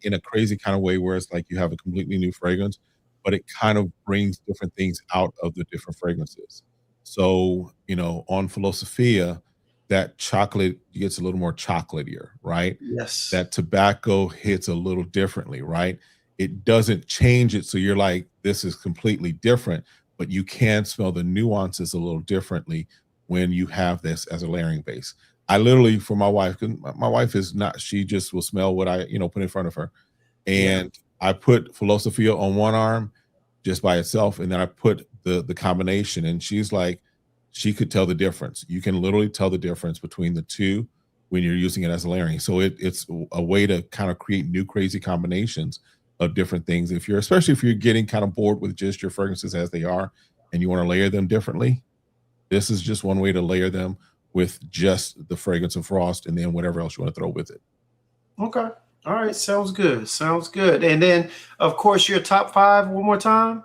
in a crazy kind of way where it's like you have a completely new fragrance, but it kind of brings different things out of the different fragrances. So, on Philosophia, that chocolate gets a little more chocolatier, right? Yes. That tobacco hits a little differently, right? It doesn't change it. So you're like, this is completely different, but you can smell the nuances a little differently when you have this as a layering base. I literally, for my wife, because my wife is not, she just will smell what I, put in front of her. And I put Philosophia on one arm just by itself. And then I put the combination, and she's like, she could tell the difference. You can literally tell the difference between the two when you're using it as a layering. So it's a way to kind of create new crazy combinations of different things. Especially if you're getting kind of bored with just your fragrances as they are and you want to layer them differently, this is just one way to layer them with just the fragrance of Frost and then whatever else you want to throw with it. Okay. All right. Sounds good. Sounds good. And then, of course, your top 5 one more time.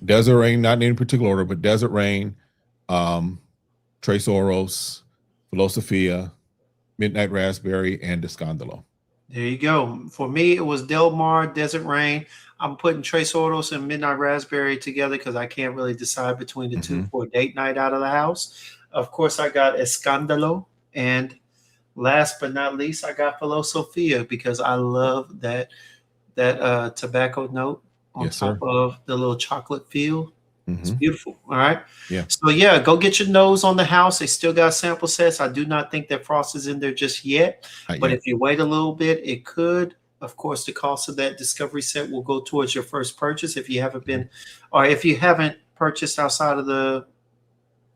Desert Rain, not in any particular order, but Desert Rain, Tres Oros, Philosophia, Midnight Raspberry, and Descandalo. There you go. For me, it was Del Mar, Desert Rain. I'm putting Tres Oros and Midnight Raspberry together because I can't really decide between the two for a date night out of the house. Of course, I got Escándalo. And last but not least, I got Philosophia because I love that tobacco note on top of the little chocolate feel. It's beautiful. All right. Yeah. So yeah, go get your nose on the house. They still got sample sets. I do not think that Frost is in there just yet. But if you wait a little bit, it could. Of course, the cost of that discovery set will go towards your first purchase if you haven't been, or if you haven't purchased outside of the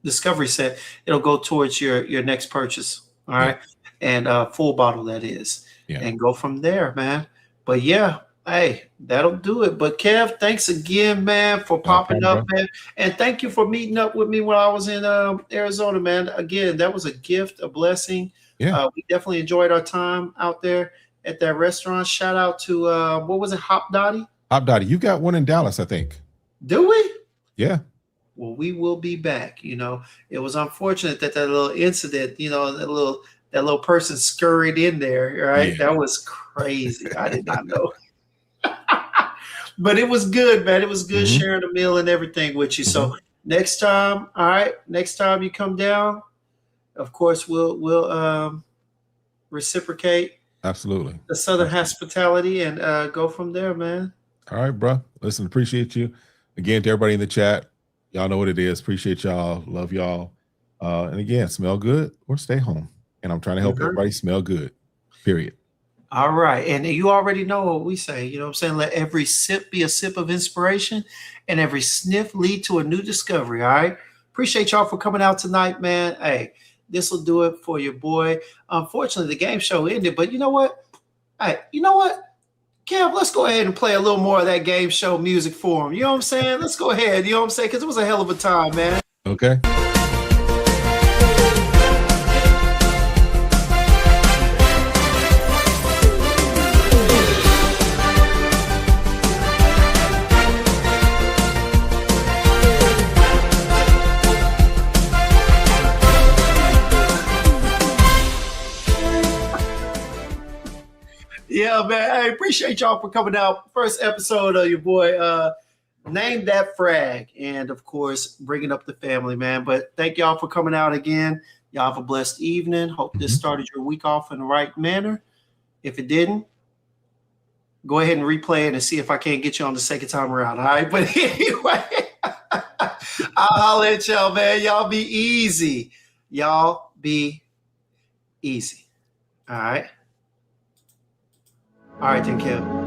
discovery set, it'll go towards your next purchase. All right. And full bottle, that is. Yeah. And go from there, man. But yeah. Hey, that'll do it. But Kev, thanks again, man, for popping up, man. And thank you for meeting up with me when I was in Arizona, man. Again, that was a gift, a blessing. Yeah. We definitely enjoyed our time out there at that restaurant. Shout out to, what was it, Hop Dottie? Hop Dottie. You got one in Dallas, I think. Do we? Yeah. Well, we will be back. It was unfortunate that little incident, that little person scurried in there, right? Yeah. That was crazy. I did not know. But it was good, man. It was good sharing a meal and everything with you. So next time, all right, next time you come down, of course, we'll reciprocate. Absolutely. The Southern hospitality and go from there, man. All right, bro. Listen, appreciate you. Again, to everybody in the chat, y'all know what it is. Appreciate y'all. Love y'all. And again, smell good or stay home. And I'm trying to help everybody smell good, period. All right. And you already know what we say. You know what I'm saying? Let every sip be a sip of inspiration and every sniff lead to a new discovery. All right. Appreciate y'all for coming out tonight, man. Hey, this will do it for your boy. Unfortunately, the game show ended, but you know what? Hey, you know what? Kev, let's go ahead and play a little more of that game show music for him. You know what I'm saying? Let's go ahead. You know what I'm saying? Because it was a hell of a time, man. Okay. Yeah, man. I appreciate y'all for coming out. First episode of your boy, Name That Frag. And, of course, bringing up the family, man. But thank y'all for coming out again. Y'all have a blessed evening. Hope this started your week off in the right manner. If it didn't, go ahead and replay it and see if I can't get you on the second time around. All right? But anyway, all I'll holler at y'all, man. Y'all be easy. Y'all be easy. All right. All right, then, Kim.